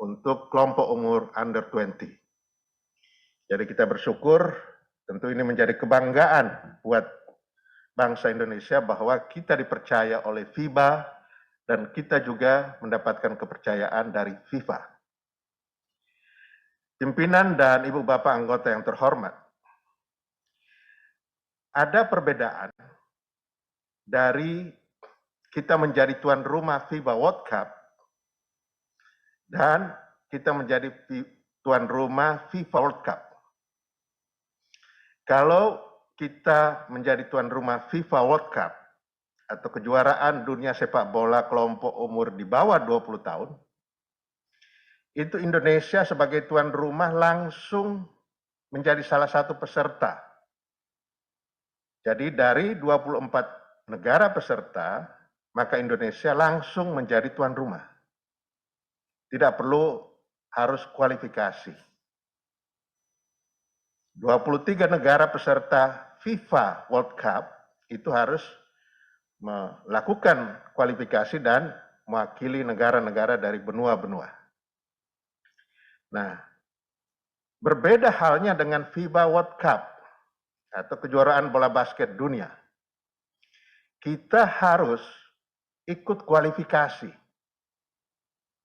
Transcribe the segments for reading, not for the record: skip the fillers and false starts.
untuk kelompok umur under 20. Jadi kita bersyukur, tentu ini menjadi kebanggaan buat bangsa Indonesia bahwa kita dipercaya oleh FIBA dan kita juga mendapatkan kepercayaan dari FIFA. Pimpinan dan ibu bapak anggota yang terhormat, ada perbedaan dari kita menjadi tuan rumah FIBA World Cup dan kita menjadi tuan rumah FIFA World Cup. Kalau kita menjadi tuan rumah FIFA World Cup atau kejuaraan dunia sepak bola kelompok umur di bawah 20 tahun, itu Indonesia sebagai tuan rumah langsung menjadi salah satu peserta. Jadi dari 24 negara peserta, maka Indonesia langsung menjadi tuan rumah. Tidak perlu harus kualifikasi. 23 negara peserta FIFA World Cup itu harus melakukan kualifikasi dan mewakili negara-negara dari benua-benua. Nah, berbeda halnya dengan FIBA World Cup atau kejuaraan bola basket dunia. Kita harus ikut kualifikasi.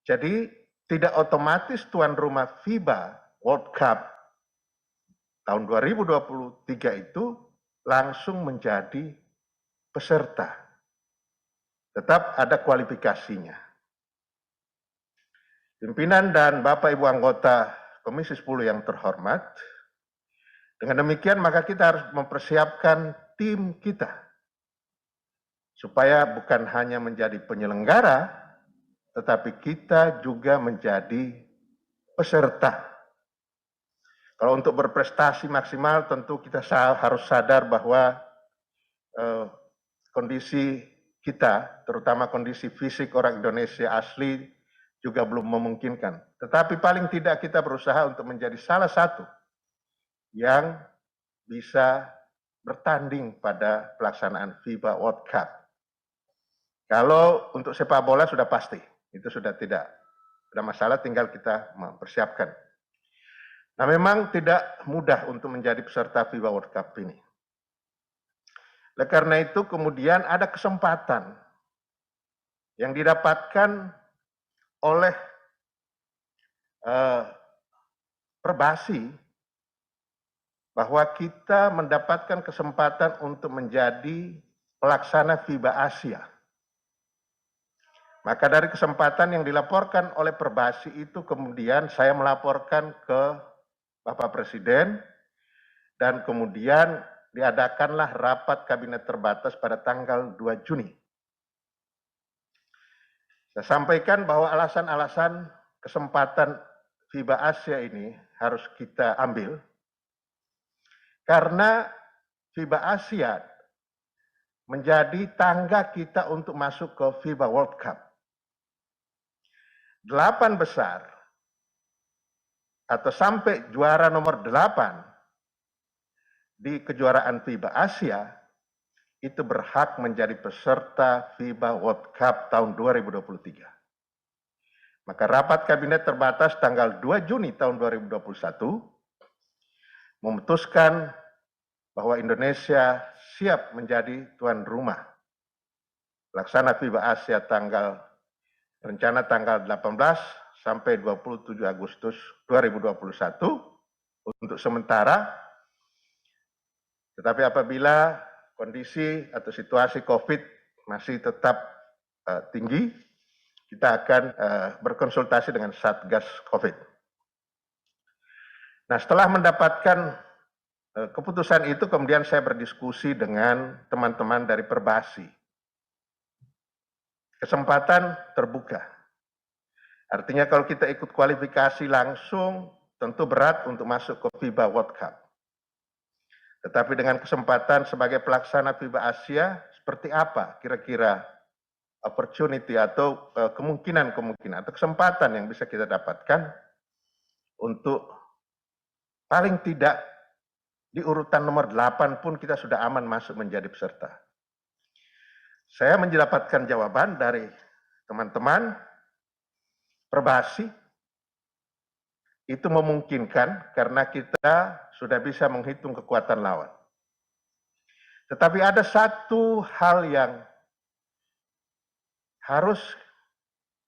Jadi tidak otomatis tuan rumah FIBA World Cup tahun 2023 itu langsung menjadi peserta. Tetap ada kualifikasinya. Pimpinan dan Bapak Ibu anggota Komisi 10 yang terhormat, dengan demikian maka kita harus mempersiapkan tim kita supaya bukan hanya menjadi penyelenggara, tetapi kita juga menjadi peserta. Kalau untuk berprestasi maksimal tentu kita harus sadar bahwa kondisi kita, terutama kondisi fisik orang Indonesia asli juga belum memungkinkan. Tetapi paling tidak kita berusaha untuk menjadi salah satu yang bisa bertanding pada pelaksanaan FIBA World Cup. Kalau untuk sepak bola sudah pasti, itu sudah tidak ada masalah, tinggal kita mempersiapkan. Nah, memang tidak mudah untuk menjadi peserta FIBA World Cup ini. Oleh karena itu kemudian ada kesempatan yang didapatkan oleh Perbasi bahwa kita mendapatkan kesempatan untuk menjadi pelaksana FIBA Asia. Maka dari kesempatan yang dilaporkan oleh Perbasi itu kemudian saya melaporkan ke Bapak Presiden, dan kemudian diadakanlah rapat kabinet terbatas pada tanggal 2 Juni. Saya sampaikan bahwa alasan-alasan kesempatan FIBA Asia ini harus kita ambil, karena FIBA Asia menjadi tangga kita untuk masuk ke FIBA World Cup. 8 besar atau sampai juara nomor 8 di kejuaraan FIBA Asia itu berhak menjadi peserta FIBA World Cup tahun 2023. Maka rapat kabinet terbatas tanggal 2 Juni tahun 2021 memutuskan bahwa Indonesia siap menjadi tuan rumah pelaksana FIBA Asia rencana tanggal 18 sampai 27 Agustus 2021 untuk sementara. Tetapi apabila kondisi atau situasi COVID masih tetap tinggi, kita akan berkonsultasi dengan Satgas COVID. Nah, setelah mendapatkan keputusan itu, kemudian saya berdiskusi dengan teman-teman dari Perbasi. Kesempatan terbuka. Artinya kalau kita ikut kualifikasi langsung, tentu berat untuk masuk ke FIBA World Cup. Tetapi dengan kesempatan sebagai pelaksana FIBA Asia, seperti apa kira-kira opportunity atau kemungkinan-kemungkinan atau kesempatan yang bisa kita dapatkan untuk paling tidak di urutan nomor 8 pun kita sudah aman masuk menjadi peserta. Saya mendapatkan jawaban dari teman-teman Perbasi itu memungkinkan karena kita sudah bisa menghitung kekuatan lawan. Tetapi ada satu hal yang harus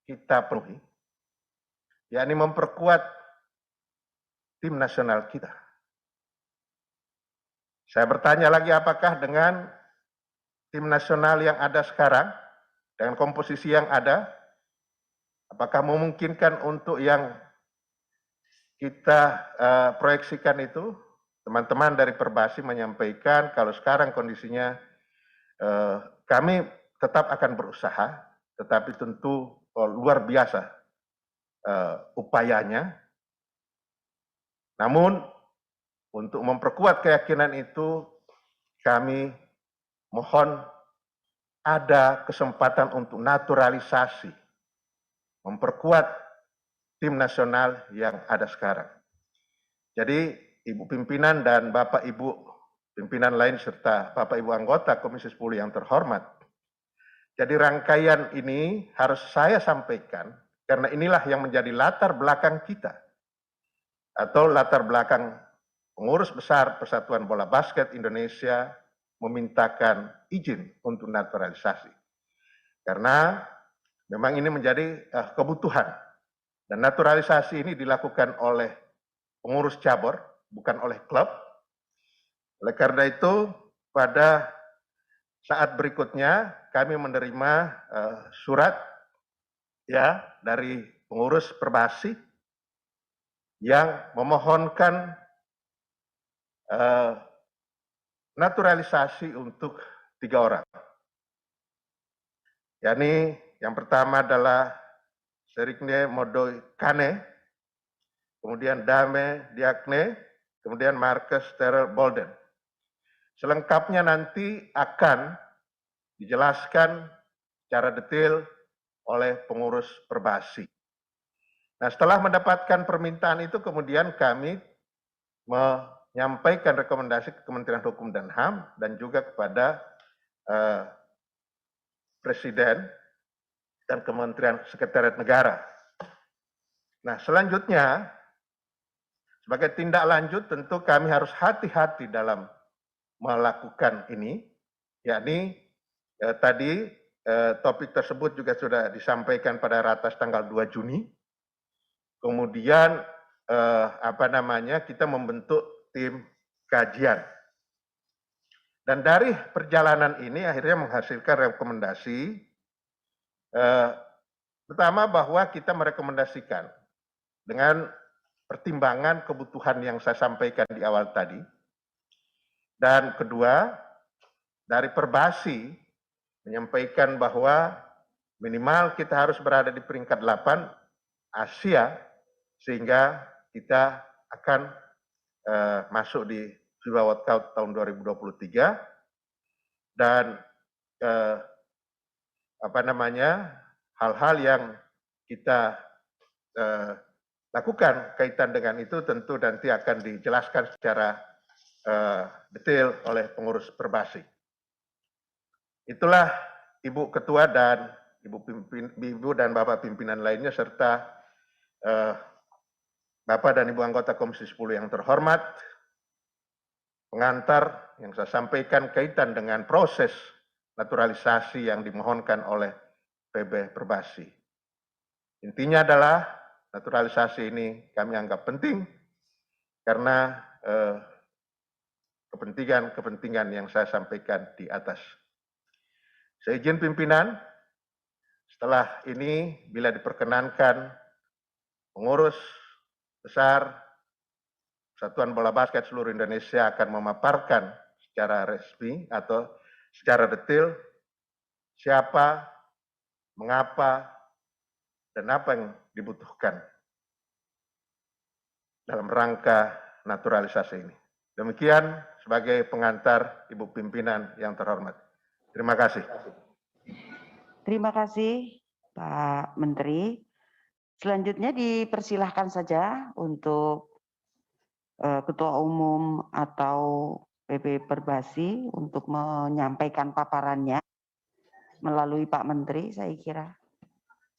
kita penuhi, yakni memperkuat tim nasional kita. Saya bertanya lagi, apakah dengan tim nasional yang ada sekarang, dengan komposisi yang ada, apakah memungkinkan untuk yang kita proyeksikan itu? Teman-teman dari Perbasi menyampaikan kalau sekarang kondisinya kami tetap akan berusaha, tetapi tentu luar biasa upayanya. Namun untuk memperkuat keyakinan itu, kami mohon ada kesempatan untuk naturalisasi, memperkuat tim nasional yang ada sekarang. Jadi Ibu pimpinan dan Bapak Ibu pimpinan lain serta Bapak Ibu anggota Komisi 10 yang terhormat. Jadi rangkaian ini harus saya sampaikan karena inilah yang menjadi latar belakang kita atau latar belakang pengurus besar Persatuan Bola Basket Indonesia memintakan izin untuk naturalisasi. Karena memang ini menjadi kebutuhan dan naturalisasi ini dilakukan oleh pengurus cabur, bukan oleh klub. Oleh karena itu, pada saat berikutnya kami menerima surat ya dari pengurus Perbasi yang memohonkan naturalisasi untuk 3 orang. Yakni yang pertama adalah Serigne Modoy Kane, kemudian Dame Diakne, kemudian Marcus Terrell Bolden. Selengkapnya nanti akan dijelaskan secara detail oleh pengurus Perbasi. Nah, setelah mendapatkan permintaan itu, kemudian kami menyampaikan rekomendasi ke Kementerian Hukum dan HAM dan juga kepada Presiden dan Kementerian Sekretariat Negara. Nah, selanjutnya, sebagai tindak lanjut tentu kami harus hati-hati dalam melakukan ini, yakni tadi topik tersebut juga sudah disampaikan pada ratas tanggal 2 Juni. Kemudian kita membentuk tim kajian. Dan dari perjalanan ini akhirnya menghasilkan rekomendasi pertama bahwa kita merekomendasikan dengan pertimbangan kebutuhan yang saya sampaikan di awal tadi. Dan kedua, dari Perbasi menyampaikan bahwa minimal kita harus berada di peringkat 8 Asia sehingga kita akan masuk di FIBA World Cup tahun 2023 dan hal-hal yang kita lakukan kaitan dengan itu tentu nanti akan dijelaskan secara detail oleh pengurus Perbasi. Itulah Ibu Ketua dan Ibu dan Bapak pimpinan lainnya serta Bapak dan Ibu anggota Komisi 10 yang terhormat, pengantar yang saya sampaikan kaitan dengan proses naturalisasi yang dimohonkan oleh PB Perbasi. Intinya adalah naturalisasi ini kami anggap penting karena kepentingan yang saya sampaikan di atas. Seizin pimpinan, setelah ini bila diperkenankan pengurus besar Persatuan Bola Basket seluruh Indonesia akan memaparkan secara resmi atau secara detail siapa, mengapa, dan apa yang dibutuhkan dalam rangka naturalisasi ini. Demikian sebagai pengantar Ibu pimpinan yang terhormat. Terima kasih. Terima kasih Pak Menteri. Selanjutnya dipersilahkan saja untuk Ketua Umum atau PB Perbasi untuk menyampaikan paparannya melalui Pak Menteri, saya kira.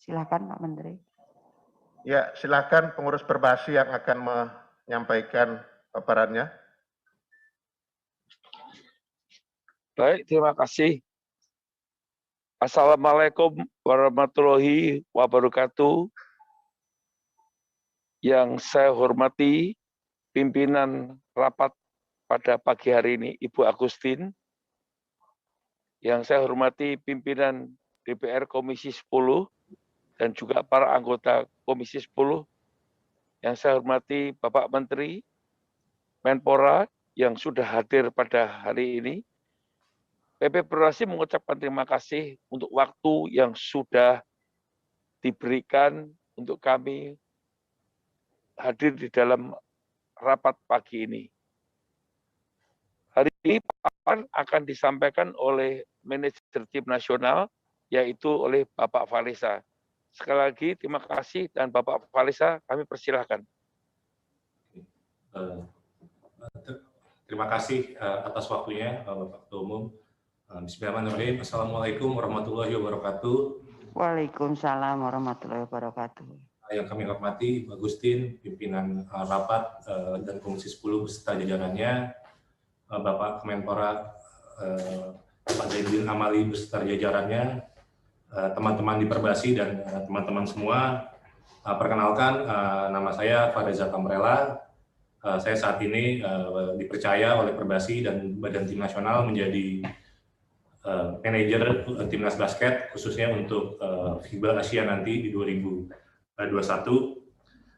Silakan Pak Menteri. Ya, silakan pengurus Perbasi yang akan menyampaikan paparannya. Baik, terima kasih. Assalamualaikum warahmatullahi wabarakatuh. Yang saya hormati pimpinan rapat pada pagi hari ini, Ibu Agustin. Yang saya hormati pimpinan DPR Komisi 10 dan juga para anggota Komisi 10. Yang saya hormati Bapak Menteri, Menpora yang sudah hadir pada hari ini. PP Perbasi mengucapkan terima kasih untuk waktu yang sudah diberikan untuk kami hadir di dalam rapat pagi ini. Hari ini paparan akan disampaikan oleh manajer tim nasional, yaitu oleh Bapak Falesa. Sekali lagi terima kasih dan Bapak Falesa kami persilahkan. Terima kasih atas waktunya Bapak Ketua Umum. Bismillahirrahmanirrahim. Assalamualaikum warahmatullahi wabarakatuh. Waalaikumsalam warahmatullahi wabarakatuh. Yang kami hormati Ibu Agustin, pimpinan rapat dan Komisi 10 beserta jajarannya, Bapak Kemenpora Pak Zainuddin Amali beserta jajarannya, teman-teman di Perbasi dan teman-teman semua. Perkenalkan, nama saya Fareza Tamrela. Saya saat ini dipercaya oleh Perbasi dan Badan Tim Nasional menjadi manajer Timnas Basket, khususnya untuk FIBA Asia nanti di 2021.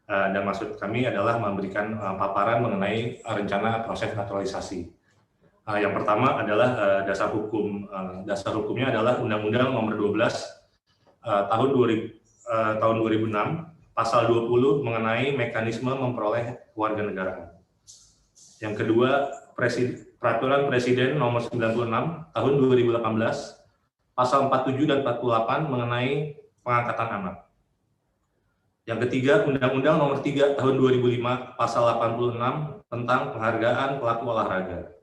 Dan maksud kami adalah memberikan paparan mengenai rencana proses naturalisasi. Yang pertama adalah dasar hukumnya adalah Undang-Undang Nomor 12 tahun 2006 pasal 20 mengenai mekanisme memperoleh kewarganegaraan. Yang kedua, Peraturan Presiden Nomor 96 tahun 2018 pasal 47 dan 48 mengenai pengangkatan anak. Yang ketiga, Undang-Undang Nomor 3 tahun 2005 pasal 86 tentang penghargaan pelaku olahraga.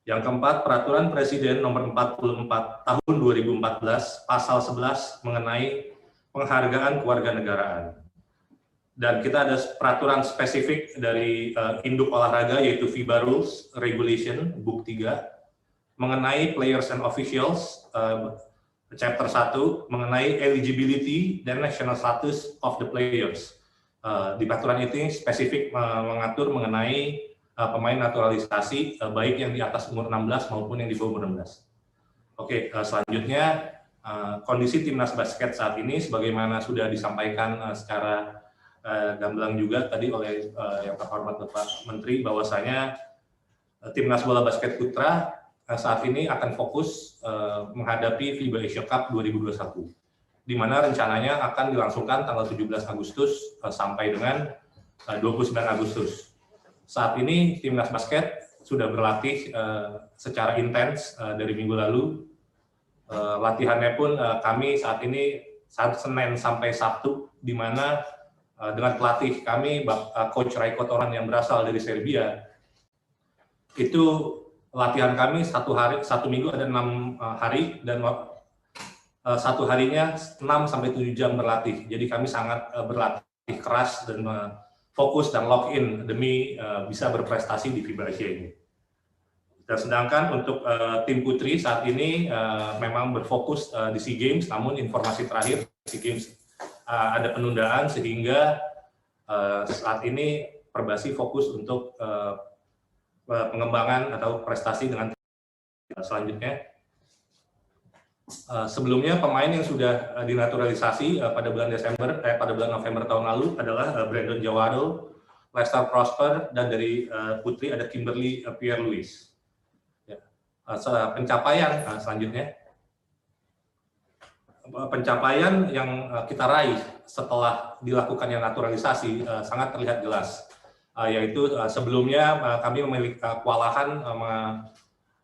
Yang keempat, Peraturan Presiden Nomor 44 tahun 2014 pasal 11 mengenai penghargaan kewarganegaraan. Dan kita ada peraturan spesifik dari induk olahraga yaitu FIBA Rules Regulation Book 3 mengenai Players and Officials Chapter 1 mengenai eligibility dan national status of the players. Di peraturan itu spesifik mengatur mengenai pemain naturalisasi baik yang di atas umur 16 maupun yang di bawah umur 16. Oke, selanjutnya kondisi Timnas Basket saat ini sebagaimana sudah disampaikan secara gamblang juga tadi oleh yang terhormat Bapak Menteri, bahwasanya Timnas Bola Basket Putra saat ini akan fokus menghadapi FIBA Asia Cup 2021, di mana rencananya akan dilangsungkan tanggal 17 Agustus sampai dengan 29 Agustus. Saat ini Timnas Basket sudah berlatih secara intens dari minggu lalu. Latihannya pun kami saat ini Senin sampai Sabtu, di mana dengan pelatih kami, Coach Raiko Toran yang berasal dari Serbia, itu latihan kami satu minggu ada 6 hari, dan satu harinya 6 sampai 7 jam berlatih. Jadi kami sangat berlatih keras dan fokus dan lock in demi bisa berprestasi di FIBA Asia ini. Dan sedangkan untuk tim putri saat ini memang berfokus di SEA Games, namun informasi terakhir SEA Games ada penundaan sehingga saat ini Perbasi fokus untuk pengembangan atau prestasi dengan selanjutnya. Sebelumnya pemain yang sudah dinaturalisasi pada bulan November tahun lalu adalah Brandon Jawado, Lester Prosper, dan dari putri ada Kimberly Pierre-Louis. Pencapaian selanjutnya. Pencapaian yang kita raih setelah dilakukannya naturalisasi sangat terlihat jelas, yaitu sebelumnya kami memiliki kewalahan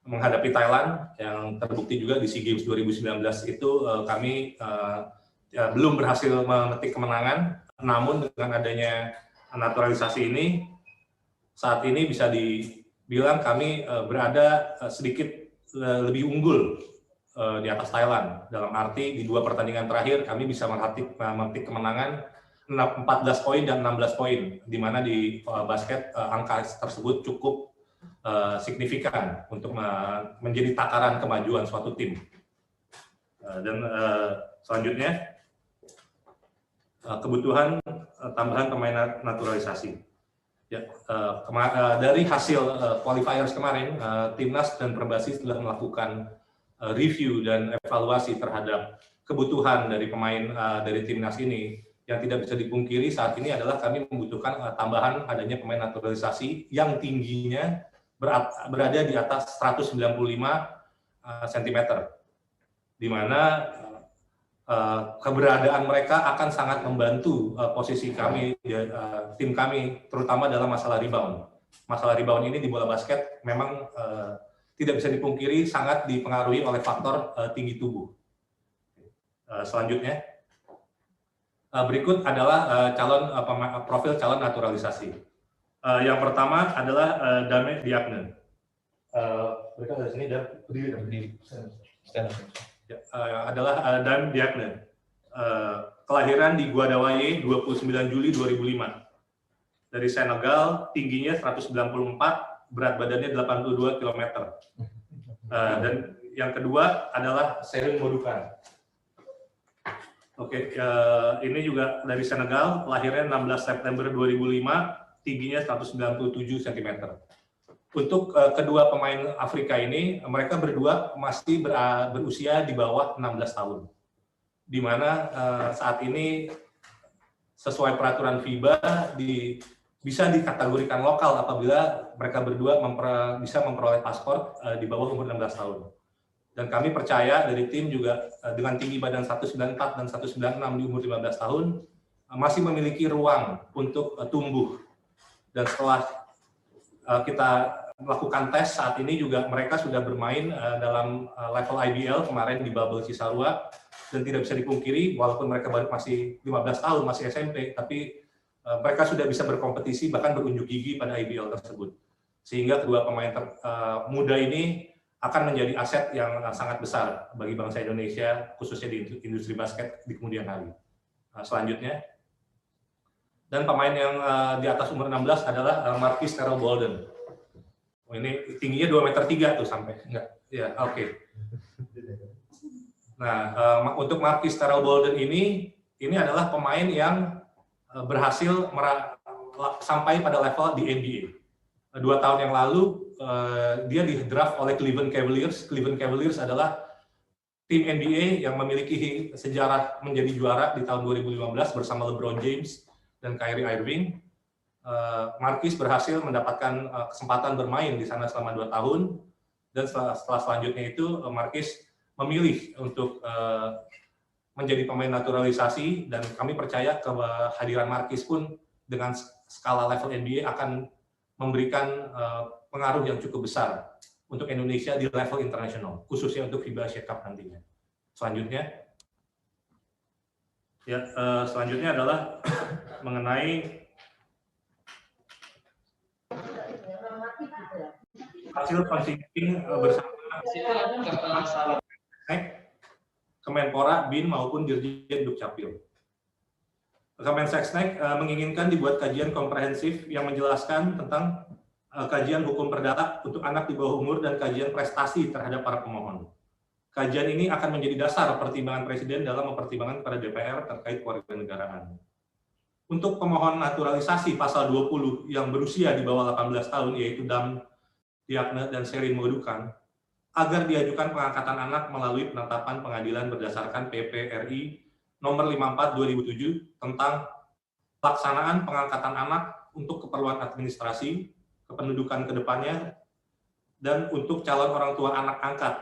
menghadapi Thailand yang terbukti juga di SEA Games 2019 itu kami belum berhasil memetik kemenangan, namun dengan adanya naturalisasi ini saat ini bisa dibilang kami berada sedikit lebih unggul di atas Thailand, dalam arti di 2 pertandingan terakhir kami bisa memetik kemenangan, 14 poin dan 16 poin, di mana di basket angka tersebut cukup signifikan untuk menjadi takaran kemajuan suatu tim. Dan selanjutnya, kebutuhan tambahan pemain naturalisasi. Ya, dari hasil qualifiers kemarin, Timnas dan Perbasi telah melakukan review dan evaluasi terhadap kebutuhan dari pemain dari Timnas ini. Yang tidak bisa dipungkiri saat ini adalah kami membutuhkan tambahan adanya pemain naturalisasi yang tingginya berada di atas 195 cm, di mana keberadaan mereka akan sangat membantu posisi kami, tim kami, terutama dalam masalah rebound. Masalah rebound ini di bola basket memang tidak bisa dipungkiri sangat dipengaruhi oleh faktor tinggi tubuh. Selanjutnya, berikut adalah profil calon naturalisasi. Yang pertama adalah Dame Diagne. Mereka dari sini dan berdiri. Adalah Dame Diagne. Kelahiran di Guadawaye 29 Juli 2005. Dari Senegal, tingginya 194, berat badannya 82 km. Dan yang kedua adalah Serin Modukan. Oke, ini juga dari Senegal, lahirnya 16 September 2005, tingginya 197 cm. Untuk kedua pemain Afrika ini, mereka berdua masih berusia di bawah 16 tahun. Di mana saat ini sesuai peraturan FIBA bisa dikategorikan lokal apabila mereka berdua bisa memperoleh paspor di bawah umur 16 tahun. Dan kami percaya dari tim juga dengan tinggi badan 194 dan 196 di umur 15 tahun masih memiliki ruang untuk tumbuh. Dan setelah kita melakukan tes saat ini juga mereka sudah bermain dalam level IBL kemarin di Bubble Cisarua, dan tidak bisa dipungkiri walaupun mereka baru masih 15 tahun, masih SMP, tapi mereka sudah bisa berkompetisi bahkan berunjuk gigi pada IBL tersebut. Sehingga kedua pemain muda ini akan menjadi aset yang sangat besar bagi bangsa Indonesia, khususnya di industri basket di kemudian hari. Selanjutnya, dan pemain yang di atas umur 16 adalah Marquis Terrell Bolden. Ini tingginya 2,3 meter tuh sampai, enggak? Ya, oke. Nah, untuk Marquis Terrell Bolden ini adalah pemain yang berhasil sampai pada level di NBA. 2 tahun yang lalu dia di draft oleh Cleveland Cavaliers. Cleveland Cavaliers adalah tim NBA yang memiliki sejarah menjadi juara di tahun 2015 bersama LeBron James dan Kyrie Irving. Marquis berhasil mendapatkan kesempatan bermain di sana selama 2 tahun, dan setelah selanjutnya itu Marquis memilih untuk menjadi pemain naturalisasi, dan kami percaya kehadiran Marquis pun dengan skala level NBA akan memberikan pengaruh yang cukup besar untuk Indonesia di level internasional, khususnya untuk FIBA Asia Cup nantinya. Selanjutnya, selanjutnya adalah mengenai hasil consulting bersama Kemenpora, BIN maupun Dirjen Dukcapil. Kemenseksnek menginginkan dibuat kajian komprehensif yang menjelaskan tentang kajian hukum perdata untuk anak di bawah umur dan kajian prestasi terhadap para pemohon. Kajian ini akan menjadi dasar pertimbangan Presiden dalam mempertimbangkan kepada DPR terkait kewarganegaraan. Untuk pemohon naturalisasi pasal 20 yang berusia di bawah 18 tahun, yaitu Dame Diagne dan Serin Modukan, agar diajukan pengangkatan anak melalui penetapan pengadilan berdasarkan PP RI nomor 54/2007 tentang pelaksanaan pengangkatan anak untuk keperluan administrasi, kependudukan ke depannya, dan untuk calon orang tua anak angkat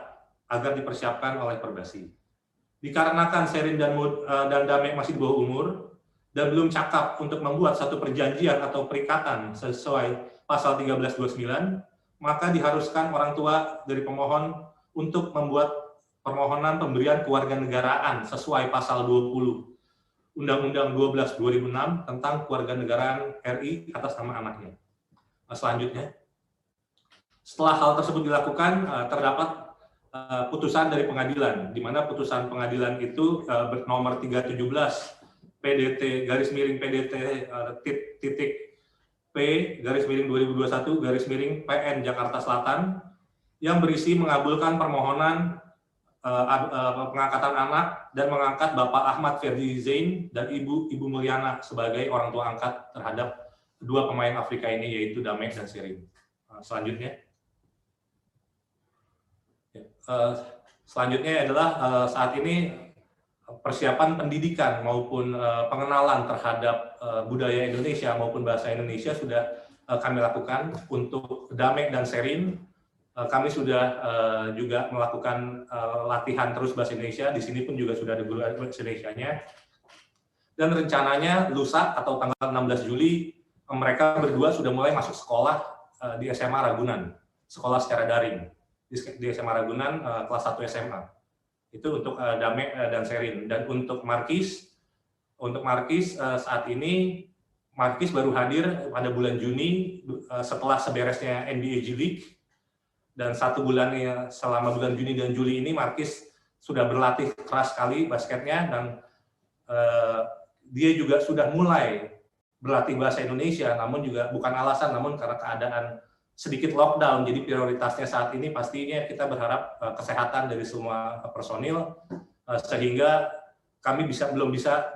agar dipersiapkan oleh Perbasi. Dikarenakan Serin dan Dame masih di bawah umur dan belum cakap untuk membuat satu perjanjian atau perikatan sesuai pasal 1329, maka diharuskan orang tua dari pemohon untuk membuat permohonan pemberian kewarganegaraan sesuai pasal 20 Undang-Undang 12 2006 tentang kewarganegaraan RI atas nama anaknya. Selanjutnya, setelah hal tersebut dilakukan, terdapat putusan dari pengadilan, di mana putusan pengadilan itu nomor 317 PDT garis miring PDT titik P garis miring 2021 garis miring PN Jakarta Selatan yang berisi mengabulkan permohonan pengangkatan anak dan mengangkat Bapak Ahmad Ferdi Zain dan Ibu Mulyana sebagai orang tua angkat terhadap kedua pemain Afrika ini, yaitu Dame dan Sherin. Selanjutnya. Selanjutnya adalah saat ini persiapan pendidikan maupun pengenalan terhadap budaya Indonesia maupun bahasa Indonesia sudah kami lakukan. Untuk Dame dan Sherin, kami sudah juga melakukan latihan terus bahasa Indonesia. Di sini pun juga sudah ada guru bahasa Indonesianya. Dan rencananya lusa atau tanggal 16 Juli, mereka berdua sudah mulai masuk sekolah di SMA Ragunan, sekolah secara daring. Di SMA Ragunan kelas 1 SMA. Itu untuk Dame dan Sherin. Dan untuk Markis saat ini Markis baru hadir pada bulan Juni setelah seberesnya NBA G League, dan selama bulan Juni dan Juli ini Markis sudah berlatih keras sekali basketnya, dan dia juga sudah mulai berlatih bahasa Indonesia, namun juga bukan alasan, namun karena keadaan sedikit lockdown. Jadi prioritasnya saat ini pastinya kita berharap kesehatan dari semua personil, sehingga kami belum bisa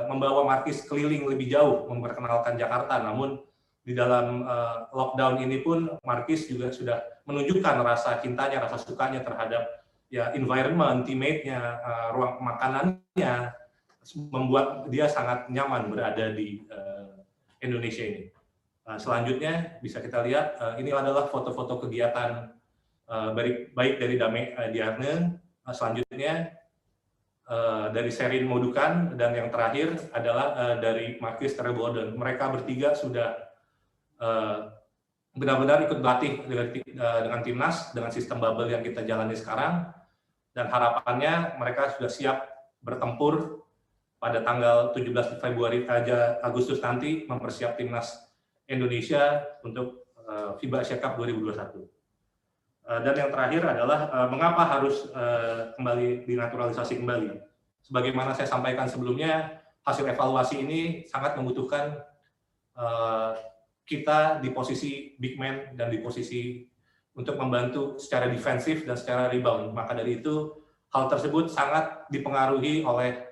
membawa Markis keliling lebih jauh memperkenalkan Jakarta. Namun di dalam lockdown ini pun Markis juga sudah menunjukkan rasa cintanya, rasa sukanya terhadap environment, teammate-nya, ruang makanannya, membuat dia sangat nyaman berada di Indonesia ini. Selanjutnya bisa kita lihat, ini adalah foto-foto kegiatan baik dari Dame Diarne, selanjutnya dari Sherin Modukan, dan yang terakhir adalah dari Markis Terboden. Mereka bertiga sudah benar-benar ikut berlatih dengan timnas, dengan sistem bubble yang kita jalani sekarang, dan harapannya mereka sudah siap bertempur pada tanggal 17 Agustus nanti mempersiap timnas Indonesia untuk FIBA Asia Cup 2021. Dan yang terakhir adalah mengapa harus kembali dinaturalisasi kembali. Sebagaimana saya sampaikan sebelumnya, hasil evaluasi ini sangat membutuhkan kita di posisi big man dan di posisi untuk membantu secara defensif dan secara rebound. Maka dari itu, hal tersebut sangat dipengaruhi oleh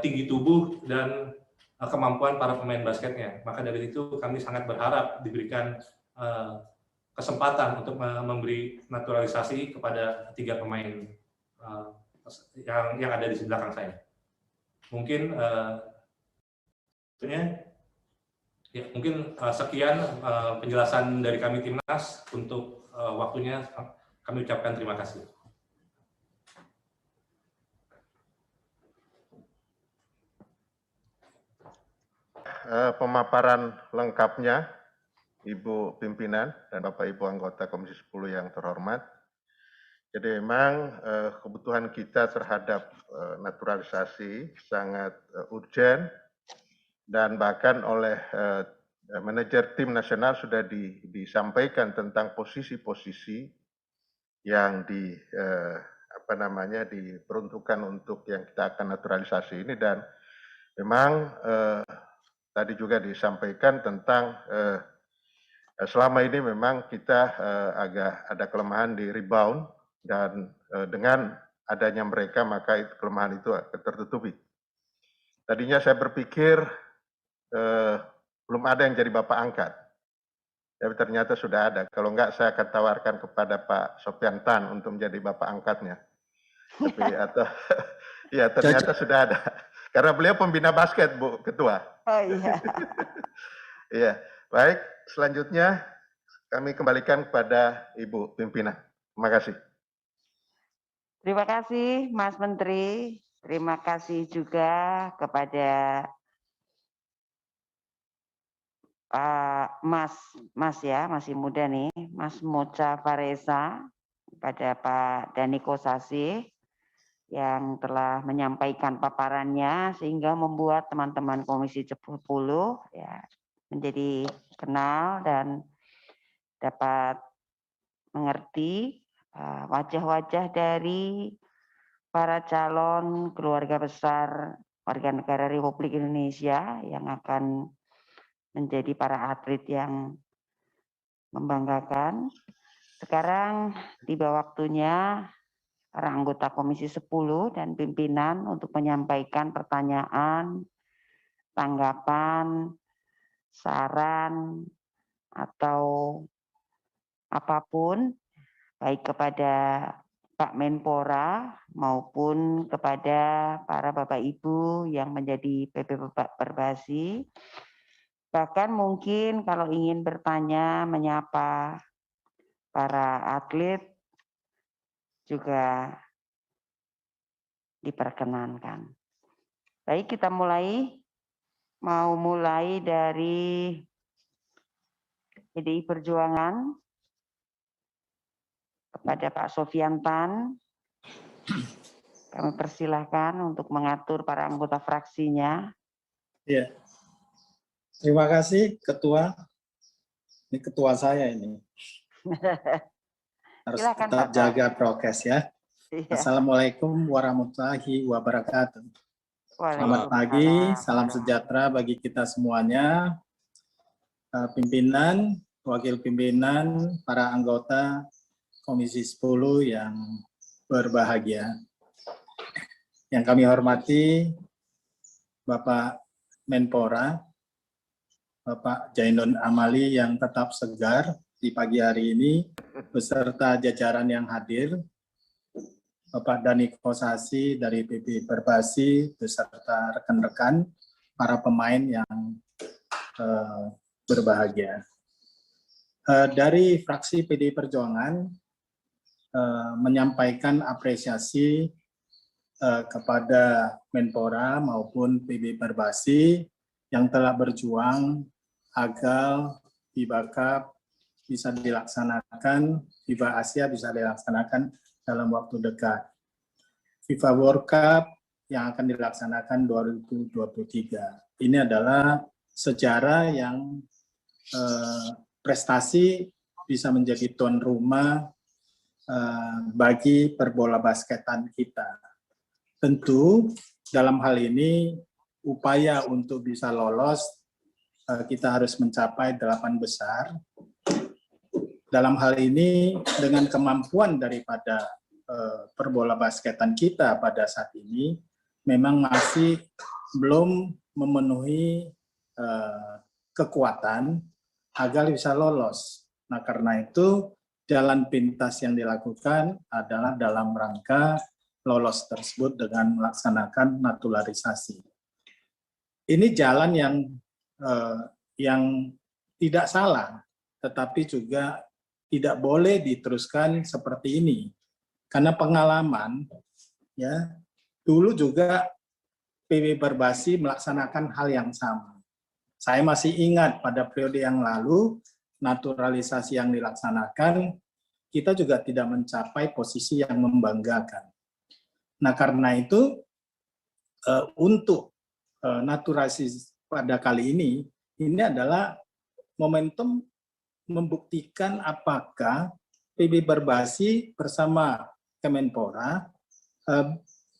tinggi tubuh dan kemampuan para pemain basketnya. Maka dari itu kami sangat berharap diberikan kesempatan untuk memberi naturalisasi kepada 3 pemain yang ada di belakang saya. Mungkin sekian penjelasan dari kami timnas. Untuk waktunya kami ucapkan terima kasih. Pemaparan lengkapnya Ibu Pimpinan dan Bapak Ibu anggota Komisi 10 yang terhormat. Jadi memang kebutuhan kita terhadap naturalisasi sangat urgent, dan bahkan oleh manajer tim nasional sudah disampaikan tentang posisi-posisi yang diperuntukkan untuk yang kita akan naturalisasi ini. Dan memang tadi juga disampaikan tentang selama ini memang kita agak ada kelemahan di rebound, dan dengan adanya mereka maka kelemahan itu tertutupi. Tadinya saya berpikir belum ada yang jadi bapak angkat, tapi ternyata sudah ada. Kalau enggak saya akan tawarkan kepada Pak Sopyan Tan untuk menjadi bapak angkatnya. Tapi ya ternyata sudah ada. Karena beliau pembina basket, Bu Ketua. Oh iya. Iya, baik. Selanjutnya kami kembalikan kepada Ibu Pimpinan. Terima kasih. Terima kasih Mas Menteri. Terima kasih juga kepada Mas ya, masih muda nih, Mas Mocha Faresa, kepada Pak Daniko Sasih yang telah menyampaikan paparannya sehingga membuat teman-teman Komisi 10 ya menjadi kenal dan dapat mengerti wajah-wajah dari para calon keluarga besar warga negara Republik Indonesia yang akan menjadi para atlet yang membanggakan. Sekarang tiba waktunya para anggota Komisi 10 dan pimpinan untuk menyampaikan pertanyaan, tanggapan, saran, atau apapun, baik kepada Pak Menpora maupun kepada para Bapak Ibu yang menjadi PB Perbasi. Bahkan mungkin kalau ingin bertanya, menyapa para atlet juga diperkenankan. Baik, kita mulai. Mau mulai dari PDI Perjuangan kepada Pak Sofian Tan. Kami persilahkan untuk mengatur para anggota fraksinya. Ya, terima kasih Ketua. Ini Ketua saya ini. Harus Silakan, tetap Pak. jaga prokes ya. Iya. Assalamualaikum warahmatullahi wabarakatuh. Selamat pagi, salam sejahtera bagi kita semuanya. Pimpinan, wakil pimpinan, para anggota Komisi 10 yang berbahagia. Yang kami hormati Bapak Menpora, Bapak Jainun Amali yang tetap segar di pagi hari ini, beserta jajaran yang hadir, Bapak Dani Kosasi dari PB Perbasi, beserta rekan-rekan, para pemain yang berbahagia. Dari fraksi PDI Perjuangan menyampaikan apresiasi kepada Menpora maupun PB Perbasi yang telah berjuang agar FIBA Cup bisa dilaksanakan, FIBA Asia bisa dilaksanakan dalam waktu dekat. FIFA World Cup yang akan dilaksanakan 2023. Ini adalah sejarah yang prestasi bisa menjadi tuan rumah bagi perbola basketan kita. Tentu dalam hal ini upaya untuk bisa lolos kita harus mencapai 8 besar. Dalam hal ini dengan kemampuan daripada perbola basketan kita pada saat ini memang masih belum memenuhi kekuatan agar bisa lolos. Nah, karena itu jalan pintas yang dilakukan adalah dalam rangka lolos tersebut dengan melaksanakan naturalisasi. Ini jalan yang tidak salah, tetapi juga tidak boleh diteruskan seperti ini. Karena pengalaman, ya dulu juga PB Perbasi melaksanakan hal yang sama. Saya masih ingat pada periode yang lalu, naturalisasi yang dilaksanakan, kita juga tidak mencapai posisi yang membanggakan. Nah, karena itu, untuk naturalisasi pada kali ini adalah momentum membuktikan apakah PB Perbasi bersama Kemenpora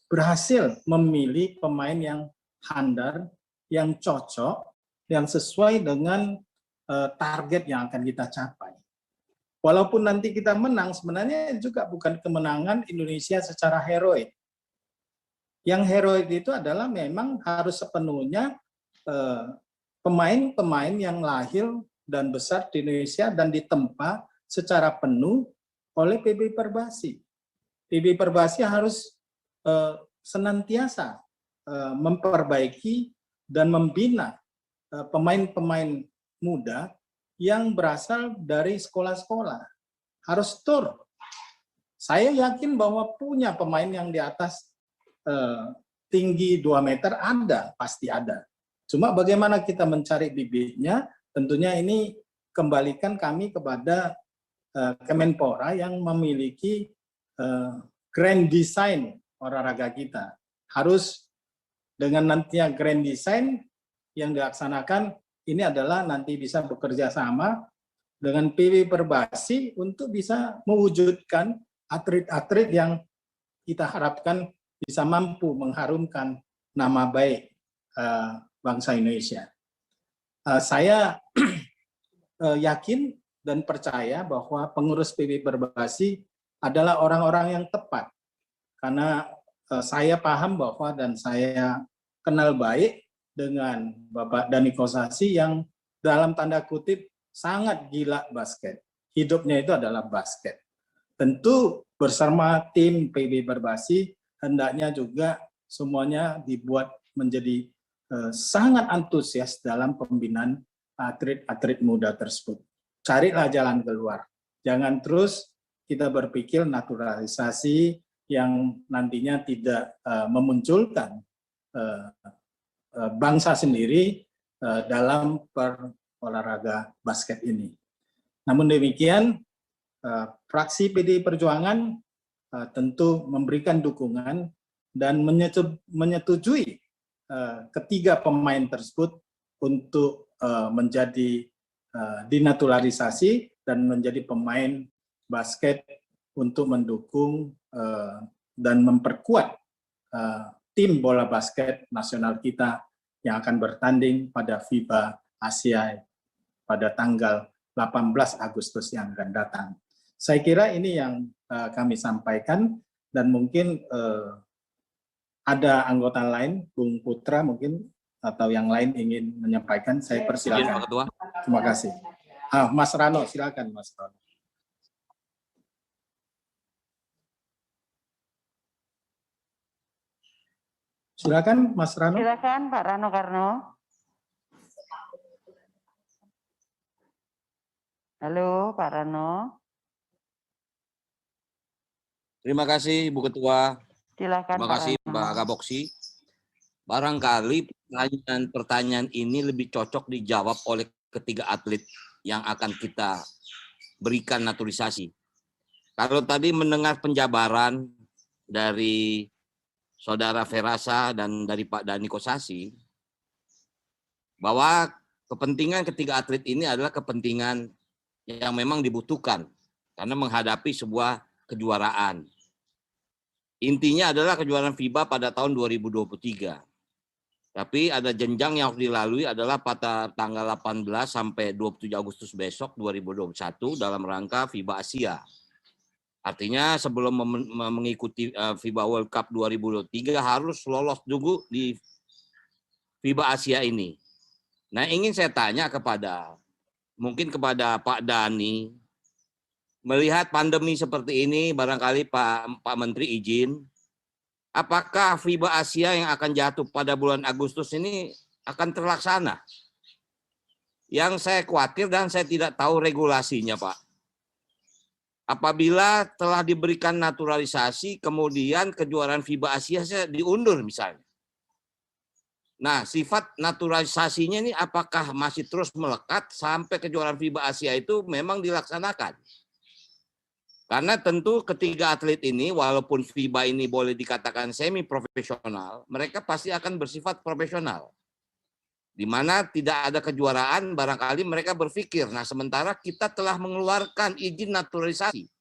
berhasil memilih pemain yang handal, yang cocok, yang sesuai dengan target yang akan kita capai. Walaupun nanti kita menang, sebenarnya juga bukan kemenangan Indonesia secara heroik. Yang heroik itu adalah memang harus sepenuhnya pemain-pemain yang lahir dan besar di Indonesia dan ditempa secara penuh oleh PB Perbasi. PB Perbasi harus senantiasa memperbaiki dan membina pemain-pemain muda yang berasal dari sekolah-sekolah. Harus tur. Saya yakin bahwa punya pemain yang di atas tinggi 2 meter ada, pasti ada. Cuma bagaimana kita mencari bibitnya, tentunya ini kembalikan kami kepada Kemenpora yang memiliki grand design olahraga kita. Harus dengan nantinya grand design yang dilaksanakan, ini adalah nanti bisa bekerja sama dengan PB Perbasi untuk bisa mewujudkan atlet-atlet yang kita harapkan bisa mampu mengharumkan nama baik bangsa Indonesia. Saya yakin dan percaya bahwa pengurus PB Perbasi adalah orang-orang yang tepat, karena saya paham bahwa dan saya kenal baik dengan Bapak Dani Kosasi yang dalam tanda kutip sangat gila basket. Hidupnya itu adalah basket. Tentu bersama tim PB Perbasi hendaknya juga semuanya dibuat menjadi sangat antusias dalam pembinaan atlet-atlet muda tersebut. Carilah jalan keluar. Jangan terus kita berpikir naturalisasi yang nantinya tidak memunculkan bangsa sendiri dalam olahraga basket ini. Namun demikian, fraksi PDI Perjuangan tentu memberikan dukungan dan menyetujui ketiga pemain tersebut untuk menjadi dinaturalisasi dan menjadi pemain basket untuk mendukung dan memperkuat tim bola basket nasional kita yang akan bertanding pada FIBA Asia pada tanggal 18 Agustus yang akan datang. Saya kira ini yang kami sampaikan, dan mungkin ada anggota lain, Bung Putra mungkin, atau yang lain ingin menyampaikan, saya persilakan. Terima kasih. Mas Rano, silakan Mas Rano. Silakan Mas Rano. Silakan Pak Rano Karno. Halo Pak Rano. Terima kasih Ibu Ketua. Silakan Terima Pak kasih Rano. Mbak Kaboksi. Barangkali pertanyaan ini lebih cocok dijawab oleh ketiga atlet yang akan kita berikan naturalisasi. Kalau tadi mendengar penjabaran dari Saudara Ferasa dan dari Pak Dani Kosasi, bahwa kepentingan ketiga atlet ini adalah kepentingan yang memang dibutuhkan karena menghadapi sebuah kejuaraan. Intinya adalah kejuaraan FIBA pada tahun 2023. Tapi ada jenjang yang harus dilalui adalah pada tanggal 18 sampai 27 Agustus besok 2021 dalam rangka FIBA Asia. Artinya sebelum mengikuti FIBA World Cup 2023 harus lolos dulu di FIBA Asia ini. Nah, ingin saya tanya mungkin kepada Pak Dani, melihat pandemi seperti ini, barangkali Pak Menteri izin, apakah FIBA Asia yang akan jatuh pada bulan Agustus ini akan terlaksana? Yang saya khawatir dan saya tidak tahu regulasinya, Pak. Apabila telah diberikan naturalisasi, kemudian kejuaraan FIBA Asia diundur misalnya. Nah, sifat naturalisasinya ini apakah masih terus melekat sampai kejuaraan FIBA Asia itu memang dilaksanakan? Karena tentu ketiga atlet ini, walaupun FIBA ini boleh dikatakan semi profesional, mereka pasti akan bersifat profesional. Di mana tidak ada kejuaraan, barangkali mereka berpikir, nah sementara kita telah mengeluarkan izin naturalisasi.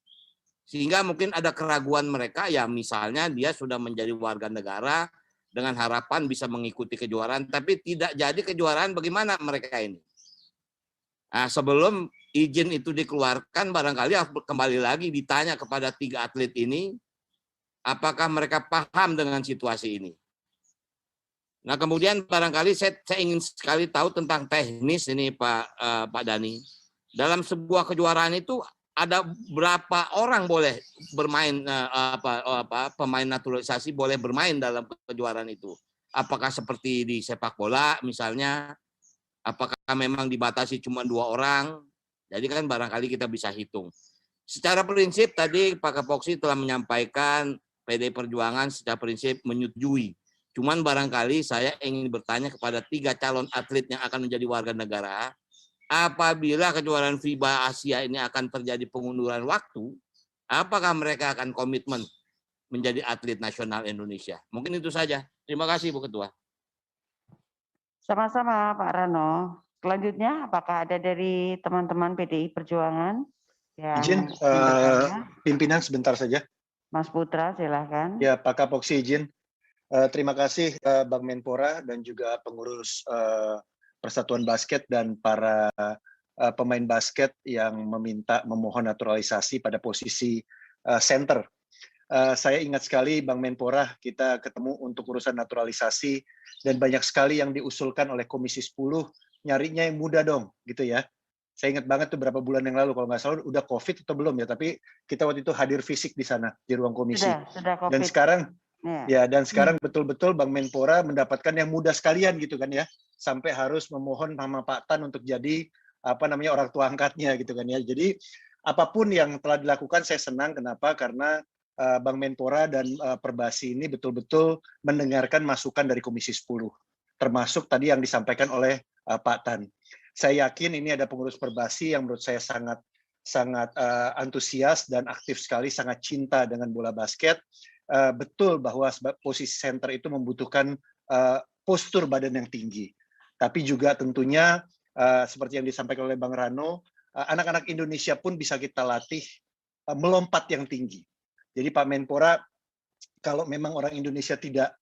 Sehingga mungkin ada keraguan mereka, ya misalnya dia sudah menjadi warga negara dengan harapan bisa mengikuti kejuaraan, tapi tidak jadi kejuaraan, bagaimana mereka ini? Nah, sebelum izin itu dikeluarkan, barangkali harus kembali lagi ditanya kepada tiga atlet ini, apakah mereka paham dengan situasi ini. Nah, kemudian barangkali saya ingin sekali tahu tentang teknis ini Pak Dani. Dalam sebuah kejuaraan itu ada berapa orang boleh bermain, pemain naturalisasi boleh bermain dalam kejuaraan itu? Apakah seperti di sepak bola misalnya? Apakah memang dibatasi cuma 2 orang? Jadi kan barangkali kita bisa hitung. Secara prinsip tadi Pak Kapoksi telah menyampaikan PDI Perjuangan secara prinsip menyetujui. Cuman barangkali saya ingin bertanya kepada 3 calon atlet yang akan menjadi warga negara, apabila kejuaraan FIBA Asia ini akan terjadi pengunduran waktu, apakah mereka akan komitmen menjadi atlet nasional Indonesia? Mungkin itu saja. Terima kasih Bu Ketua. Sama-sama Pak Rano. Selanjutnya apakah ada dari teman-teman PDI Perjuangan yang Izin, pimpinan sebentar saja. Mas Putra, silakan. Ya, Pak Kapoksi izin. Terima kasih Bang Menpora dan juga pengurus Persatuan Basket dan para pemain basket yang memohon naturalisasi pada posisi center. Saya ingat sekali Bang Menpora, kita ketemu untuk urusan naturalisasi dan banyak sekali yang diusulkan oleh Komisi 10, nyarinya yang muda dong, gitu ya. Saya ingat banget tuh berapa bulan yang lalu, kalau nggak salah udah COVID atau belum ya, tapi kita waktu itu hadir fisik di sana, di ruang komisi. Sudah COVID. Dan sekarang, dan sekarang betul-betul Bang Menpora mendapatkan yang muda sekalian gitu kan ya, sampai harus memohon sama Pak Tan untuk jadi orang tua angkatnya gitu kan ya. Jadi apapun yang telah dilakukan saya senang. Kenapa? Karena Bang Menpora dan Perbasi ini betul-betul mendengarkan masukan dari Komisi 10, termasuk tadi yang disampaikan oleh Pak Tan. Saya yakin ini ada pengurus Perbasi yang menurut saya sangat antusias dan aktif sekali, sangat cinta dengan bola basket. Betul bahwa posisi center itu membutuhkan postur badan yang tinggi. Tapi juga tentunya seperti yang disampaikan oleh Bang Rano, anak-anak Indonesia pun bisa kita latih melompat yang tinggi. Jadi Pak Menpora, kalau memang orang Indonesia tidak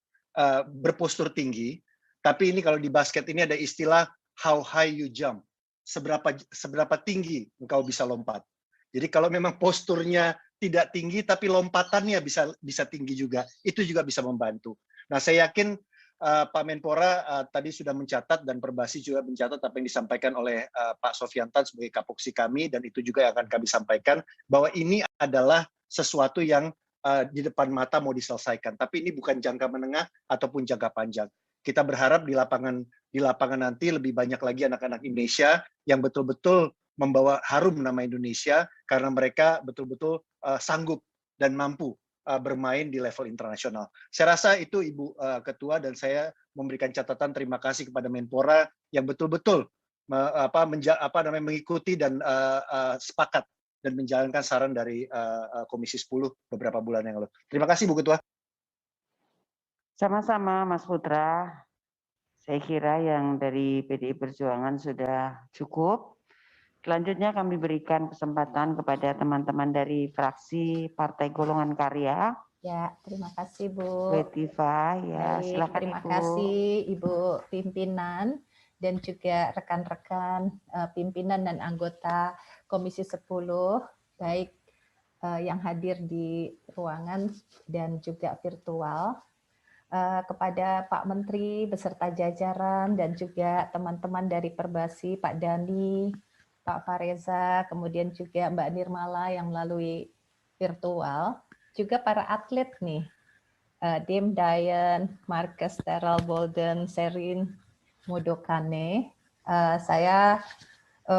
berpostur tinggi, tapi ini kalau di basket ini ada istilah how high you jump, seberapa tinggi engkau bisa lompat. Jadi kalau memang posturnya tidak tinggi tapi lompatannya bisa tinggi juga, itu juga bisa membantu. Nah, saya yakin Pak Menpora tadi sudah mencatat dan Perbasi juga mencatat apa yang disampaikan oleh Pak Sofiantan sebagai kapoksi kami, dan itu juga yang akan kami sampaikan bahwa ini adalah sesuatu yang di depan mata mau diselesaikan, tapi ini bukan jangka menengah ataupun jangka panjang. Kita berharap di lapangan nanti lebih banyak lagi anak-anak Indonesia yang betul-betul membawa harum nama Indonesia karena mereka betul-betul sanggup dan mampu bermain di level internasional. Saya rasa itu Ibu Ketua, dan saya memberikan catatan terima kasih kepada Menpora yang betul-betul mengikuti dan sepakat dan menjalankan saran dari Komisi 10 beberapa bulan yang lalu. Terima kasih Bu Ketua. Sama-sama Mas Putra. Saya kira yang dari PDI Perjuangan sudah cukup. Selanjutnya kami berikan kesempatan kepada teman-teman dari fraksi Partai Golongan Karya. Ya, terima kasih Bu. Wetiva, ya, baik, silakan terima Ibu. kasih Ibu Pimpinan dan juga rekan-rekan pimpinan dan anggota Komisi 10, baik yang hadir di ruangan dan juga virtual. Kepada Pak Menteri beserta jajaran dan juga teman-teman dari Perbasi, Pak Dani, Pak Fareza, kemudian juga Mbak Nirmala yang melalui virtual, juga para atlet nih, Dim Dayan, Marcus Terrell Bolden, Serin Modokane. Saya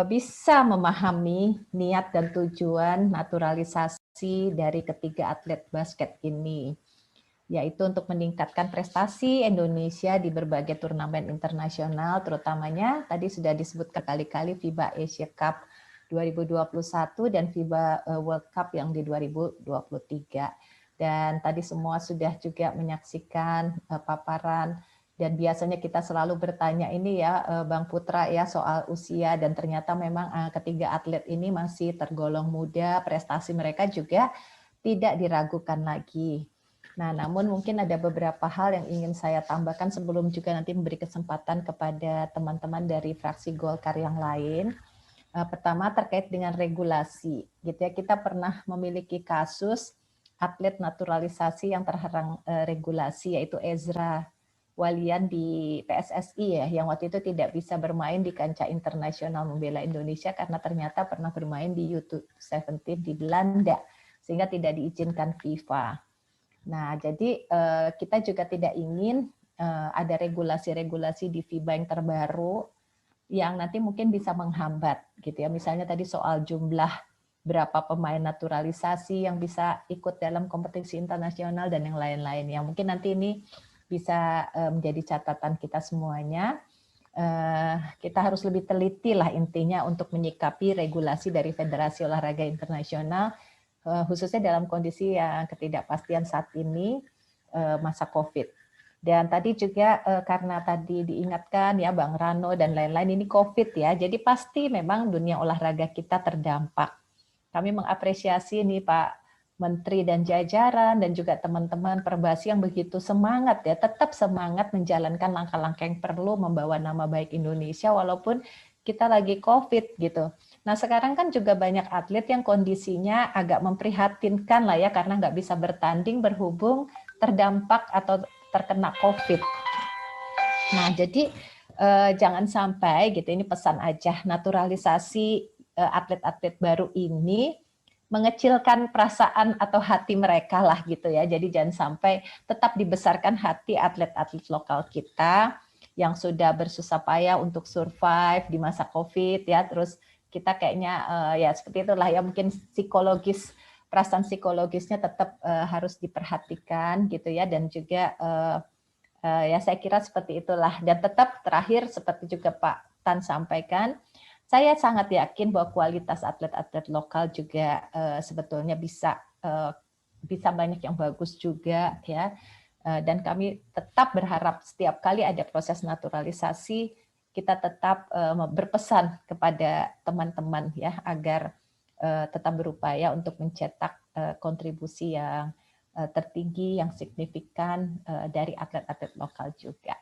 bisa memahami niat dan tujuan naturalisasi dari ketiga atlet basket ini, yaitu untuk meningkatkan prestasi Indonesia di berbagai turnamen internasional, terutamanya tadi sudah disebutkan kali-kali FIBA Asia Cup 2021 dan FIBA World Cup yang di 2023. Dan tadi semua sudah juga menyaksikan paparan, dan biasanya kita selalu bertanya ini ya Bang Putra ya soal usia, dan ternyata memang ketiga atlet ini masih tergolong muda, prestasi mereka juga tidak diragukan lagi. Nah, namun mungkin ada beberapa hal yang ingin saya tambahkan sebelum juga nanti memberi kesempatan kepada teman-teman dari fraksi Golkar yang lain. Pertama terkait dengan regulasi, gitu ya. Kita pernah memiliki kasus atlet naturalisasi yang terhalang regulasi, yaitu Ezra Walian di PSSI ya, yang waktu itu tidak bisa bermain di kancah internasional membela Indonesia karena ternyata pernah bermain di U17 di Belanda, sehingga tidak diizinkan FIFA. Nah, jadi kita juga tidak ingin ada regulasi-regulasi di FIBA yang terbaru yang nanti mungkin bisa menghambat, gitu ya. Misalnya tadi soal jumlah berapa pemain naturalisasi yang bisa ikut dalam kompetisi internasional dan yang lain-lain. Yang mungkin nanti ini bisa menjadi catatan kita semuanya. Kita harus lebih teliti lah intinya untuk menyikapi regulasi dari Federasi Olahraga Internasional, khususnya dalam kondisi yang ketidakpastian saat ini, masa COVID. Dan tadi juga karena tadi diingatkan ya Bang Rano dan lain-lain, ini COVID ya, jadi pasti memang dunia olahraga kita terdampak. Kami mengapresiasi nih Pak Menteri dan jajaran dan juga teman-teman Perbasi yang begitu semangat ya, tetap semangat menjalankan langkah-langkah yang perlu membawa nama baik Indonesia walaupun kita lagi COVID gitu. Nah sekarang kan juga banyak atlet yang kondisinya agak memprihatinkan lah ya karena nggak bisa bertanding berhubung terdampak atau terkena COVID. Nah jadi jangan sampai gitu, ini pesan aja, naturalisasi atlet-atlet baru ini mengecilkan perasaan atau hati mereka lah gitu ya. Jadi jangan sampai, tetap dibesarkan hati atlet-atlet lokal kita yang sudah bersusah payah untuk survive di masa COVID ya. Terus kita kayaknya ya seperti itulah ya, mungkin psikologis, perasaan psikologisnya tetap harus diperhatikan gitu ya. Dan juga ya saya kira seperti itulah. Dan tetap terakhir seperti juga Pak Tan sampaikan, saya sangat yakin bahwa kualitas atlet-atlet lokal juga sebetulnya bisa banyak yang bagus juga ya. Dan kami tetap berharap setiap kali ada proses naturalisasi kita tetap berpesan kepada teman-teman ya agar tetap berupaya untuk mencetak kontribusi yang tertinggi, yang signifikan dari atlet-atlet lokal juga.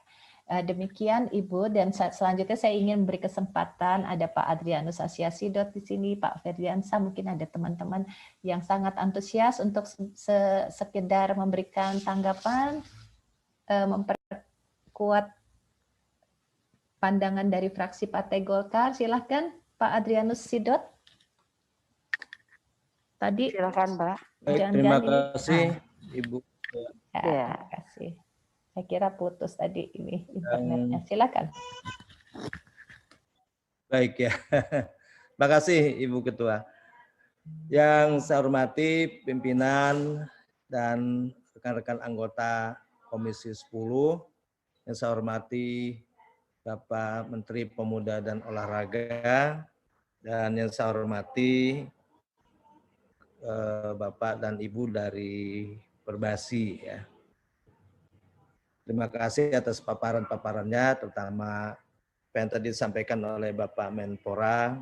Demikian Ibu, dan selanjutnya saya ingin memberi kesempatan, ada Pak Adrianus Asiasidot di sini, Pak Ferdiansa, mungkin ada teman-teman yang sangat antusias untuk sekedar memberikan tanggapan, memperkuat pandangan dari fraksi Partai Golkar. Silahkan Pak Adrianus Sidot. Tadi Silakan Pak. Baik, terima kasih Ibu. Ya, terima kasih. Saya kira putus tadi ini internetnya. Silakan. Baik ya. Terima kasih Ibu Ketua. Yang saya hormati pimpinan dan rekan-rekan anggota Komisi 10, yang saya hormati Bapak Menteri Pemuda dan Olahraga, dan yang saya hormati Bapak dan Ibu dari Perbasi ya. Terima kasih atas paparan-paparannya, terutama apa yang tadi disampaikan oleh Bapak Menpora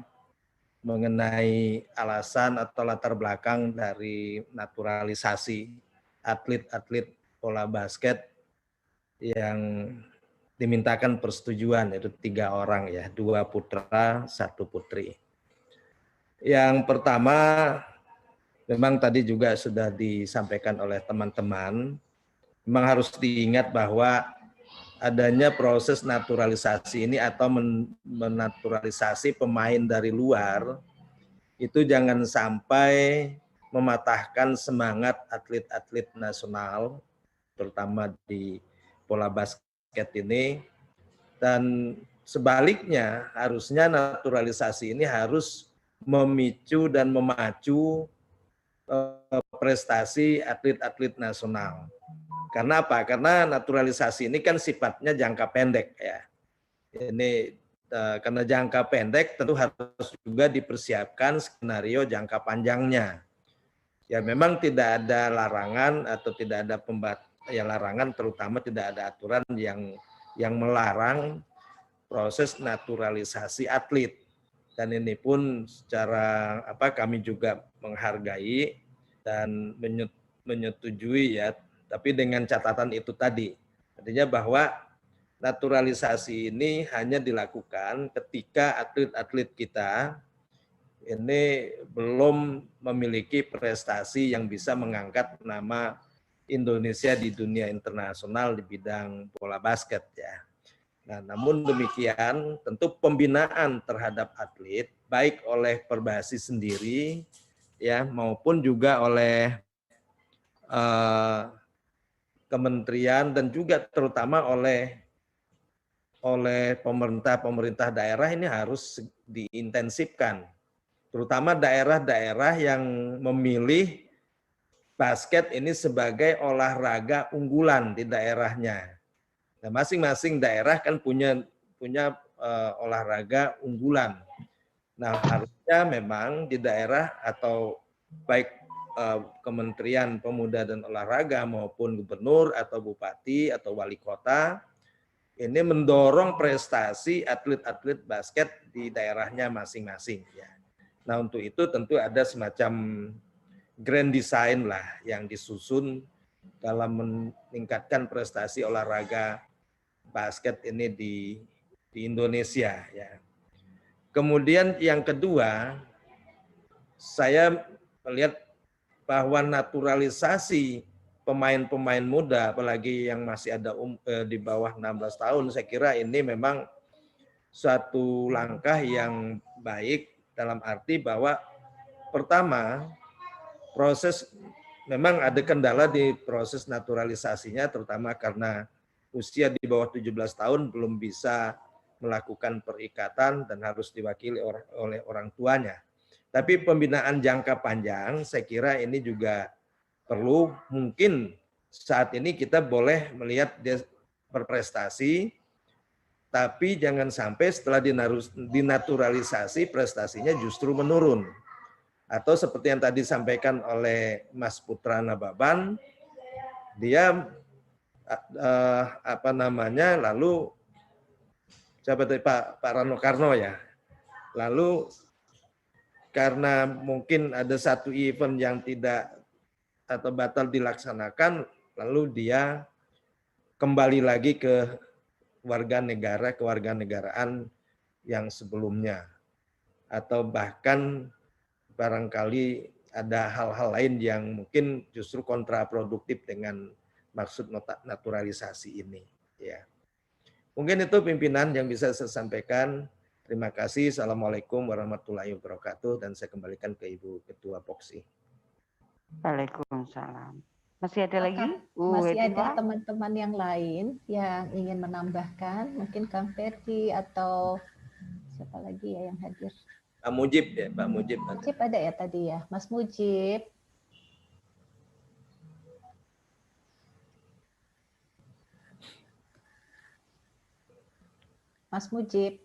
mengenai alasan atau latar belakang dari naturalisasi atlet-atlet bola basket yang dimintakan persetujuan, yaitu 3 orang ya, 2 putra, 1 putri. Yang pertama, memang tadi juga sudah disampaikan oleh teman-teman, memang harus diingat bahwa adanya proses naturalisasi ini atau menaturalisasi pemain dari luar, itu jangan sampai mematahkan semangat atlet-atlet nasional, terutama di bola basket ini. Dan sebaliknya, harusnya naturalisasi ini harus memicu dan memacu prestasi atlet-atlet nasional. Karena apa? Karena naturalisasi ini kan sifatnya jangka pendek ya. Ini karena jangka pendek tentu harus juga dipersiapkan skenario jangka panjangnya. Ya memang tidak ada larangan atau tidak ada larangan, terutama tidak ada aturan yang melarang proses naturalisasi atlet. Dan ini pun secara kami juga menghargai dan menyetujui ya. Tapi dengan catatan itu tadi, artinya bahwa naturalisasi ini hanya dilakukan ketika atlet-atlet kita ini belum memiliki prestasi yang bisa mengangkat nama Indonesia di dunia internasional di bidang bola basket ya. Nah, namun demikian tentu pembinaan terhadap atlet baik oleh Perbasi sendiri ya maupun juga oleh kementerian dan juga terutama oleh pemerintah daerah ini harus diintensifkan, terutama daerah-daerah yang memilih basket ini sebagai olahraga unggulan di daerahnya. Nah, masing-masing daerah kan punya olahraga unggulan. Nah, harusnya memang di daerah atau baik Kementerian Pemuda dan Olahraga maupun gubernur atau bupati atau wali kota ini mendorong prestasi atlet-atlet basket di daerahnya masing-masing ya. Nah, untuk itu tentu ada semacam grand design lah yang disusun dalam meningkatkan prestasi olahraga basket ini di Indonesia ya. Kemudian yang kedua, saya melihat bahwa naturalisasi pemain-pemain muda, apalagi yang masih ada di bawah 16 tahun, saya kira ini memang suatu langkah yang baik dalam arti bahwa pertama, proses memang ada kendala di proses naturalisasinya, terutama karena usia di bawah 17 tahun belum bisa melakukan perikatan dan harus diwakili oleh orang tuanya. Tapi pembinaan jangka panjang, saya kira ini juga perlu. Mungkin saat ini kita boleh melihat dia berprestasi, tapi jangan sampai setelah dinaturalisasi prestasinya justru menurun. Atau seperti yang tadi disampaikan oleh Mas Putra Nababan, dia lalu siapa tadi Pak Rano Karno ya, lalu karena mungkin ada satu event yang tidak atau batal dilaksanakan, lalu dia kembali lagi ke kewarganegaraan yang sebelumnya, atau bahkan barangkali ada hal-hal lain yang mungkin justru kontraproduktif dengan maksud naturalisasi ini. Ya, mungkin itu pimpinan yang bisa saya sampaikan. Terima kasih. Assalamualaikum warahmatullahi wabarakatuh. Dan saya kembalikan ke Ibu Ketua Poksi. Waalaikumsalam. Masih ada lagi? Masih ada teman-teman yang lain yang ingin menambahkan, mungkin Kang Ferdi atau siapa lagi ya yang hadir? Pak Mujib ya, Pak Mujib. Mujib ada ya tadi ya, Mas Mujib. Mas Mujib.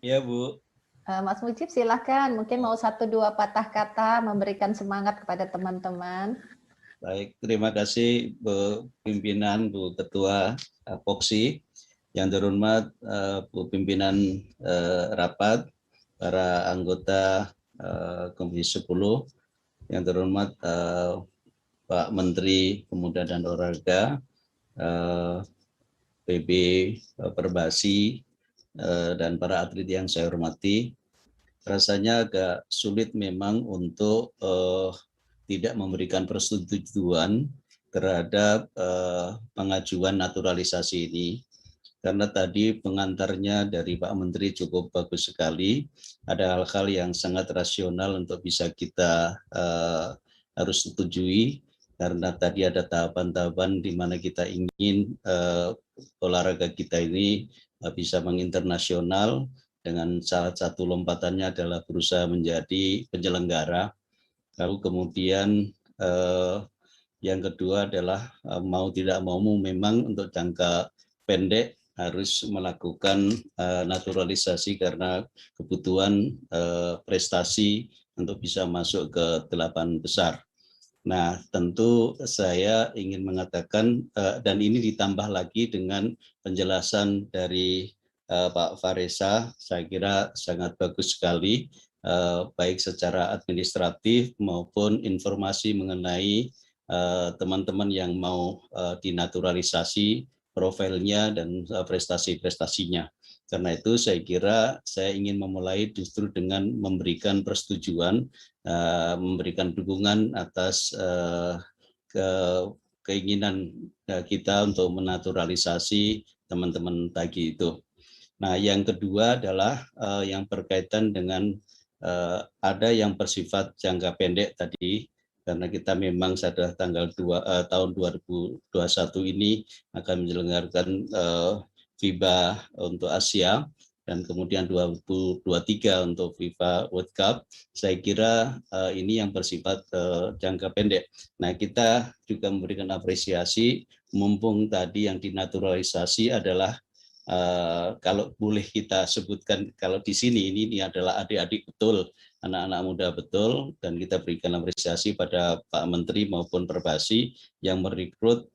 Ya Bu. Mas Mujib silahkan, mungkin mau 1-2 patah kata memberikan semangat kepada teman-teman. Baik, terima kasih Bu Pimpinan, Bu Ketua Poksi, yang terhormat Bu Pimpinan Rapat, para anggota Komisi 10, yang terhormat Pak Menteri Pemuda dan Olahraga, PB Perbasi, dan para atlet yang saya hormati. Rasanya agak sulit memang untuk tidak memberikan persetujuan terhadap pengajuan naturalisasi ini, karena tadi pengantarnya dari Pak Menteri cukup bagus sekali. Ada hal-hal yang sangat rasional untuk bisa kita harus setujui, karena tadi ada tahapan-tahapan di mana kita ingin olahraga kita ini bisa menginternasional, dengan salah satu lompatannya adalah berusaha menjadi penyelenggara. Lalu kemudian yang kedua adalah mau tidak mau memang untuk jangka pendek harus melakukan naturalisasi karena kebutuhan prestasi untuk bisa masuk ke 8 besar. Nah, tentu saya ingin mengatakan, dan ini ditambah lagi dengan penjelasan dari Pak Faresa, saya kira sangat bagus sekali, baik secara administratif maupun informasi mengenai teman-teman yang mau dinaturalisasi, profilnya dan prestasi-prestasinya. Karena itu saya kira saya ingin memulai justru dengan memberikan persetujuan, memberikan dukungan atas keinginan kita untuk menaturalisasi teman-teman tadi itu. Nah, yang kedua adalah yang berkaitan dengan ada yang bersifat jangka pendek tadi, karena kita memang sudah tahun 2021 ini akan menyelenggarakan FIBA untuk Asia, dan kemudian 2023 untuk FIFA World Cup. Saya kira ini yang bersifat jangka pendek. Nah, kita juga memberikan apresiasi, mumpung tadi yang dinaturalisasi adalah kalau boleh kita sebutkan, kalau di sini ini adalah adik-adik betul, anak-anak muda betul, dan kita berikan apresiasi pada Pak Menteri maupun Perbasi yang merekrut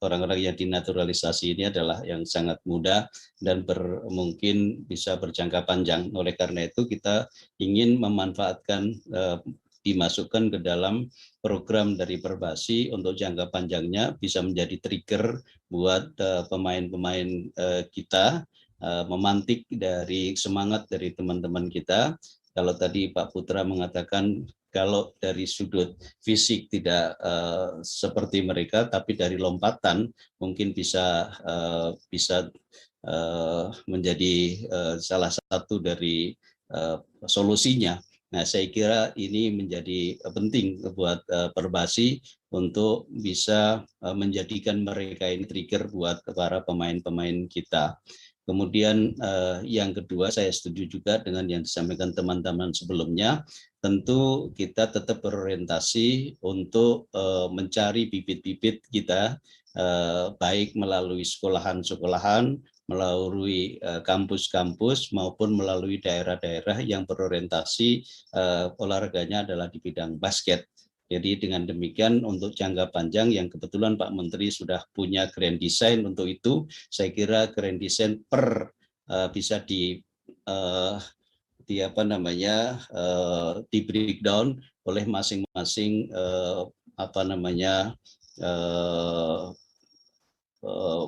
orang-orang yang dinaturalisasi ini adalah yang sangat muda dan mungkin bisa berjangka panjang. Oleh karena itu kita ingin memanfaatkan dimasukkan ke dalam program dari Perbasi untuk jangka panjangnya bisa menjadi trigger buat pemain-pemain kita, memantik dari semangat dari teman-teman kita. Kalau tadi Pak Putra mengatakan kalau dari sudut fisik tidak seperti mereka, tapi dari lompatan mungkin bisa menjadi salah satu dari solusinya. Nah, saya kira ini menjadi penting buat Perbasi untuk bisa menjadikan mereka ini trigger buat para pemain-pemain kita. Kemudian yang kedua, saya setuju juga dengan yang disampaikan teman-teman sebelumnya. Tentu kita tetap berorientasi untuk mencari bibit-bibit kita, baik melalui sekolahan-sekolahan, melalui kampus-kampus, maupun melalui daerah-daerah yang berorientasi olahraganya adalah di bidang basket. Jadi dengan demikian untuk jangka panjang yang kebetulan Pak Menteri sudah punya grand design untuk itu, saya kira grand design bisa di breakdown oleh masing-masing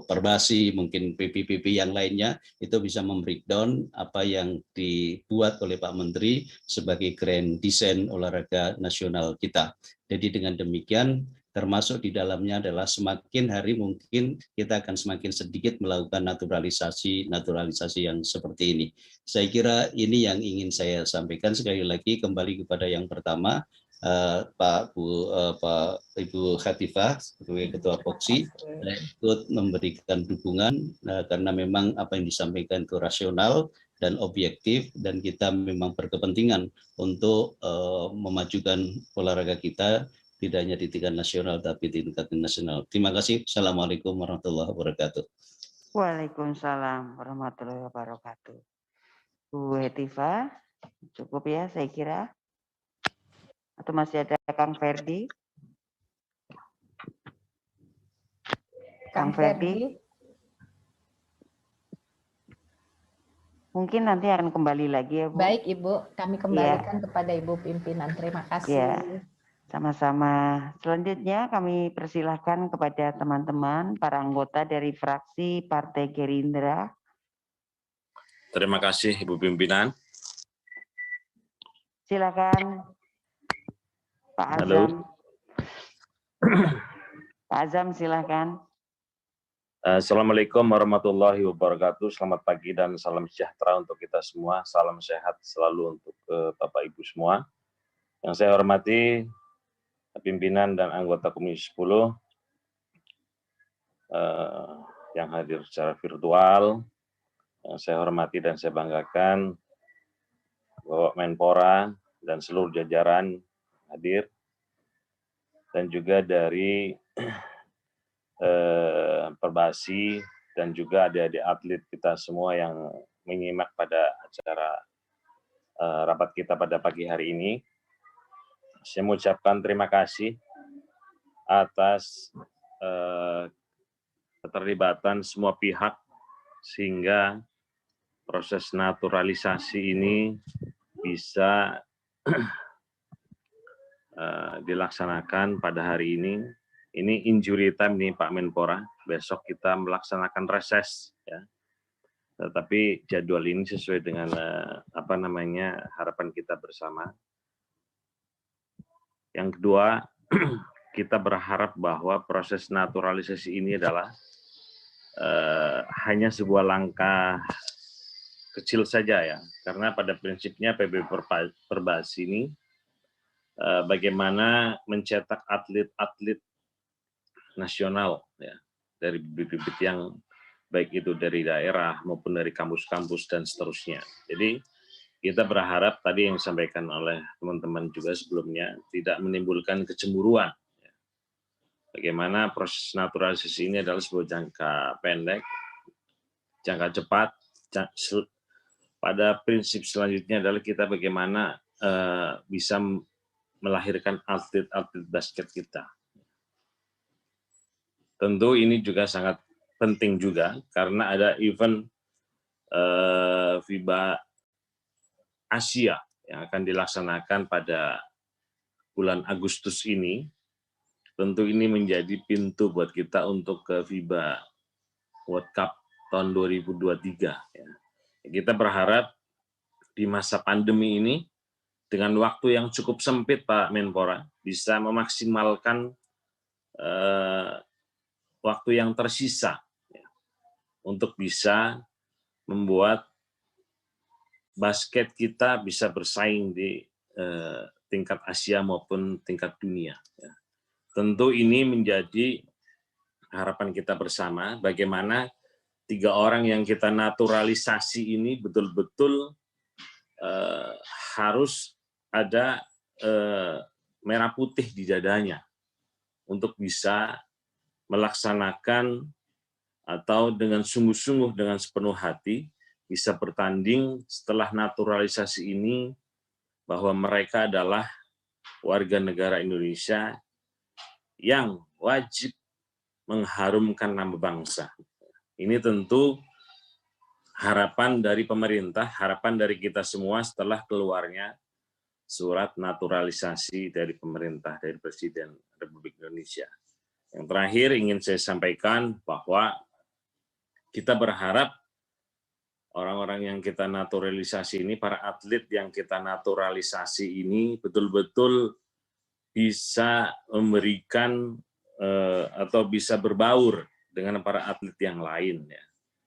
Perbasi, mungkin PP yang lainnya, itu bisa membreakdown apa yang dibuat oleh Pak Menteri sebagai grand design olahraga nasional kita. Jadi dengan demikian termasuk di dalamnya adalah semakin hari mungkin kita akan semakin sedikit melakukan naturalisasi yang seperti ini. Saya kira ini yang ingin saya sampaikan. Sekali lagi kembali kepada yang pertama, Ibu Khatifah sebagai Ketua Poksi ikut memberikan dukungan karena memang apa yang disampaikan itu rasional dan objektif, dan kita memang berkepentingan untuk memajukan olahraga kita tidak hanya di tingkat nasional tapi di tingkat nasional. Terima kasih. Assalamualaikum warahmatullahi wabarakatuh. Waalaikumsalam warahmatullahi wabarakatuh. Bu Hetifah, cukup ya saya kira. Atau masih ada Kang Ferdi? Kang Ferdi? Mungkin nanti akan kembali lagi ya Bu. Baik Ibu, kami kembalikan kepada Ibu Pimpinan. Terima kasih. Ya, sama-sama. Selanjutnya kami persilahkan kepada teman-teman para anggota dari fraksi Partai Gerindra. Terima kasih Ibu Pimpinan. Silakan Pak Azam. Pak Azam silakan. Assalamualaikum warahmatullahi wabarakatuh. Selamat pagi dan salam sejahtera untuk kita semua. Salam sehat selalu untuk Bapak Ibu semua. Yang saya hormati pimpinan dan anggota Komisi 10 yang hadir secara virtual. Yang saya hormati dan saya banggakan Bapak Menpora dan seluruh jajaran hadir, dan juga dari Perbasi dan juga adik-adik atlet kita semua yang menyimak pada acara rapat kita pada pagi hari ini. Saya mengucapkan terima kasih atas keterlibatan semua pihak sehingga proses naturalisasi ini bisa dilaksanakan pada hari ini. Ini injury time nih Pak Menpora. Besok kita melaksanakan reses ya. Tetapi jadwal ini sesuai dengan harapan kita bersama. Yang kedua, kita berharap bahwa proses naturalisasi ini adalah hanya sebuah langkah kecil saja ya, karena pada prinsipnya PB Perbasi ini bagaimana mencetak atlet-atlet nasional ya, dari bibit-bibit yang baik itu dari daerah maupun dari kampus-kampus dan seterusnya. Jadi kita berharap tadi yang disampaikan oleh teman-teman juga sebelumnya tidak menimbulkan kecemburuan. Bagaimana proses naturalisasi ini adalah sebuah jangka pendek, jangka cepat. Pada prinsip selanjutnya adalah kita bagaimana bisa melahirkan atlet-atlet basket kita. Tentu ini juga sangat penting juga karena ada event FIBA Asia yang akan dilaksanakan pada bulan Agustus ini. Tentu ini menjadi pintu buat kita untuk ke FIBA World Cup tahun 2023. Ya. Kita berharap di masa pandemi ini dengan waktu yang cukup sempit, Pak Menpora, bisa memaksimalkan waktu yang tersisa ya, untuk bisa membuat basket kita bisa bersaing di tingkat Asia maupun tingkat dunia. Ya. Tentu ini menjadi harapan kita bersama, bagaimana 3 orang yang kita naturalisasi ini betul-betul harus ada merah putih di dadanya untuk bisa melaksanakan atau dengan sungguh-sungguh, dengan sepenuh hati, bisa bertanding setelah naturalisasi ini, bahwa mereka adalah warga negara Indonesia yang wajib mengharumkan nama bangsa. Ini tentu harapan dari pemerintah, harapan dari kita semua setelah keluarnya surat naturalisasi dari pemerintah, dari Presiden Republik Indonesia. Yang terakhir ingin saya sampaikan bahwa kita berharap orang-orang yang kita naturalisasi ini, para atlet yang kita naturalisasi ini betul-betul bisa memberikan atau bisa berbaur dengan para atlet yang lain, ya,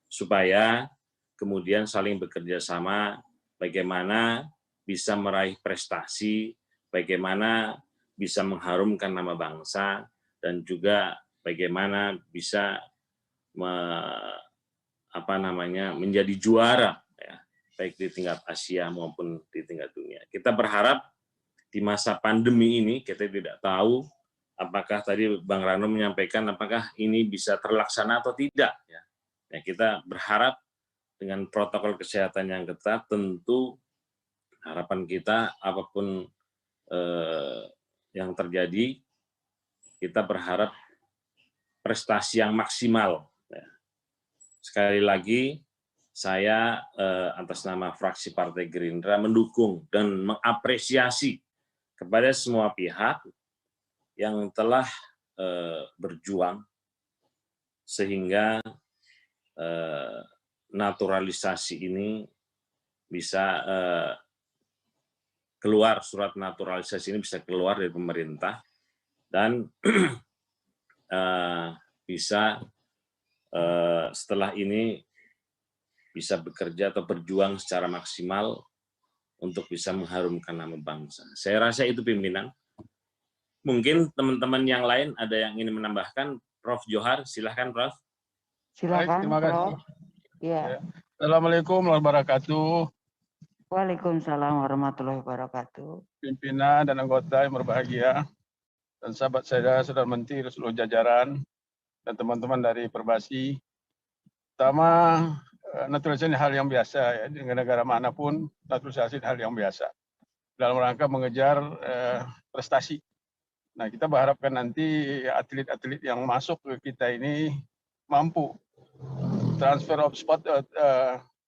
supaya kemudian saling bekerja sama bagaimana bisa meraih prestasi, bagaimana bisa mengharumkan nama bangsa, dan juga bagaimana bisa menjadi juara, ya, baik di tingkat Asia maupun di tingkat dunia. Kita berharap di masa pandemi ini, kita tidak tahu apakah tadi Bang Rano menyampaikan apakah ini bisa terlaksana atau tidak. Ya, kita berharap dengan protokol kesehatan yang ketat, tentu harapan kita apapun yang terjadi, kita berharap prestasi yang maksimal. Sekali lagi, saya atas nama fraksi Partai Gerindra mendukung dan mengapresiasi kepada semua pihak yang telah berjuang sehingga naturalisasi ini bisa keluar, surat naturalisasi ini bisa keluar dari pemerintah dan bisa setelah ini bisa bekerja atau berjuang secara maksimal untuk bisa mengharumkan nama bangsa. Saya rasa itu pimpinan. Mungkin teman-teman yang lain ada yang ingin menambahkan. Prof. Johar, silahkan Prof. Silakan, terima kasih. Prof. Ya. Assalamualaikum warahmatullahi wabarakatuh. Waalaikumsalam warahmatullahi wabarakatuh. Pimpinan dan anggota yang berbahagia, dan sahabat saya, saudara menteri, seluruh jajaran, dan teman-teman dari Perbasi. Pertama, naturalisasi hal yang biasa, ya, di negara manapun naturalisasi hal yang biasa dalam rangka mengejar prestasi. Nah, kita berharapkan nanti atlet-atlet yang masuk ke kita ini mampu transfer of spot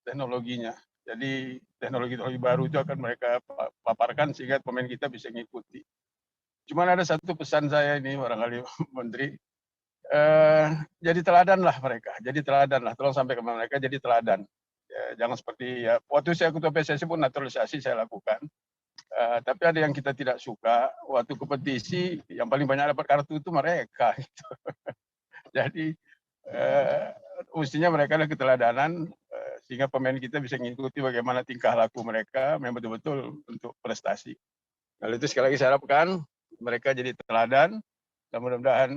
teknologinya. Jadi teknologi-teknologi baru itu akan mereka paparkan sehingga pemain kita bisa mengikuti. Cuman ada satu pesan saya ini barangkali Menteri, jadi teladanlah mereka, jadi teladanlah, tolong sampai ke mereka jadi teladan. Ya, jangan seperti ya, waktu saya ketua PSSI pun naturalisasi saya lakukan. Tapi ada yang kita tidak suka, waktu kompetisi yang paling banyak dapat kartu itu mereka. Gitu. Jadi mestinya mereka ada keteladanan sehingga pemain kita bisa mengikuti bagaimana tingkah laku mereka memang betul-betul untuk prestasi. Lalu itu sekali lagi saya harapkan mereka jadi teladan dan mudah-mudahan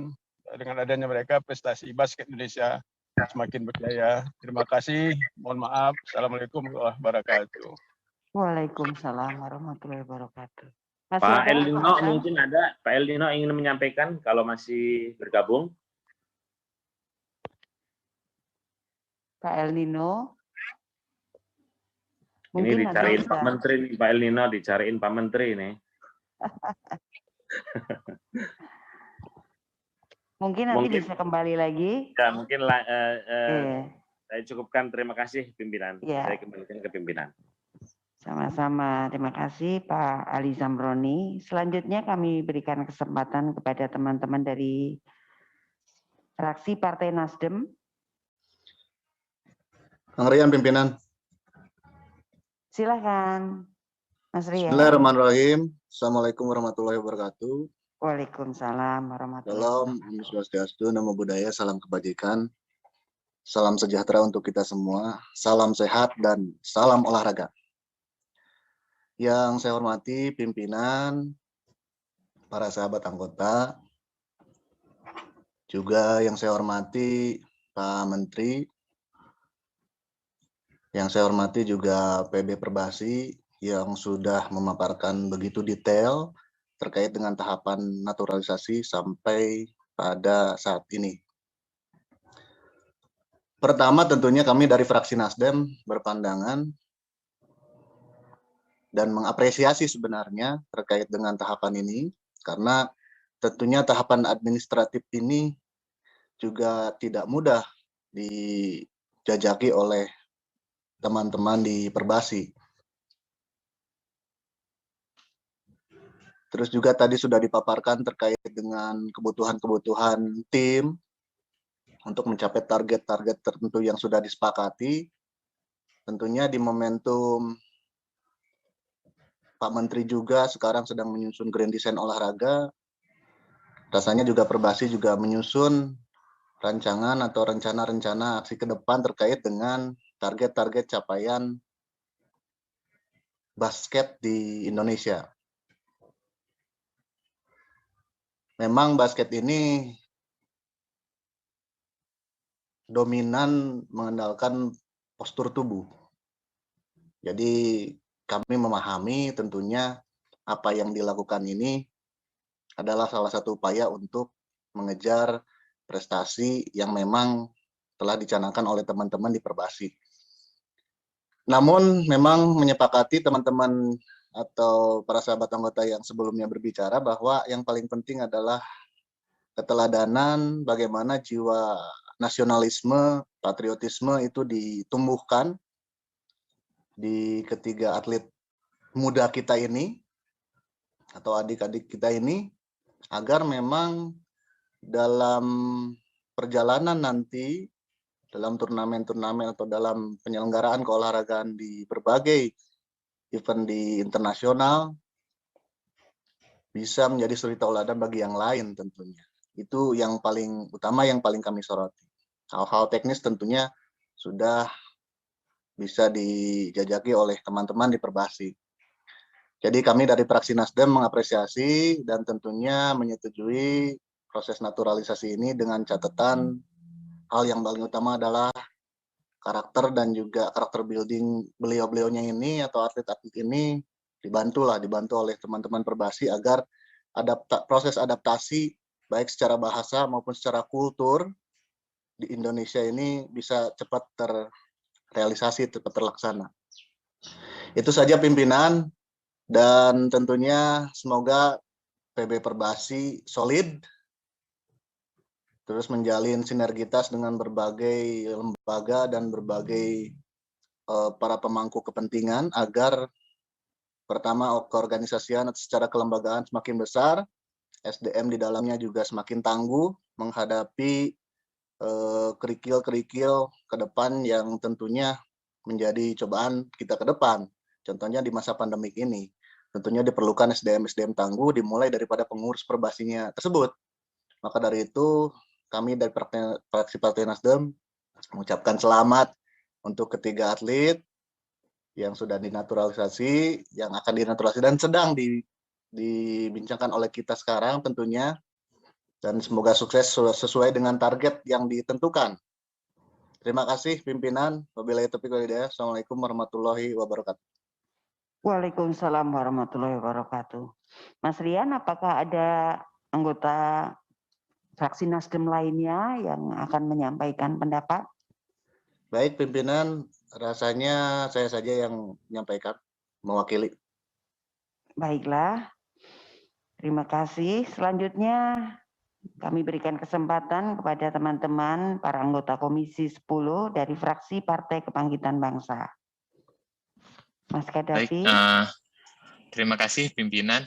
dengan adanya mereka prestasi basket Indonesia semakin berjaya. Terima kasih. Mohon maaf. Assalamualaikum warahmatullahi wabarakatuh. Waalaikumsalam warahmatullahi wabarakatuh. Pak El Nino mungkin ada. Pak El Nino ingin menyampaikan kalau masih bergabung. Pak El Nino. Ini Mungkin nanti dicariin bisa. Pak Menteri nih, Pak El Nino dicariin Pak Menteri nih. Mungkin nanti bisa kembali lagi. Ya, mungkin Iya. saya cukupkan. Terima kasih pimpinan. Ya. Saya kembalikan ke pimpinan. Sama-sama. Terima kasih Pak Ali Zamroni. Selanjutnya kami berikan kesempatan kepada teman-teman dari fraksi Partai Nasdem. Kang Rian pimpinan. Silakan, Mas Rian. Bismillahirrahmanirrahim. Assalamualaikum warahmatullahi wabarakatuh. Waalaikumsalam warahmatullahi Salam, Om Swastiastu, Namo Buddhaya, salam kebajikan, salam sejahtera untuk kita semua, salam sehat dan salam olahraga. Yang saya hormati pimpinan, para sahabat anggota, juga yang saya hormati Pak Menteri, yang saya hormati juga PB Perbasi yang sudah memaparkan begitu detail terkait dengan tahapan naturalisasi sampai pada saat ini. Pertama tentunya kami dari fraksi Nasdem berpandangan dan mengapresiasi sebenarnya terkait dengan tahapan ini, karena tentunya tahapan administratif ini juga tidak mudah dijajaki oleh teman-teman di Perbasi. Terus juga tadi sudah dipaparkan terkait dengan kebutuhan-kebutuhan tim untuk mencapai target-target tertentu yang sudah disepakati. Tentunya di momentum Pak Menteri juga sekarang sedang menyusun Grand Design olahraga. Rasanya juga Perbasi juga menyusun rancangan atau rencana-rencana aksi ke depan terkait dengan target-target capaian basket di Indonesia. Memang basket ini dominan mengandalkan postur tubuh. Jadi kami memahami tentunya apa yang dilakukan ini adalah salah satu upaya untuk mengejar prestasi yang memang telah dicanangkan oleh teman-teman di Perbasi. Namun memang menyepakati teman-teman atau para sahabat anggota yang sebelumnya berbicara bahwa yang paling penting adalah keteladanan, bagaimana jiwa nasionalisme, patriotisme itu ditumbuhkan di ketiga atlet muda kita ini atau adik-adik kita ini, agar memang dalam perjalanan nanti dalam turnamen-turnamen atau dalam penyelenggaraan keolahragaan di berbagai event di internasional bisa menjadi suri tauladan bagi yang lain tentunya. Itu yang paling utama, yang paling kami soroti. Hal-hal teknis tentunya sudah bisa dijajaki oleh teman-teman di Perbasi. Jadi kami dari fraksi Nasdem mengapresiasi dan tentunya menyetujui proses naturalisasi ini dengan catatan hal yang paling utama adalah karakter dan juga karakter building beliau-beliaunya ini atau atlet-atlet ini dibantu oleh teman-teman Perbasi agar proses adaptasi baik secara bahasa maupun secara kultur di Indonesia ini bisa cepat terrealisasi, cepat terlaksana. Itu saja pimpinan, dan tentunya semoga PB Perbasi solid, terus menjalin sinergitas dengan berbagai lembaga dan berbagai para pemangku kepentingan agar pertama keorganisasian secara kelembagaan semakin besar, SDM di dalamnya juga semakin tangguh menghadapi kerikil-kerikil ke depan yang tentunya menjadi cobaan kita ke depan. Contohnya di masa pandemik ini, tentunya diperlukan SDM tangguh dimulai daripada pengurus Perbasinya tersebut. Maka dari itu, kami dari fraksi Partai Nasdem mengucapkan selamat untuk ketiga atlet yang sudah dinaturalisasi, yang akan dinaturalisasi dan sedang dibincangkan oleh kita sekarang tentunya, dan semoga sukses sesuai dengan target yang ditentukan. Terima kasih pimpinan. Wabillahi taufiq wal hidayah. Assalamualaikum warahmatullahi wabarakatuh. Waalaikumsalam warahmatullahi wabarakatuh. Mas Rian, apakah ada anggota fraksi Nasdem lainnya yang akan menyampaikan pendapat? Baik pimpinan, rasanya saya saja yang menyampaikan, mewakili. Baiklah, terima kasih. Selanjutnya kami berikan kesempatan kepada teman-teman para anggota Komisi 10 dari fraksi Partai Kebangkitan Bangsa. Mas Baik, Kadafi. terima kasih pimpinan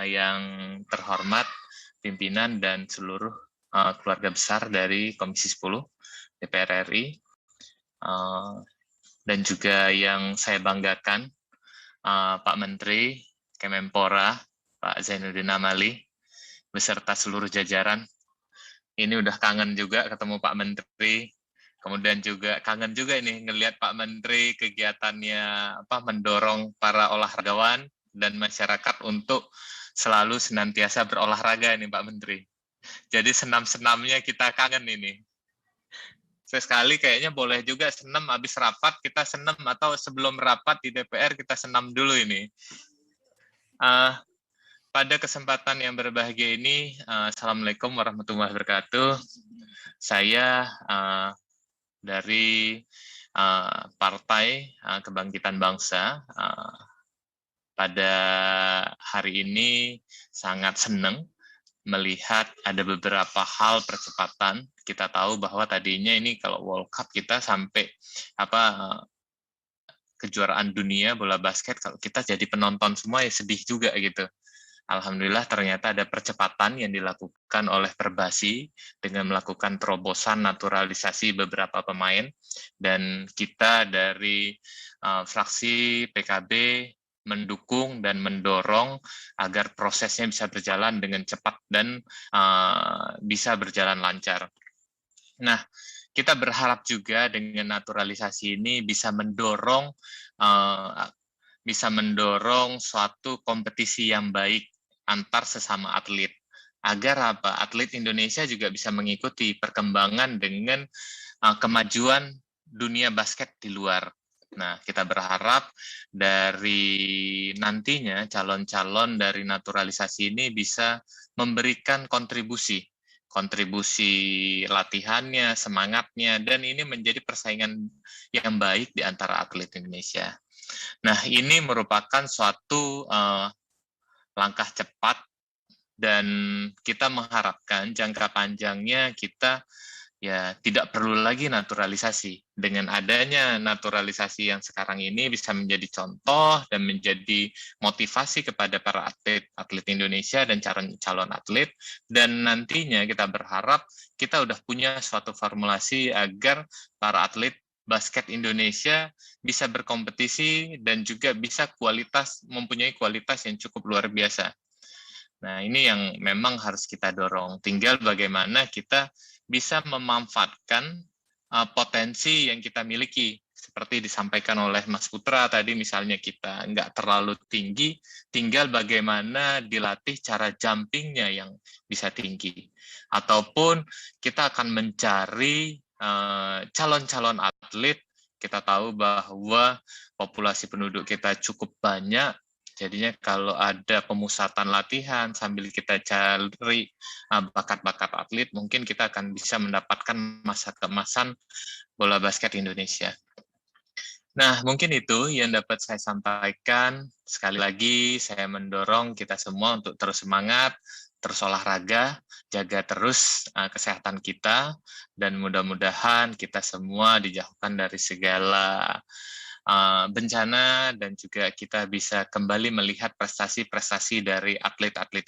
yang terhormat, pimpinan dan seluruh keluarga besar dari Komisi 10 DPR RI, dan juga yang saya banggakan, Pak Menteri Kemenpora, Pak Zainuddin Amali, beserta seluruh jajaran. Ini udah kangen juga ketemu Pak Menteri, kemudian juga kangen juga ini ngelihat Pak Menteri kegiatannya mendorong para olahragawan dan masyarakat untuk selalu senantiasa berolahraga ini Pak Menteri. Jadi senam-senamnya kita kangen ini. Sesekali kayaknya boleh juga senam habis rapat kita senam, atau sebelum rapat di DPR kita senam dulu ini. Pada kesempatan yang berbahagia ini, Assalamualaikum warahmatullahi wabarakatuh. Saya dari Partai Kebangkitan Bangsa pada hari ini sangat senang melihat ada beberapa hal percepatan. Kita tahu bahwa tadinya ini kalau World Cup kita sampai kejuaraan dunia bola basket, kalau kita jadi penonton semua ya sedih juga gitu. Alhamdulillah ternyata ada percepatan yang dilakukan oleh Perbasi dengan melakukan terobosan naturalisasi beberapa pemain, dan kita dari fraksi PKB mendukung dan mendorong agar prosesnya bisa berjalan dengan cepat dan bisa berjalan lancar. Nah, kita berharap juga dengan naturalisasi ini bisa mendorong suatu kompetisi yang baik antar sesama atlet, agar atlet Indonesia juga bisa mengikuti perkembangan dengan kemajuan dunia basket di luar. Nah, kita berharap dari nantinya calon-calon dari naturalisasi ini bisa memberikan kontribusi latihannya, semangatnya, dan ini menjadi persaingan yang baik di antara atlet Indonesia. Nah, ini merupakan suatu langkah cepat, dan kita mengharapkan jangka panjangnya kita ya tidak perlu lagi naturalisasi. Dengan adanya naturalisasi yang sekarang ini bisa menjadi contoh dan menjadi motivasi kepada para atlet Indonesia dan calon atlet, dan nantinya kita berharap kita udah punya suatu formulasi agar para atlet basket Indonesia bisa berkompetisi dan juga bisa mempunyai kualitas yang cukup luar biasa. Nah, ini yang memang harus kita dorong. Tinggal bagaimana kita bisa memanfaatkan potensi yang kita miliki. Seperti disampaikan oleh Mas Putra tadi, misalnya kita nggak terlalu tinggi, tinggal bagaimana dilatih cara jumpingnya yang bisa tinggi. Ataupun kita akan mencari calon-calon atlet. Kita tahu bahwa populasi penduduk kita cukup banyak, jadinya kalau ada pemusatan latihan sambil kita cari bakat-bakat atlet, mungkin kita akan bisa mendapatkan masa keemasan bola basket Indonesia. Nah, mungkin itu yang dapat saya sampaikan. Sekali lagi, saya mendorong kita semua untuk terus semangat, terus olahraga, jaga terus kesehatan kita, dan mudah-mudahan kita semua dijauhkan dari segala bencana, dan juga kita bisa kembali melihat prestasi-prestasi dari atlet-atlet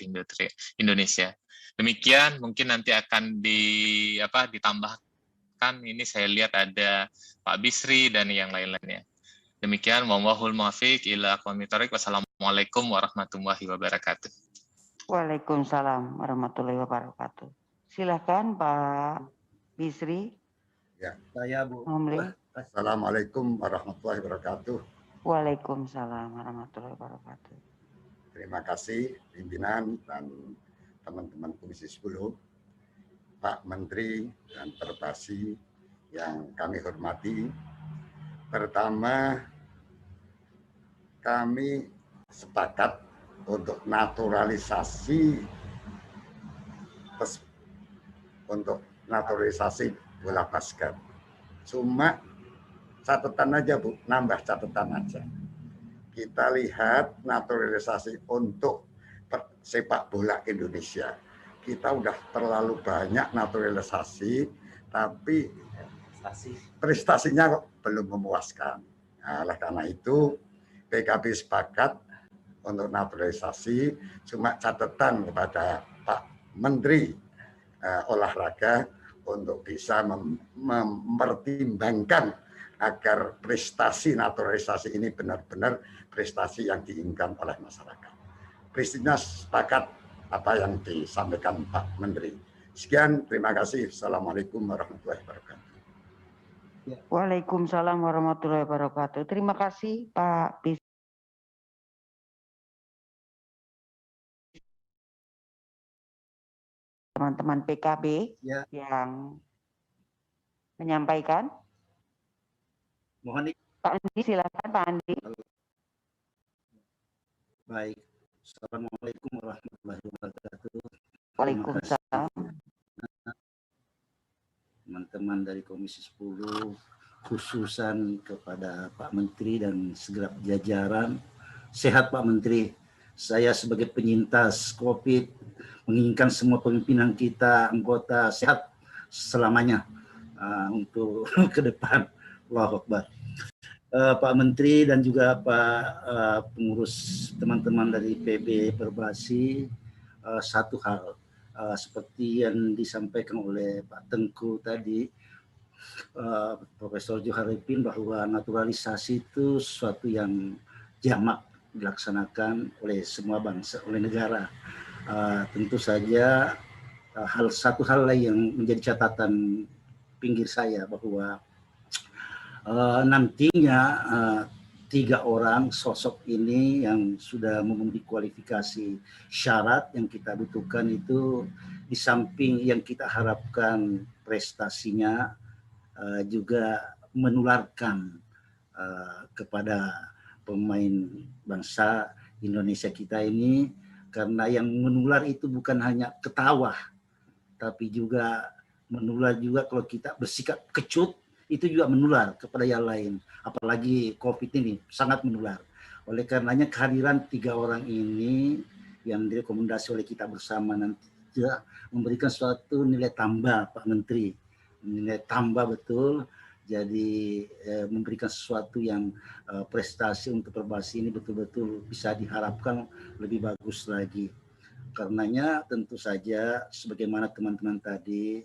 Indonesia. Demikian, mungkin nanti akan ditambahkan, ini saya lihat ada Pak Bisri dan yang lain-lainnya. Demikian, wallahul muwaffiq ila aqwamit thoriq. Wassalamualaikum warahmatullahi wabarakatuh. Waalaikumsalam warahmatullahi wabarakatuh. Silakan Pak Bisri. Ya, saya Bu. Omli. Assalamualaikum warahmatullahi wabarakatuh. Waalaikumsalam warahmatullahi wabarakatuh. Terima kasih pimpinan dan teman-teman Komisi 10, Pak Menteri dan Perbasi yang kami hormati. Pertama, kami sepakat untuk naturalisasi bola basket. Cuma catatan aja Bu, nambah catatan aja. Kita lihat naturalisasi untuk sepak bola Indonesia. Kita udah terlalu banyak naturalisasi, tapi prestasinya belum memuaskan. Nah, oleh karena itu, PKB sepakat untuk naturalisasi, cuma catatan kepada Pak Menteri Olahraga untuk bisa mempertimbangkan agar prestasi naturalisasi ini benar-benar prestasi yang diinginkan oleh masyarakat. Prinsipnya sepakat apa yang disampaikan Pak Menteri. Sekian, terima kasih. Assalamualaikum warahmatullahi wabarakatuh. Waalaikumsalam warahmatullahi wabarakatuh. Terima kasih Pak Bis. Teman-teman PKB yang menyampaikan. Mohon Pak Andi, silakan Pak Andi. Baik. Assalamualaikum warahmatullahi wabarakatuh. Waalaikumsalam. Teman-teman dari Komisi 10, khususan kepada Pak Menteri dan segenap jajaran. Sehat Pak Menteri. Saya sebagai penyintas COVID menginginkan semua pimpinan kita, anggota sehat selamanya untuk ke depan. Allahu Akbar. Pak Menteri dan juga Pak pengurus teman-teman dari PB Perbasi, satu hal seperti yang disampaikan oleh Pak Tengku tadi, Profesor Johar Arifin, bahwa naturalisasi itu sesuatu yang jamak dilaksanakan oleh semua bangsa, oleh negara. Tentu saja satu hal lain yang menjadi catatan pinggir saya bahwa nantinya 3 orang sosok ini yang sudah memenuhi kualifikasi syarat yang kita butuhkan itu, di samping yang kita harapkan prestasinya juga menularkan kepada pemain bangsa Indonesia kita ini, karena yang menular itu bukan hanya ketawa, tapi juga menular juga kalau kita bersikap kecut, itu juga menular kepada yang lain. Apalagi COVID ini sangat menular. Oleh karenanya kehadiran 3 orang ini yang direkomendasi oleh kita bersama nanti juga memberikan suatu nilai tambah Pak Menteri. Nilai tambah betul. Jadi memberikan sesuatu yang prestasi untuk Perbasi ini betul-betul bisa diharapkan lebih bagus lagi. Karenanya tentu saja sebagaimana teman-teman tadi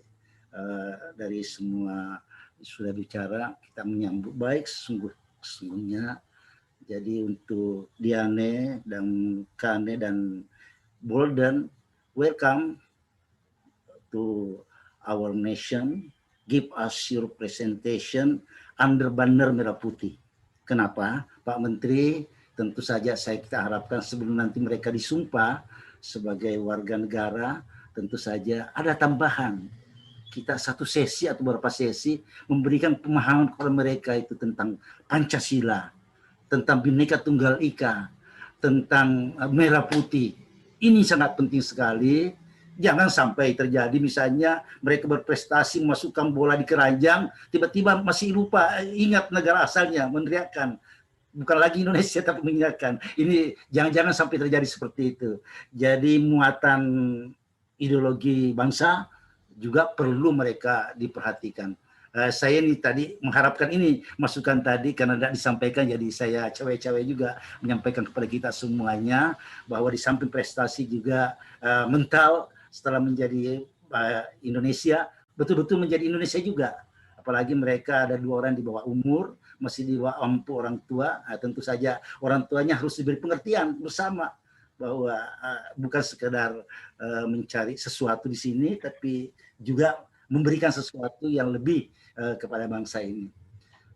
dari semua sudah bicara, kita menyambut baik sesungguhnya. Jadi untuk Diane dan Kane dan Bolden, welcome to our nation. Give us your presentation under banner merah putih. Kenapa? Pak Menteri, tentu saja kita harapkan sebelum nanti mereka disumpah sebagai warga negara, tentu saja ada tambahan. Kita satu sesi atau beberapa sesi memberikan pemahaman kepada mereka itu tentang Pancasila, tentang Bhinneka Tunggal Ika, tentang merah putih. Ini sangat penting sekali. Jangan sampai terjadi misalnya mereka berprestasi memasukkan bola di keranjang, tiba-tiba masih lupa ingat negara asalnya, meneriakkan. Bukan lagi Indonesia tapi mengingatkan. Ini jangan-jangan sampai terjadi seperti itu. Jadi muatan ideologi bangsa juga perlu mereka diperhatikan. Saya ini tadi mengharapkan ini masukan tadi karena tidak disampaikan, jadi saya cawe-cawe juga menyampaikan kepada kita semuanya bahwa di samping prestasi juga mental setelah menjadi Indonesia, betul-betul menjadi Indonesia juga. Apalagi mereka ada 2 orang di bawah umur, masih di bawah ampu orang tua, tentu saja orang tuanya harus diberi pengertian bersama bahwa bukan sekedar mencari sesuatu di sini, tapi juga memberikan sesuatu yang lebih kepada bangsa ini.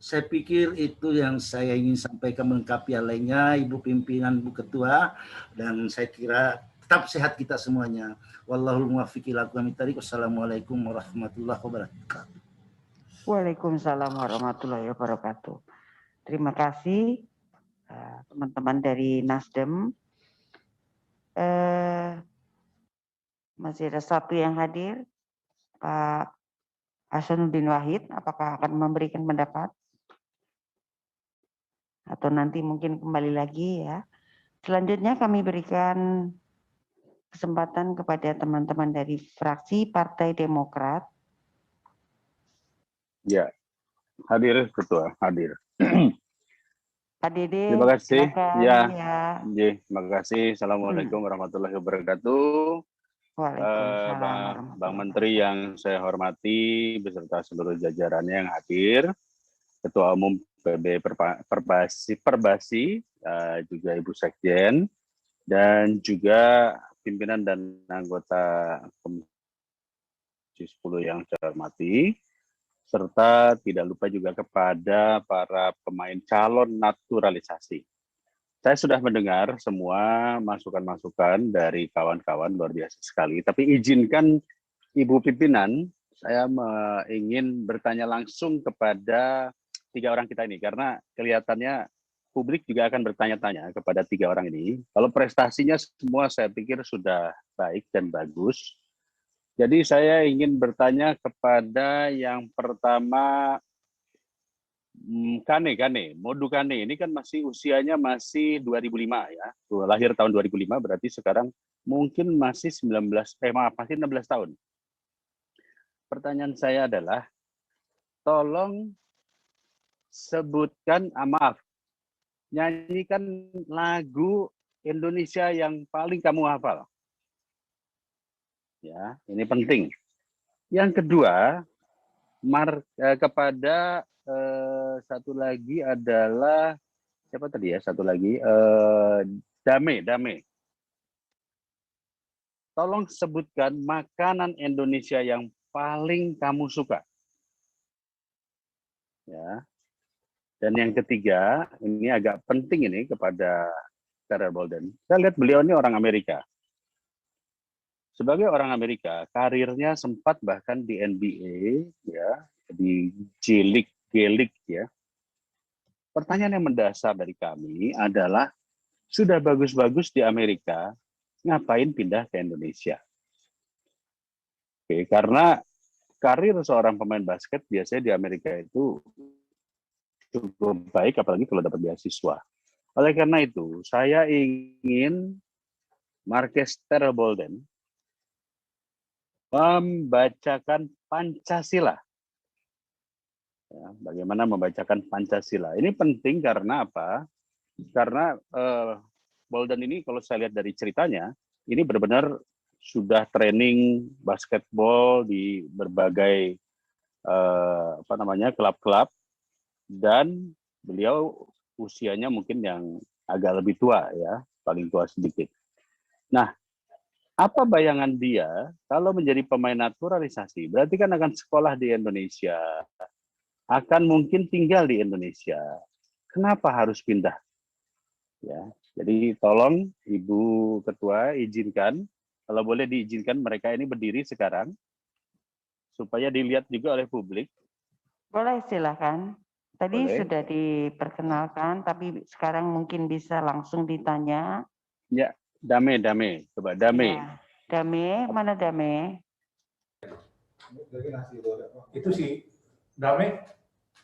Saya pikir itu yang saya ingin sampaikan, melengkapi yang lainnya, Ibu Pimpinan, Bu Ketua, dan saya kira tetap sehat kita semuanya. Wallahul muwaffiq ila aqwamit thariq. Wassalamualaikum warahmatullahi wabarakatuh. Waalaikumsalam warahmatullahi wabarakatuh. Terima kasih teman-teman dari Nasdem. Masih ada 1 yang hadir, Pak Hasanuddin Wahid, apakah akan memberikan pendapat? atau nanti mungkin kembali lagi ya. Selanjutnya kami berikan kesempatan kepada teman-teman dari fraksi Partai Demokrat. Ya, hadir Ketua, hadir. Pak Dede, Terima kasih. silakan, Ya, ya. terima kasih. Assalamualaikum warahmatullahi wabarakatuh. Waalaikumsalam. Bang Menteri yang saya hormati beserta seluruh jajarannya yang hadir, Ketua Umum PB Perbasi, juga Ibu Sekjen, dan juga pimpinan dan anggota Komisi 10 yang saya hormati, serta tidak lupa juga kepada para pemain calon naturalisasi. Saya sudah mendengar semua masukan-masukan dari kawan-kawan, luar biasa sekali. Tapi izinkan Ibu Pimpinan, saya ingin bertanya langsung kepada 3 orang kita ini, karena kelihatannya publik juga akan bertanya-tanya kepada 3 orang ini. Kalau prestasinya semua saya pikir sudah baik dan bagus. Jadi saya ingin bertanya kepada yang pertama, Kane, Modu Kane ini kan masih usianya masih 2005 ya, lahir tahun 2005, berarti sekarang mungkin masih 16 tahun. Pertanyaan saya adalah, tolong sebutkan, nyanyikan lagu Indonesia yang paling kamu hafal. Ya, ini penting. Yang kedua, kepada satu lagi adalah siapa tadi ya? Satu lagi Dame. Tolong sebutkan makanan Indonesia yang paling kamu suka. Ya. Dan yang ketiga, ini agak penting ini kepada Terrell Bolden. Saya lihat beliau ini orang Amerika. Sebagai orang Amerika, karirnya sempat bahkan di NBA, ya, di G-League ya. Pertanyaan yang mendasar dari kami adalah, sudah bagus-bagus di Amerika, ngapain pindah ke Indonesia? Oke, karena karir seorang pemain basket biasanya di Amerika itu cukup baik, apalagi kalau dapat beasiswa. Oleh karena itu, saya ingin Marques Terrell Bolden membacakan Pancasila. Ya, bagaimana membacakan Pancasila? Ini penting karena apa? Karena Bolden ini kalau saya lihat dari ceritanya, ini benar-benar sudah training basketball di berbagai klub-klub, dan beliau usianya mungkin yang agak lebih tua ya, paling tua sedikit. Nah, apa bayangan dia kalau menjadi pemain naturalisasi? Berarti kan akan sekolah di Indonesia, akan mungkin tinggal di Indonesia. Kenapa harus pindah? Ya, jadi tolong Ibu Ketua izinkan, kalau boleh diizinkan mereka ini berdiri sekarang, supaya dilihat juga oleh publik. Boleh, silakan. Tadi Boleh. sudah diperkenalkan, tapi sekarang mungkin bisa langsung ditanya. Ya, Dame, coba Dame. Ya. Dame, mana Dame? Itu sih, Dame.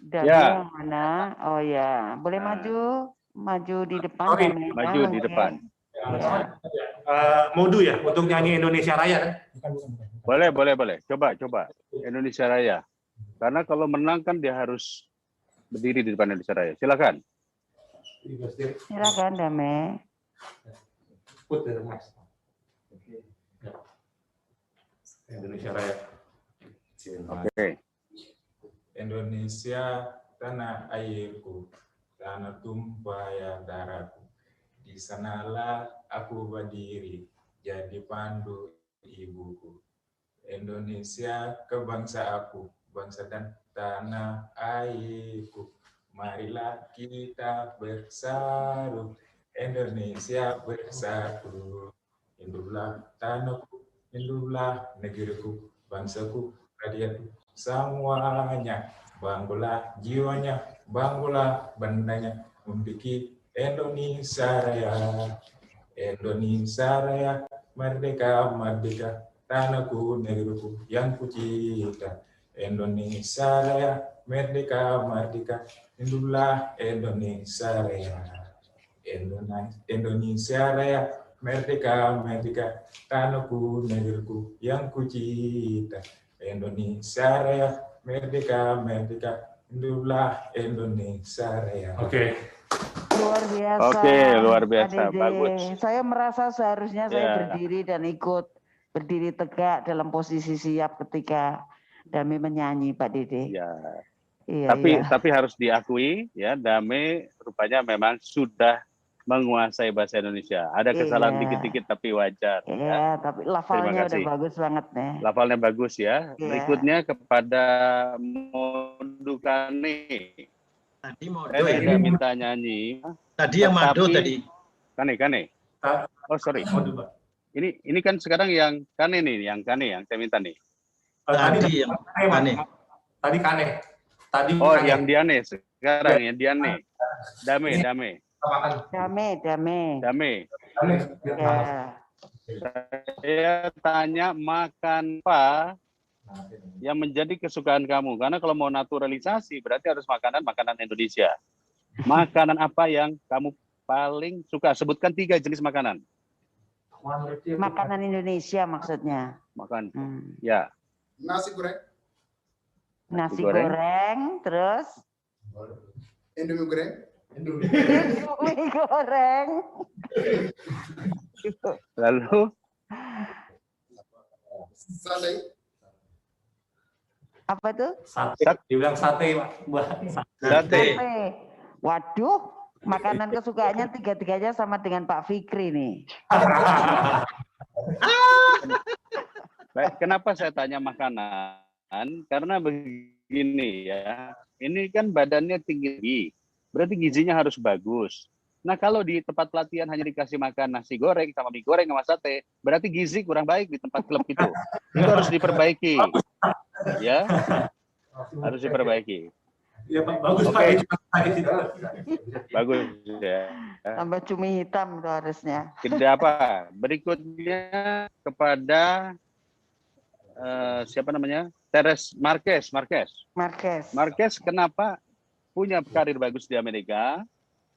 Dame Ya. yang mana? Oh ya, boleh maju di depan. Sorry, Dame. Maju di depan. Ya. Modu ya, untuk nyanyi Indonesia Raya kan? Boleh. Coba Indonesia Raya. Karena kalau menang kan dia harus berdiri di depan Indonesia Raya. Silakan. Silakan Dame. Indonesia Raya. Oke. Indonesia tanah airku, tanah tumpah darahku. Di sanalah aku berdiri, jadi pandu ibuku. Indonesia kebangsa aku, bangsa dan tanah airku. Marilah kita bersatu, Indonesia bersatu. Induklah tanahku, induklah negeriku, bangsaku, rakyatku, semuanya. Bangunlah jiwanya, bangunlah bandanya, memiliki Indonesia Raya. Indonesia Raya, merdeka, merdeka, tanahku, negeriku yang kucipta. Indonesia Raya, merdeka, merdeka, lindungilah Indonesia Raya. Indonesia Raya, merdeka, merdeka, tanahku, negeriku yang kucinta. Indonesia Raya, merdeka, merdeka, lindungilah Indonesia Raya. Oke. Luar biasa. Oke, luar Pak biasa, Dede. bagus. Saya merasa seharusnya saya Ya. berdiri dan ikut berdiri tegak dalam posisi siap ketika Dame menyanyi, Pak Dede. Ya. Iya, Tapi harus diakui ya, Dame rupanya memang sudah menguasai bahasa Indonesia. Ada kesalahan Iya. dikit-dikit tapi wajar. Iya, tapi Terima lafalnya udah kasih. bagus banget nih. Lafalnya bagus ya. Iya. Berikutnya kepada Modukane. Tadi Modo Saya ini. tidak minta nyanyi. Tadi yang Mado tadi. Kane. Oh sorry. Ini kan sekarang yang Kane nih, yang saya minta nih. Tadi yang Kane. Tadi Kane. Tadi Oh, Kane. yang Diane sekarang yang Diane. Dame. Ya. Saya tanya makan apa yang menjadi kesukaan kamu? Karena kalau mau naturalisasi berarti harus makanan Indonesia. Makanan apa yang kamu paling suka? Sebutkan 3 jenis makanan. Makanan Indonesia maksudnya. Ya. Nasi goreng. Nasi goreng, terus Indomie goreng. Indomie goreng. Lalu Sate. Apa tuh? Sate. Dibilang sate, Mbak. Sate. Waduh, makanan kesukaannya 3-tiganya sama dengan Pak Fikri nih. Baik, kenapa saya tanya makanan? Karena begini ya, ini kan badannya tinggi, berarti gizinya harus bagus. Nah kalau di tempat pelatihan hanya dikasih makan nasi goreng sama mie goreng sama sate, berarti gizi kurang baik di tempat klub itu. Itu harus diperbaiki, ya, harus diperbaiki. Ya Pak, bagus Pak. Bagus ya. Tambah cumi hitam itu harusnya. Tidak apa. Berikutnya kepada siapa namanya? Teres Marquez. Marquez kenapa punya karir bagus di Amerika?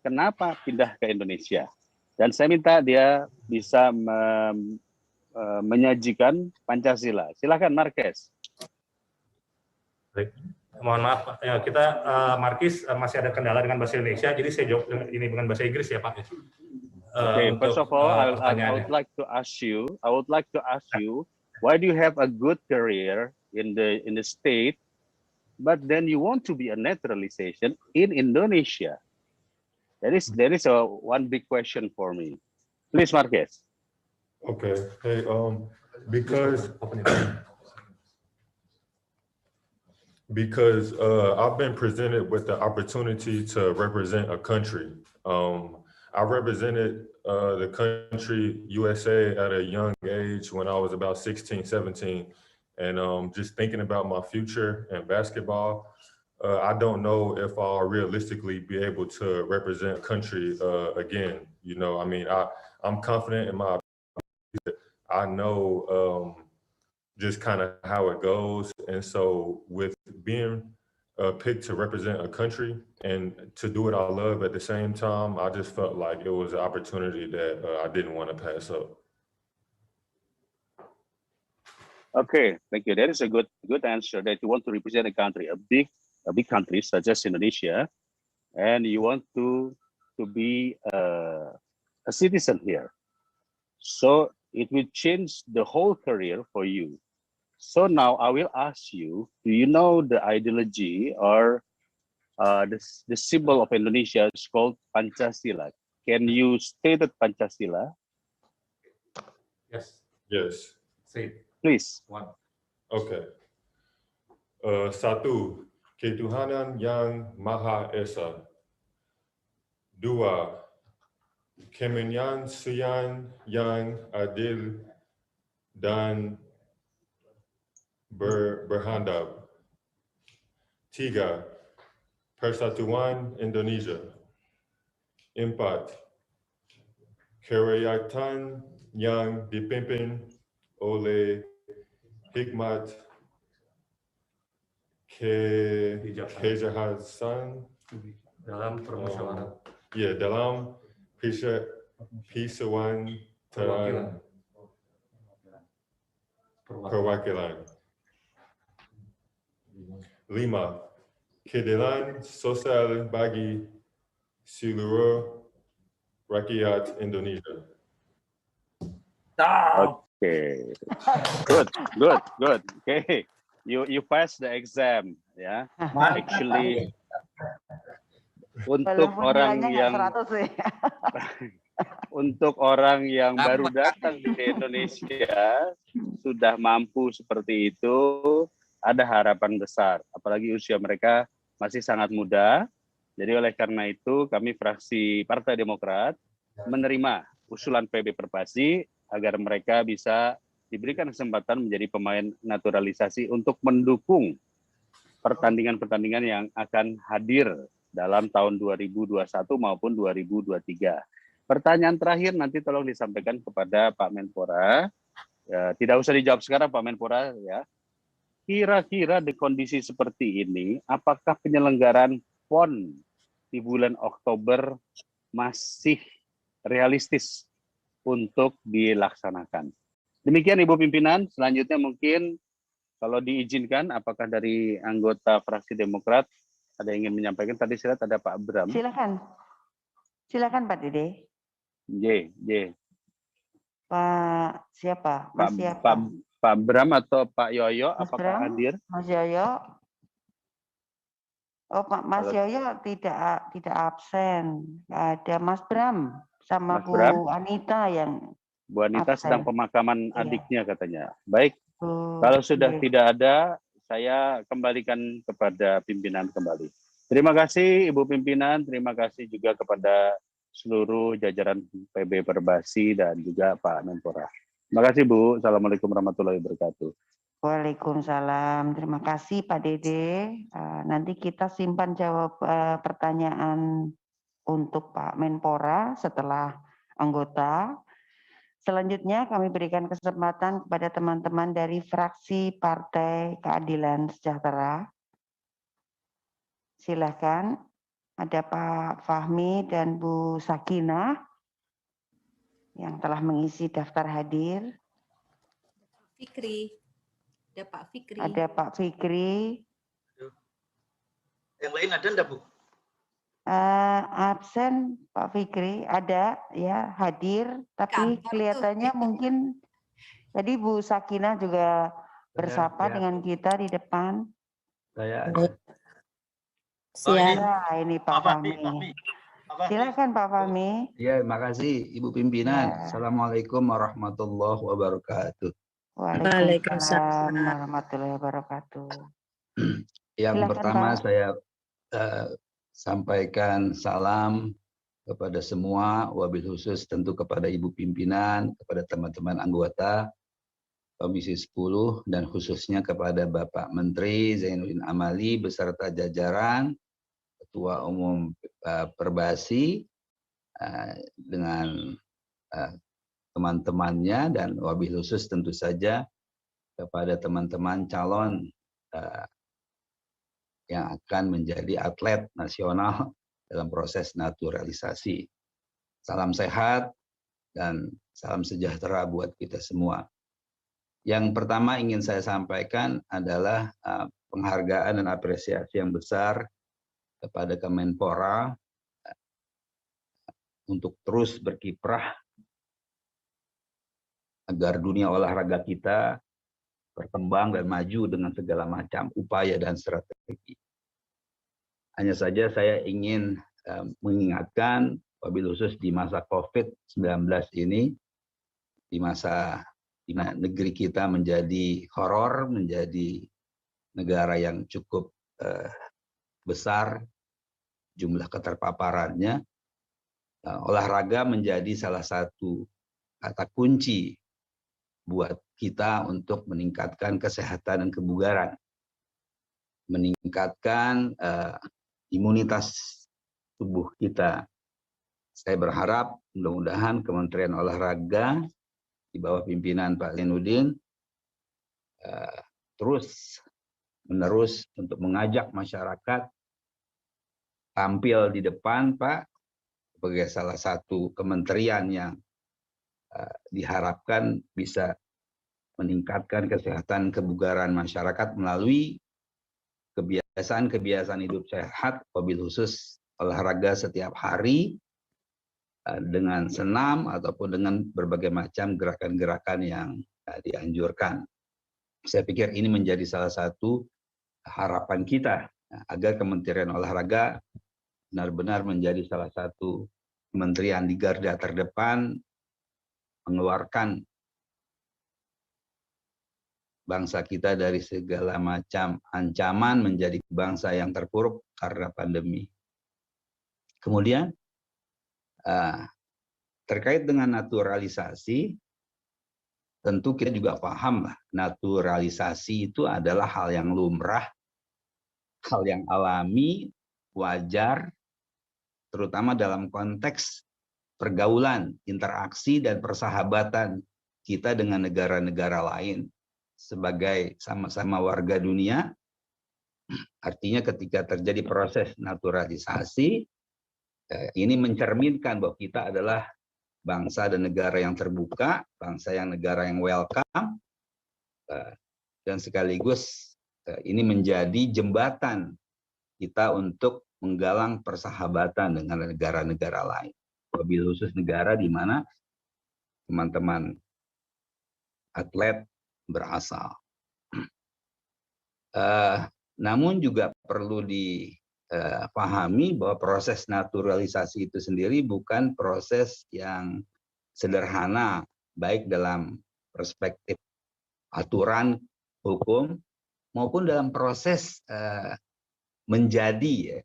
Kenapa pindah ke Indonesia? Dan saya minta dia bisa menyajikan Pancasila. Silakan Marquez. Baik. Mohon maaf, ya, kita Marquez masih ada kendala dengan bahasa Indonesia, jadi saya jawab ini dengan bahasa Inggris ya Pak. Okay, first of all, I would like to ask you, why do you have a good career in the state, but then you want to be a naturalization in Indonesia? There is one big question for me. Please, Marquez. Okay. Hey, because I've been presented with the opportunity to represent a country. I represented the country USA at a young age when I was about 16, 17. And just thinking about my future in basketball, I don't know if I'll realistically be able to represent a country again. You know, I mean, I'm confident in my ability. I know just kind of how it goes. And so with being picked to represent a country and to do what I love at the same time, I just felt like it was an opportunity that I didn't want to pass up. Okay, thank you. That is a good answer, that you want to represent a country, a big country such as Indonesia, and you want to be a citizen here. So it will change the whole career for you. So now I will ask you, do you know the ideology or the symbol of Indonesia is called Pancasila? Can you state that Pancasila? Yes. Say it. Please. One. Okay. Satu, ketuhanan yang Maha Esa. Dua, kemanusiaan yang adil dan berhandap. Tiga, persatuan Indonesia. Empat, kerakyatan yang dipimpin oleh hikmat kejahatan dalam permusyawaratan. Ya, dalam perwakilan perwakilan. 5. Keadilan sosial bagi seluruh rakyat Indonesia. Okay, good. Okay, you passed the exam, ya. Actually, untuk orang yang untuk orang yang baru datang di Indonesia sudah mampu seperti itu, ada harapan besar. Apalagi usia mereka masih sangat muda. Jadi oleh karena itu kami fraksi Partai Demokrat menerima usulan PB Perbasi agar mereka bisa diberikan kesempatan menjadi pemain naturalisasi untuk mendukung pertandingan-pertandingan yang akan hadir dalam tahun 2021 maupun 2023. Pertanyaan terakhir nanti tolong disampaikan kepada Pak Menpora. Ya, tidak usah dijawab sekarang Pak Menpora, ya. Kira-kira di kondisi seperti ini, apakah penyelenggaraan PON di bulan Oktober masih realistis untuk dilaksanakan? Demikian Ibu Pimpinan. Selanjutnya mungkin kalau diizinkan, apakah dari anggota fraksi Demokrat ada yang ingin menyampaikan? Tadi saya lihat ada Pak Bram. Silakan Pak Dede. J. Pak siapa? Mas siapa? Pak Bram atau Pak Yoyo, Mas apakah Bram? hadir? Mas Yoyo. Oh, Mas Yoyo tidak absen. Ada Mas Bram sama Mas Bu Bram? Anita yang Bu Anita absen. sedang pemakaman adiknya katanya. Baik, Oh, kalau sudah iya. tidak ada, saya kembalikan kepada pimpinan kembali. Terima kasih Ibu Pimpinan, terima kasih juga kepada seluruh jajaran PB Perbasi dan juga Pak Menpora. Terima kasih Bu. Assalamualaikum warahmatullahi wabarakatuh. Waalaikumsalam. Terima kasih Pak Dede. Nanti kita simpan jawab pertanyaan untuk Pak Menpora setelah anggota. Selanjutnya kami berikan kesempatan kepada teman-teman dari fraksi Partai Keadilan Sejahtera. Silakan. Ada Pak Fahmi dan Bu Sakinah yang telah mengisi daftar hadir. Fikri. Ada Pak Fikri. Ada Pak Fikri. Yang lain ada enggak, Bu? Absen Pak Fikri, ada ya hadir, tapi kelihatannya mungkin tadi Bu Sakinah juga bersapa dengan kita di depan. Saya Ini Pak Fahmi. Silakan Pak Fahmi. Ya, makasih Ibu Pimpinan. Assalamualaikum warahmatullahi wabarakatuh. Waalaikumsalam warahmatullahi wabarakatuh. Yang Silakan, pertama Pak. saya sampaikan salam kepada semua, wabil khusus tentu kepada Ibu Pimpinan, kepada teman-teman anggota Komisi 10, dan khususnya kepada Bapak Menteri Zainuddin Amali beserta jajaran, Ketua Umum Perbasi, dengan teman-temannya, dan wabil khusus tentu saja kepada teman-teman calon yang akan menjadi atlet nasional dalam proses naturalisasi. Salam sehat dan salam sejahtera buat kita semua. Yang pertama ingin saya sampaikan adalah penghargaan dan apresiasi yang besar kepada Kemenpora untuk terus berkiprah agar dunia olahraga kita berkembang dan maju dengan segala macam upaya dan strategi. Hanya saja saya ingin mengingatkan, wabil khusus di masa COVID-19 ini, di masa di mana negeri kita menjadi horor, menjadi negara yang cukup besar jumlah keterpaparannya, olahraga menjadi salah satu kata kunci buat kita untuk meningkatkan kesehatan dan kebugaran, meningkatkan imunitas tubuh kita. Saya berharap mudah-mudahan Kementerian Olahraga di bawah pimpinan Pak Zainuddin terus menerus untuk mengajak masyarakat tampil di depan, Pak, sebagai salah satu kementerian yang diharapkan bisa meningkatkan kesehatan kebugaran masyarakat melalui kebiasaan-kebiasaan hidup sehat, wabil khusus olahraga setiap hari dengan senam ataupun dengan berbagai macam gerakan-gerakan yang dianjurkan. Saya pikir ini menjadi salah satu harapan kita agar Kementerian Olahraga benar-benar menjadi salah satu kementerian di garda terdepan mengeluarkan bangsa kita dari segala macam ancaman menjadi bangsa yang terpuruk karena pandemi. Kemudian terkait dengan naturalisasi, tentu kita juga paham lah, naturalisasi itu adalah hal yang lumrah, hal yang alami, wajar, terutama dalam konteks pergaulan, interaksi, dan persahabatan kita dengan negara-negara lain sebagai sama-sama warga dunia. Artinya ketika terjadi proses naturalisasi, ini mencerminkan bahwa kita adalah bangsa dan negara yang terbuka, bangsa yang negara yang welcome, dan sekaligus ini menjadi jembatan kita untuk menggalang persahabatan dengan negara-negara lain. Wabil khusus negara di mana teman-teman atlet berasal. Namun juga perlu dipahami bahwa proses naturalisasi itu sendiri bukan proses yang sederhana, baik dalam perspektif aturan hukum maupun dalam proses menjadi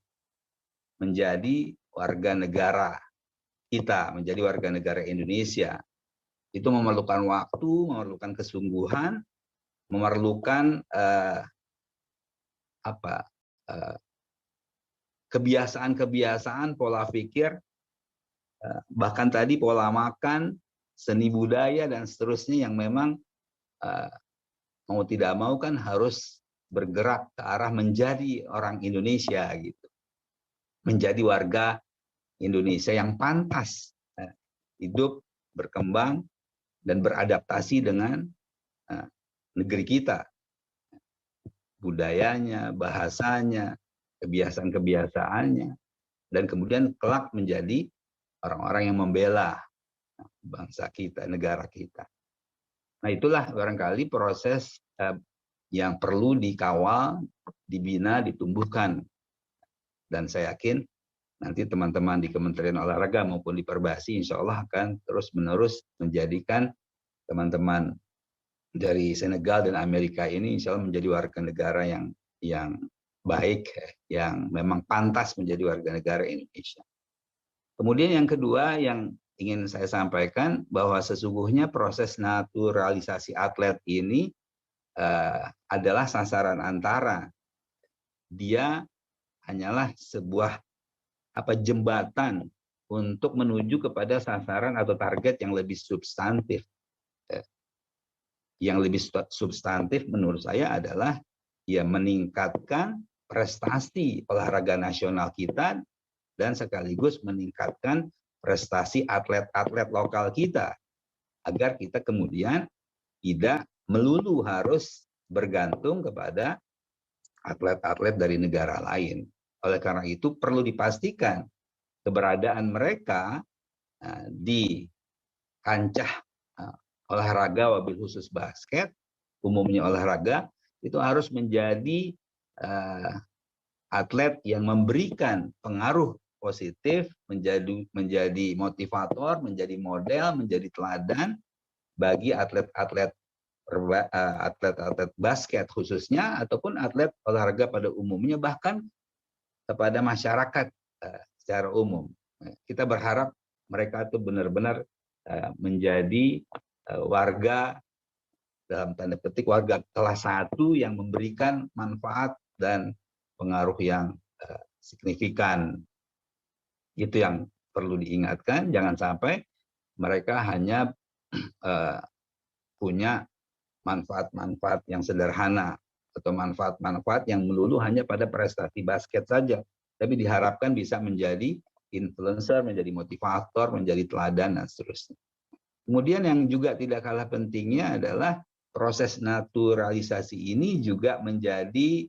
warga negara kita, menjadi warga negara Indonesia. Itu memerlukan waktu, memerlukan kesungguhan, memerlukan kebiasaan-kebiasaan, pola pikir, bahkan tadi pola makan, seni budaya, dan seterusnya yang memang mau tidak mau kan harus bergerak ke arah menjadi orang Indonesia gitu. Menjadi warga Indonesia yang pantas hidup, berkembang, dan beradaptasi dengan negeri kita. Budayanya, bahasanya, kebiasaan-kebiasaannya, dan kemudian kelak menjadi orang-orang yang membela bangsa kita, negara kita. Nah, itulah barangkali proses yang perlu dikawal, dibina, ditumbuhkan. Dan saya yakin nanti teman-teman di Kementerian Olahraga maupun di Perbasi insya Allah akan terus-menerus menjadikan teman-teman dari Senegal dan Amerika ini insya Allah menjadi warga negara yang baik, yang memang pantas menjadi warga negara Indonesia. Kemudian yang kedua yang ingin saya sampaikan bahwa sesungguhnya proses naturalisasi atlet ini adalah sasaran antara. Dia hanyalah sebuah jembatan untuk menuju kepada sasaran atau target yang lebih substantif. Yang lebih substantif menurut saya adalah ya meningkatkan prestasi olahraga nasional kita dan sekaligus meningkatkan prestasi atlet-atlet lokal kita agar kita kemudian tidak melulu harus bergantung kepada atlet-atlet dari negara lain. Oleh karena itu perlu dipastikan keberadaan mereka di kancah olahraga wabil khusus basket, umumnya olahraga, itu harus menjadi atlet yang memberikan pengaruh positif, menjadi motivator, menjadi model, menjadi teladan bagi atlet-atlet basket khususnya ataupun atlet olahraga pada umumnya, bahkan kepada masyarakat secara umum. Kita berharap mereka itu benar-benar menjadi warga dalam tanda petik warga kelas 1 yang memberikan manfaat dan pengaruh yang signifikan. Itu yang perlu diingatkan, jangan sampai mereka hanya punya manfaat-manfaat yang sederhana atau manfaat-manfaat yang melulu hanya pada prestasi basket saja, tapi diharapkan bisa menjadi influencer, menjadi motivator, menjadi teladan, dan seterusnya. Kemudian yang juga tidak kalah pentingnya adalah proses naturalisasi ini juga menjadi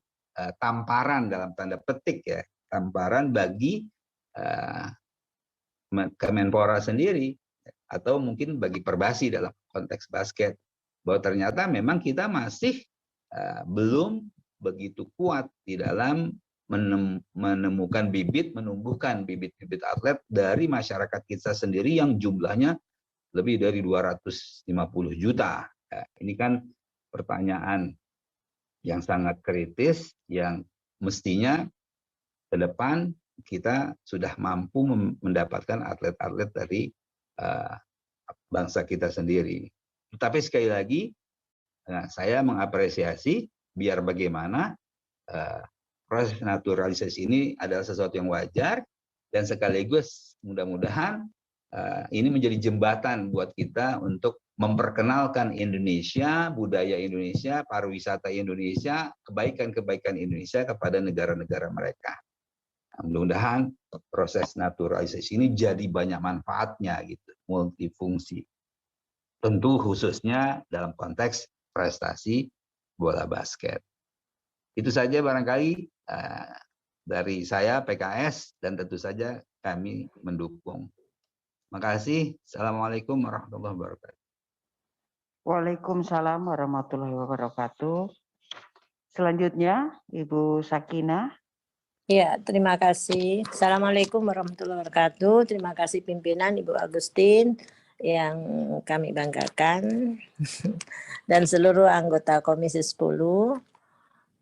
tamparan dalam tanda petik ya, tamparan bagi Kemenpora sendiri atau mungkin bagi Perbasi dalam konteks basket, bahwa ternyata memang kita masih belum begitu kuat di dalam menemukan menumbuhkan bibit-bibit atlet dari masyarakat kita sendiri yang jumlahnya lebih dari 250 juta. Ini kan pertanyaan yang sangat kritis yang mestinya ke depan kita sudah mampu mendapatkan atlet-atlet dari bangsa kita sendiri. Tetapi sekali lagi, saya mengapresiasi biar bagaimana proses naturalisasi ini adalah sesuatu yang wajar, dan sekaligus mudah-mudahan ini menjadi jembatan buat kita untuk memperkenalkan Indonesia, budaya Indonesia, pariwisata Indonesia, kebaikan-kebaikan Indonesia kepada negara-negara mereka. Mudah-mudahan proses naturalisasi ini jadi banyak manfaatnya gitu, multifungsi. Tentu khususnya dalam konteks prestasi bola basket. Itu saja barangkali dari saya PKS, dan tentu saja kami mendukung. Terima kasih. Assalamualaikum warahmatullahi wabarakatuh. Waalaikumsalam warahmatullahi wabarakatuh. Selanjutnya Ibu Sakinah. Ya, terima kasih. Assalamualaikum warahmatullahi wabarakatuh. Terima kasih pimpinan Ibu Agustin yang kami banggakan dan seluruh anggota Komisi 10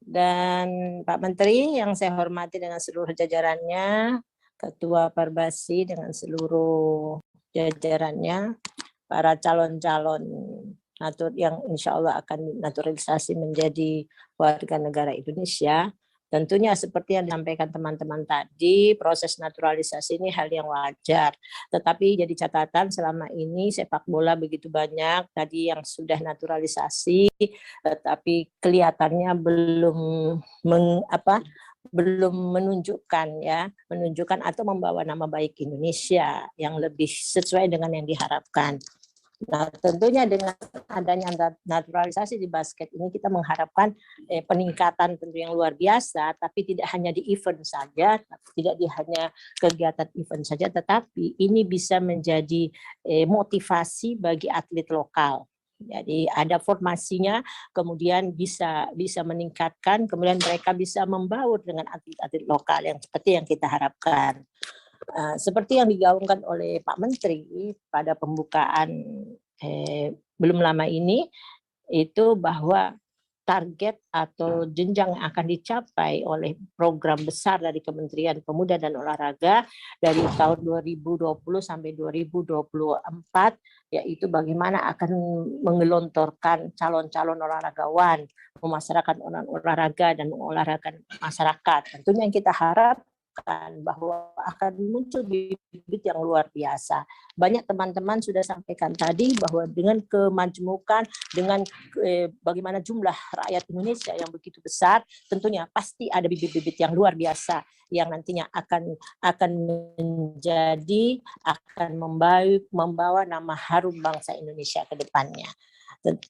dan Pak Menteri yang saya hormati dengan seluruh jajarannya, Ketua Perbasi dengan seluruh jajarannya, para calon-calon yang insya Allah akan naturalisasi menjadi warga negara Indonesia. Tentunya seperti yang disampaikan teman-teman tadi, proses naturalisasi ini hal yang wajar. Tetapi jadi catatan selama ini sepak bola begitu banyak tadi yang sudah naturalisasi, tetapi kelihatannya belum menunjukkan atau membawa nama baik Indonesia yang lebih sesuai dengan yang diharapkan. Nah, tentunya dengan adanya naturalisasi di basket ini kita mengharapkan peningkatan tentu yang luar biasa, tapi tidak hanya di event saja, tidak hanya kegiatan event saja, tetapi ini bisa menjadi motivasi bagi atlet lokal. Jadi ada formasinya, kemudian bisa meningkatkan, kemudian mereka bisa membaur dengan atlet-atlet lokal yang seperti yang kita harapkan. Seperti yang digaungkan oleh Pak Menteri pada pembukaan belum lama ini, itu bahwa target atau jenjang yang akan dicapai oleh program besar dari Kementerian Pemuda dan Olahraga dari tahun 2020 sampai 2024, yaitu bagaimana akan menggelontorkan calon-calon olahragawan, memasyarakatkan olahraga dan mengolahragakan masyarakat. Tentunya yang kita harap bahwa akan muncul bibit yang luar biasa. Banyak teman-teman sudah sampaikan tadi bahwa dengan kemajmukan, dengan bagaimana jumlah rakyat Indonesia yang begitu besar, tentunya pasti ada bibit-bibit yang luar biasa yang nantinya akan membawa nama harum bangsa Indonesia ke depannya.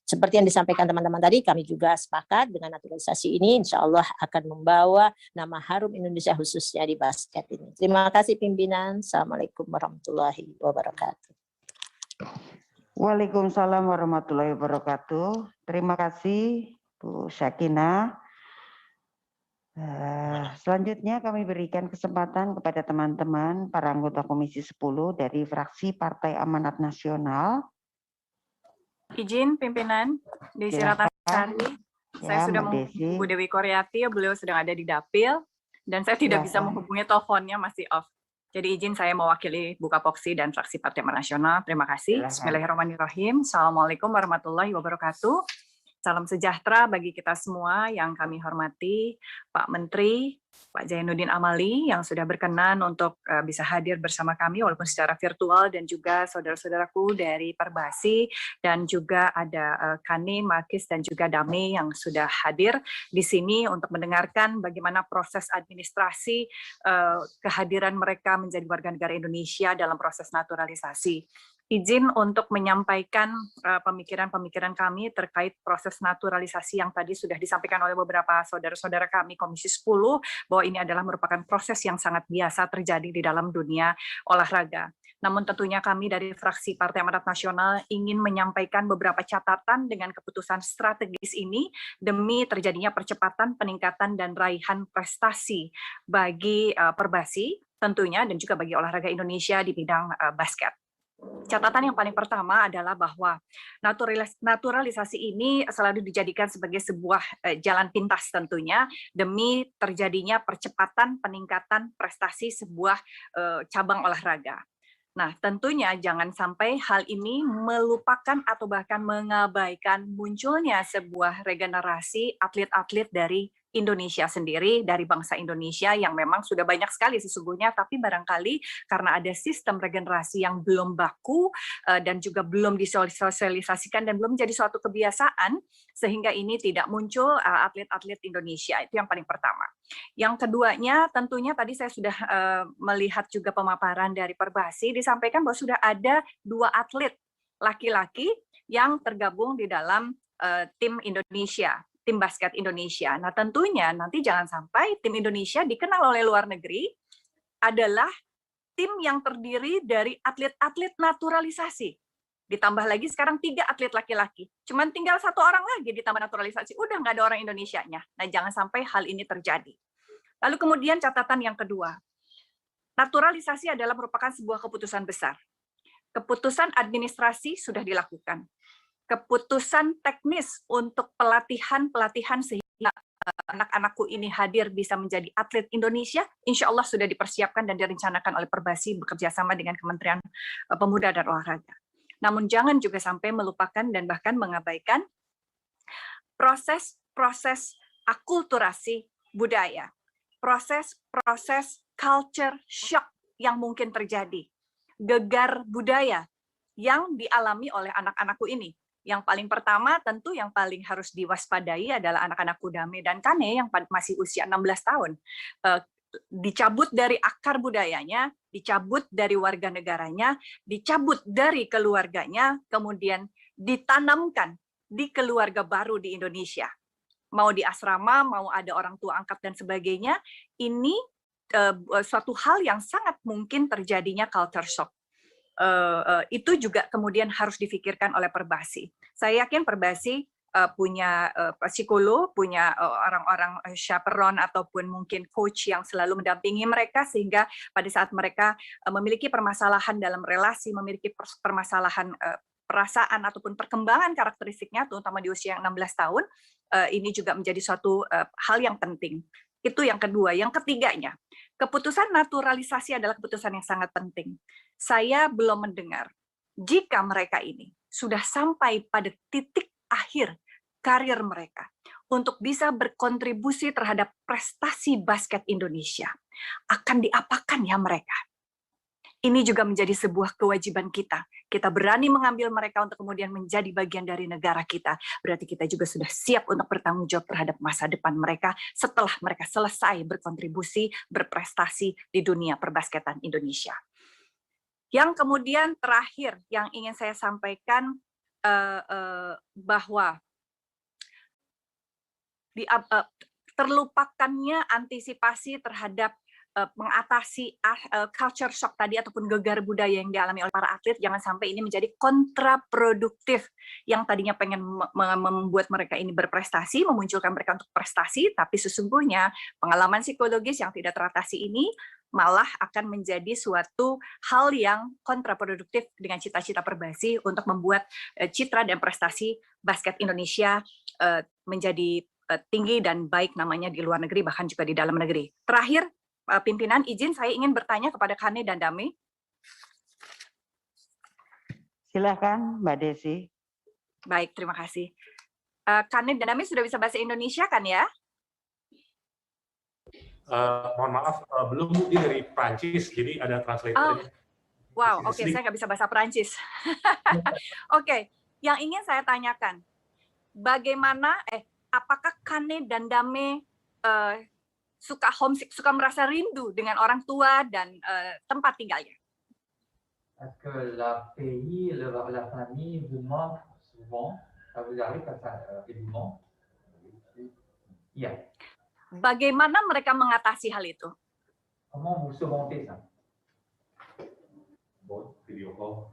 Seperti yang disampaikan teman-teman tadi, kami juga sepakat dengan naturalisasi ini insya Allah akan membawa nama harum Indonesia khususnya di basket ini. Terima kasih pimpinan. Assalamualaikum warahmatullahi wabarakatuh. Waalaikumsalam warahmatullahi wabarakatuh. Terima kasih Bu Sakinah. Selanjutnya kami berikan kesempatan kepada teman-teman para anggota Komisi 10 dari fraksi Partai Amanat Nasional. Izin pimpinan, Desi Ratnasari. Saya sudah menghubungi Bu Dewi Koryati, beliau sedang ada di dapil, dan saya tidak bisa menghubungi teleponnya, masih off. Jadi izin saya mewakili Bu Kapoksi dan fraksi Partai Amanat Nasional. Terima kasih. Bismillahirrahmanirrahim. Assalamualaikum warahmatullahi wabarakatuh. Salam sejahtera bagi kita semua yang kami hormati, Pak Menteri, Pak Zainuddin Amali yang sudah berkenan untuk bisa hadir bersama kami walaupun secara virtual, dan juga saudara-saudaraku dari Perbasi, dan juga ada Kani, Markis, dan juga Dame yang sudah hadir di sini untuk mendengarkan bagaimana proses administrasi kehadiran mereka menjadi warga negara Indonesia dalam proses naturalisasi. Izin untuk menyampaikan pemikiran-pemikiran kami terkait proses naturalisasi yang tadi sudah disampaikan oleh beberapa saudara-saudara kami Komisi 10, bahwa ini adalah merupakan proses yang sangat biasa terjadi di dalam dunia olahraga. Namun tentunya kami dari fraksi Partai Amanat Nasional ingin menyampaikan beberapa catatan dengan keputusan strategis ini demi terjadinya percepatan, peningkatan, dan raihan prestasi bagi Perbasi tentunya, dan juga bagi olahraga Indonesia di bidang basket. Catatan yang paling pertama adalah bahwa naturalisasi ini selalu dijadikan sebagai sebuah jalan pintas tentunya demi terjadinya percepatan peningkatan prestasi sebuah cabang olahraga. Nah, tentunya jangan sampai hal ini melupakan atau bahkan mengabaikan munculnya sebuah regenerasi atlet-atlet dari Indonesia sendiri, dari bangsa Indonesia yang memang sudah banyak sekali sesungguhnya, tapi barangkali karena ada sistem regenerasi yang belum baku dan juga belum disosialisasikan dan belum menjadi suatu kebiasaan, sehingga ini tidak muncul atlet-atlet Indonesia. Itu yang paling pertama. Yang keduanya, tentunya tadi saya sudah melihat juga pemaparan dari Perbasi, disampaikan bahwa sudah ada 2 atlet laki-laki yang tergabung di dalam tim Indonesia, tim basket Indonesia. Nah, tentunya nanti jangan sampai tim Indonesia dikenal oleh luar negeri adalah tim yang terdiri dari atlet-atlet naturalisasi. Ditambah lagi sekarang 3 atlet laki-laki. Cuman tinggal 1 orang lagi ditambah naturalisasi. Udah nggak ada orang Indonesianya. Nah, jangan sampai hal ini terjadi. Lalu kemudian catatan yang kedua. Naturalisasi adalah merupakan sebuah keputusan besar. Keputusan administrasi sudah dilakukan. Keputusan teknis untuk pelatihan sehingga anak-anakku ini hadir bisa menjadi atlet Indonesia, insya Allah sudah dipersiapkan dan direncanakan oleh Perbasi bekerja sama dengan Kementerian Pemuda dan Olahraga. Namun jangan juga sampai melupakan dan bahkan mengabaikan proses akulturasi budaya, proses culture shock yang mungkin terjadi, gegar budaya yang dialami oleh anak-anakku ini. Yang paling pertama tentu yang paling harus diwaspadai adalah anak-anakku Dame dan Kane yang masih usia 16 tahun. Dicabut dari akar budayanya, dicabut dari warga negaranya, dicabut dari keluarganya, kemudian ditanamkan di keluarga baru di Indonesia. Mau di asrama, mau ada orang tua angkat dan sebagainya, ini suatu hal yang sangat mungkin terjadinya culture shock. Itu juga kemudian harus difikirkan oleh Perbasi. Saya yakin Perbasi punya psikolog, punya orang-orang chaperon ataupun mungkin coach yang selalu mendampingi mereka sehingga pada saat mereka memiliki permasalahan dalam relasi, memiliki permasalahan perasaan ataupun perkembangan karakteristiknya terutama di usia yang 16 tahun, ini juga menjadi suatu hal yang penting. Itu yang kedua. Yang ketiganya, keputusan naturalisasi adalah keputusan yang sangat penting. Saya belum mendengar jika mereka ini sudah sampai pada titik akhir karir mereka untuk bisa berkontribusi terhadap prestasi basket Indonesia, akan diapakan ya mereka? Ini juga menjadi sebuah kewajiban kita. Kita berani mengambil mereka untuk kemudian menjadi bagian dari negara kita. Berarti kita juga sudah siap untuk bertanggung jawab terhadap masa depan mereka setelah mereka selesai berkontribusi, berprestasi di dunia perbasketan Indonesia. Yang kemudian terakhir yang ingin saya sampaikan bahwa terlupakannya antisipasi terhadap mengatasi culture shock tadi ataupun gegar budaya yang dialami oleh para atlet, jangan sampai ini menjadi kontraproduktif yang tadinya pengen membuat mereka ini berprestasi, memunculkan mereka untuk prestasi, tapi sesungguhnya pengalaman psikologis yang tidak teratasi ini malah akan menjadi suatu hal yang kontraproduktif dengan cita-cita Perbasi untuk membuat citra dan prestasi basket Indonesia menjadi tinggi dan baik namanya di luar negeri bahkan juga di dalam negeri. Terakhir, pimpinan izin saya ingin bertanya kepada Kane dan Dame. Silakan Mbak Desi. Baik, terima kasih. Kane dan Dame sudah bisa bahasa Indonesia kan ya? Mohon maaf, belum Bu, dia dari Prancis, jadi ada translatornya. Wow, oke, saya nggak bisa bahasa Prancis. Oke, yang ingin saya tanyakan, bagaimana, apakah Kane dan Dame suka homesick, suka merasa rindu dengan orang tua dan tempat tinggalnya? Est-ce que la pays, la famille vous manque souvent? Ça vous arrive régulièrement? Iya. Bagaimana mereka mengatasi hal itu? Comment vous surmontez ça? Video call.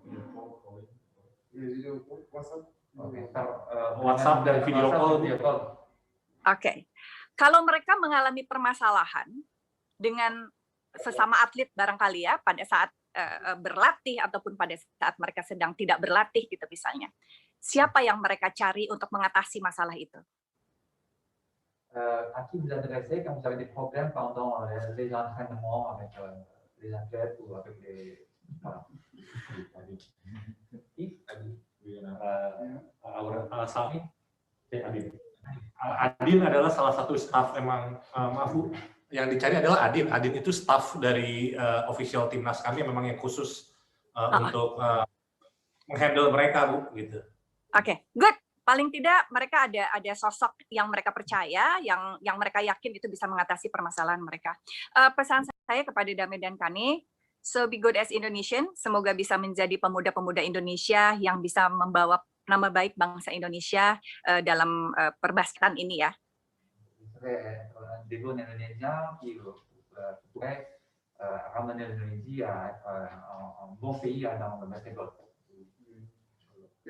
WhatsApp dan video call. Oke. Kalau mereka mengalami permasalahan dengan sesama atlet barangkali ya pada saat berlatih ataupun pada saat mereka sedang tidak berlatih gitu misalnya. Siapa yang mereka cari untuk mengatasi masalah itu? À qui vous adressez quand vous avez des problèmes pendant les entraînements avec les athlètes ou avec les... Voilà. Adin adalah salah satu staff emang, maaf Bu, yang dicari adalah Adin. Adin itu staff dari official timnas kami memang yang khusus untuk menghandle mereka Bu, gitu. Oke, good. Paling tidak mereka ada sosok yang mereka percaya, yang mereka yakin itu bisa mengatasi permasalahan mereka. Pesan saya kepada Dame dan Kane, so be good as Indonesian, semoga bisa menjadi pemuda-pemuda Indonesia yang bisa membawa nama baik bangsa Indonesia dalam perbasketan ini ya. Des jeunes Indonésiens qui pourraient ramener l'Indonésie à un bon pays dans le basketball.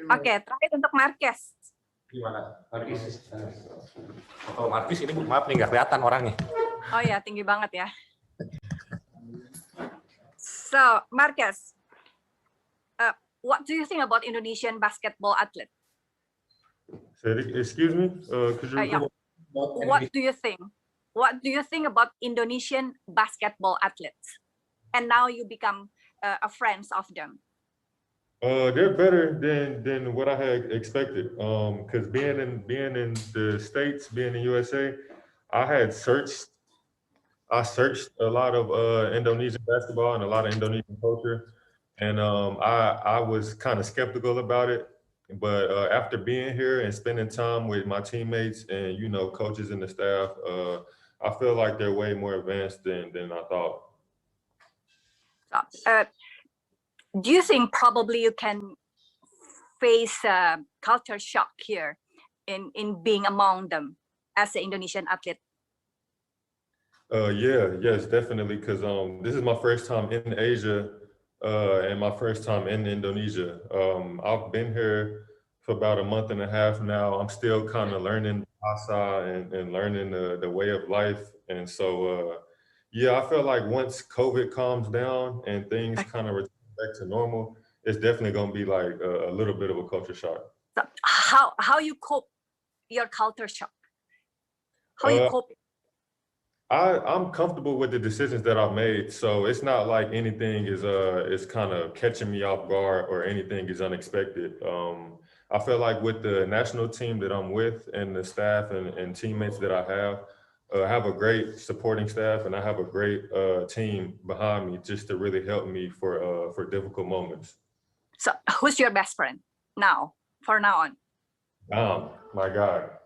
Oke, terakhir untuk Marquez. Gimana? Marquez. Kalau Marquez ini Bu, maaf nih nggak kelihatan orangnya. Oh ya, tinggi banget ya. So, Marquez, what do you think about Indonesian basketball athlete? Excuse me? Could you What do you think? What do you think about Indonesian basketball athletes? And now you become a friend of them. They're better than what I had expected. Because being in the States, being in USA, I searched a lot of Indonesian basketball and a lot of Indonesian culture, and I was kind of skeptical about it. But after being here and spending time with my teammates and coaches and the staff, I feel like they're way more advanced than I thought. Do you think probably you can face culture shock here in being among them as an Indonesian athlete? Yes, definitely. Because this is my first time in Asia and my first time in Indonesia. I've been here for about a month and a half now. I'm still kind of learning bahasa and learning the way of life. And so, I feel like once COVID calms down and things kind of return back to normal, it's definitely going to be like a little bit of a culture shock. So how you cope your culture shock? How you cope? I'm comfortable with the decisions that I've made, so it's not like anything is kind of catching me off guard or anything is unexpected. I feel like with the national team that I'm with and the staff and teammates that I have a great supporting staff, and I have a great team behind me just to really help me for difficult moments. So who's your best friend now, from now on? My God.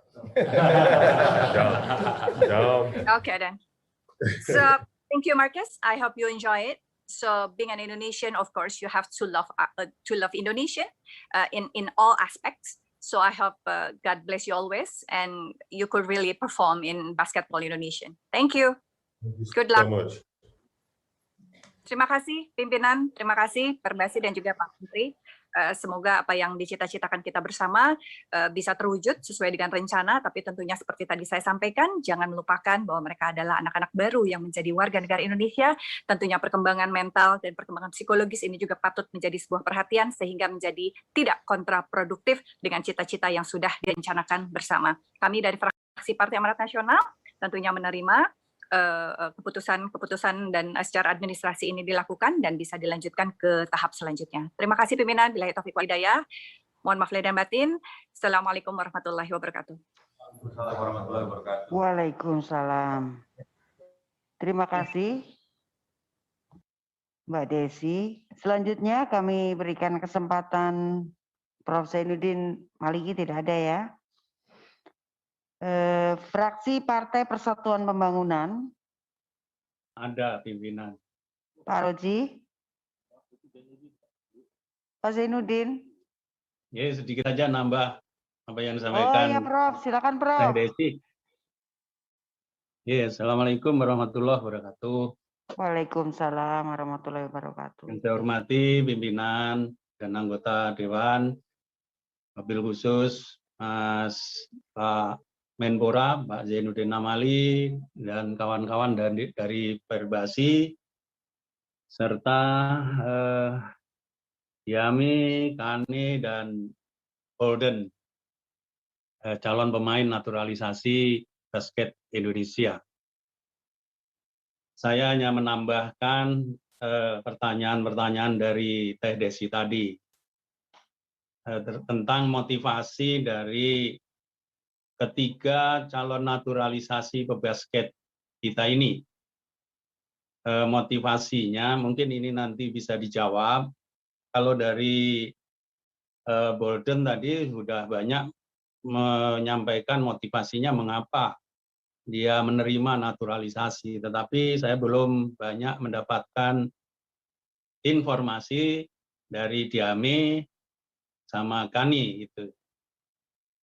Okay then. So thank you, Marquez. I hope you enjoy it. So being an Indonesian, of course, you have to love Indonesian in all aspects. So I hope God bless you always, and you could really perform in basketball Indonesian. Thank you. Good luck. So much. Terima kasih pimpinan, terima kasih Perbasi dan juga Pak Menteri. Semoga apa yang dicita-citakan kita bersama bisa terwujud sesuai dengan rencana, tapi tentunya seperti tadi saya sampaikan, jangan melupakan bahwa mereka adalah anak-anak baru yang menjadi warga negara Indonesia. Tentunya perkembangan mental dan perkembangan psikologis ini juga patut menjadi sebuah perhatian sehingga menjadi tidak kontraproduktif dengan cita-cita yang sudah direncanakan bersama. Kami dari fraksi Partai Amanat Nasional tentunya menerima keputusan dan secara administrasi ini dilakukan dan bisa dilanjutkan ke tahap selanjutnya. Terima kasih pimpinan. Billahi taufiq wal hidayah. Mohon maaf lahir dan batin. Assalamualaikum warahmatullahi wabarakatuh. Waalaikumsalam. Terima kasih, Mbak Desi. Selanjutnya kami berikan kesempatan Prof. Zainuddin Maliki, tidak ada ya. Fraksi Partai Persatuan Pembangunan. Ada pimpinan. Pak Roji. Pak Zainuddin. Ya, sedikit saja nambah apa yang disampaikan. Oh ya Prof, silakan Prof. Desi. Ya, Assalamualaikum warahmatullahi wabarakatuh. Waalaikumsalam warahmatullahi wabarakatuh. Yang saya hormati pimpinan dan anggota Dewan, wabil khusus Mas Pak Menpora, Pak Zainuddin Amali, dan kawan-kawan dari Perbasi, serta Yami, Kani, dan Golden, calon pemain naturalisasi basket Indonesia. Saya hanya menambahkan pertanyaan-pertanyaan dari Teh Desi tadi tentang motivasi dari ketiga calon naturalisasi pebasket kita ini. Motivasinya mungkin ini nanti bisa dijawab. Kalau dari Bolden tadi sudah banyak menyampaikan motivasinya mengapa dia menerima naturalisasi, tetapi saya belum banyak mendapatkan informasi dari Diami sama Kani itu.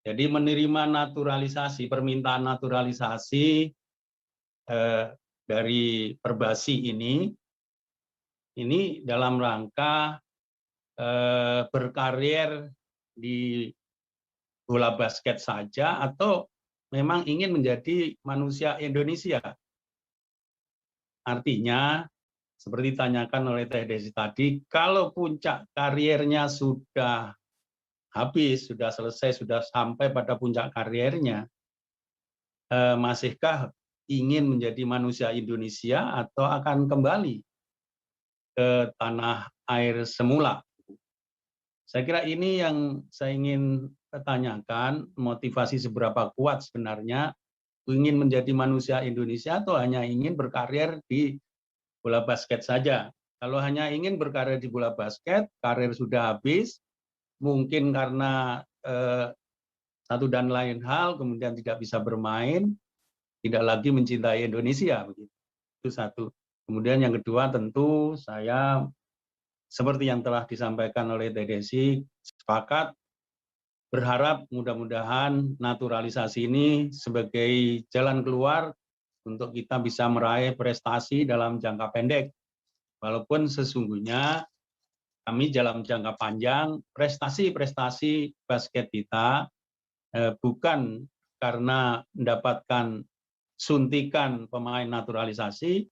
Jadi menerima naturalisasi, permintaan naturalisasi dari Perbasi ini dalam rangka berkarir di bola basket saja atau memang ingin menjadi manusia Indonesia. Artinya, seperti ditanyakan oleh Teh Desi tadi, kalau puncak karirnya sudah habis, sudah selesai, sudah sampai pada puncak karirnya, masihkah ingin menjadi manusia Indonesia atau akan kembali ke tanah air semula? Saya kira ini yang saya ingin tanyakan, motivasi seberapa kuat sebenarnya ingin menjadi manusia Indonesia atau hanya ingin berkarir di bola basket saja. Kalau hanya ingin berkarir di bola basket, karir sudah habis, mungkin karena satu dan lain hal, kemudian tidak bisa bermain, tidak lagi mencintai Indonesia. Begitu. Itu satu. Kemudian yang kedua tentu saya, seperti yang telah disampaikan oleh Teh Desi, sepakat berharap mudah-mudahan naturalisasi ini sebagai jalan keluar untuk kita bisa meraih prestasi dalam jangka pendek. Walaupun sesungguhnya kami dalam jangka panjang, prestasi-prestasi basket kita bukan karena mendapatkan suntikan pemain naturalisasi,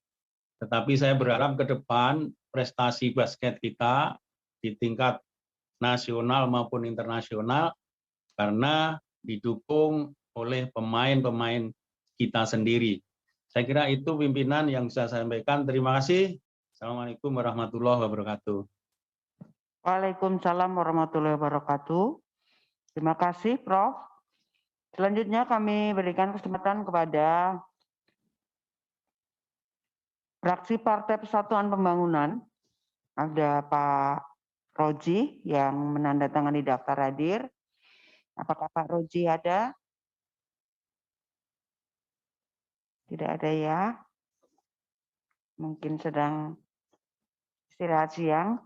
tetapi saya berharap ke depan prestasi basket kita di tingkat nasional maupun internasional karena didukung oleh pemain-pemain kita sendiri. Saya kira itu pimpinan yang bisa saya sampaikan. Terima kasih. Assalamualaikum warahmatullahi wabarakatuh. Waalaikumsalam warahmatullahi wabarakatuh. Terima kasih, Prof. Selanjutnya kami berikan kesempatan kepada fraksi Partai Persatuan Pembangunan. Ada Pak Roji yang menandatangani daftar hadir. Apakah Pak Roji ada? Tidak ada ya. Mungkin sedang istirahat siang.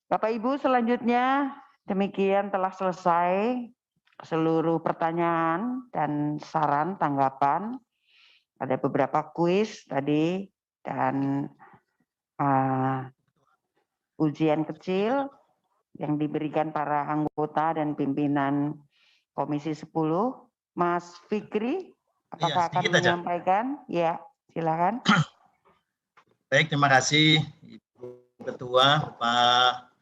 Bapak Ibu, selanjutnya demikian telah selesai seluruh pertanyaan dan saran tanggapan. Ada beberapa kuis tadi dan ujian kecil yang diberikan para anggota dan pimpinan Komisi 10. Mas Fikri, apakah akan menyampaikan? Ya, silakan. Baik, terima kasih Ibu Ketua, Pak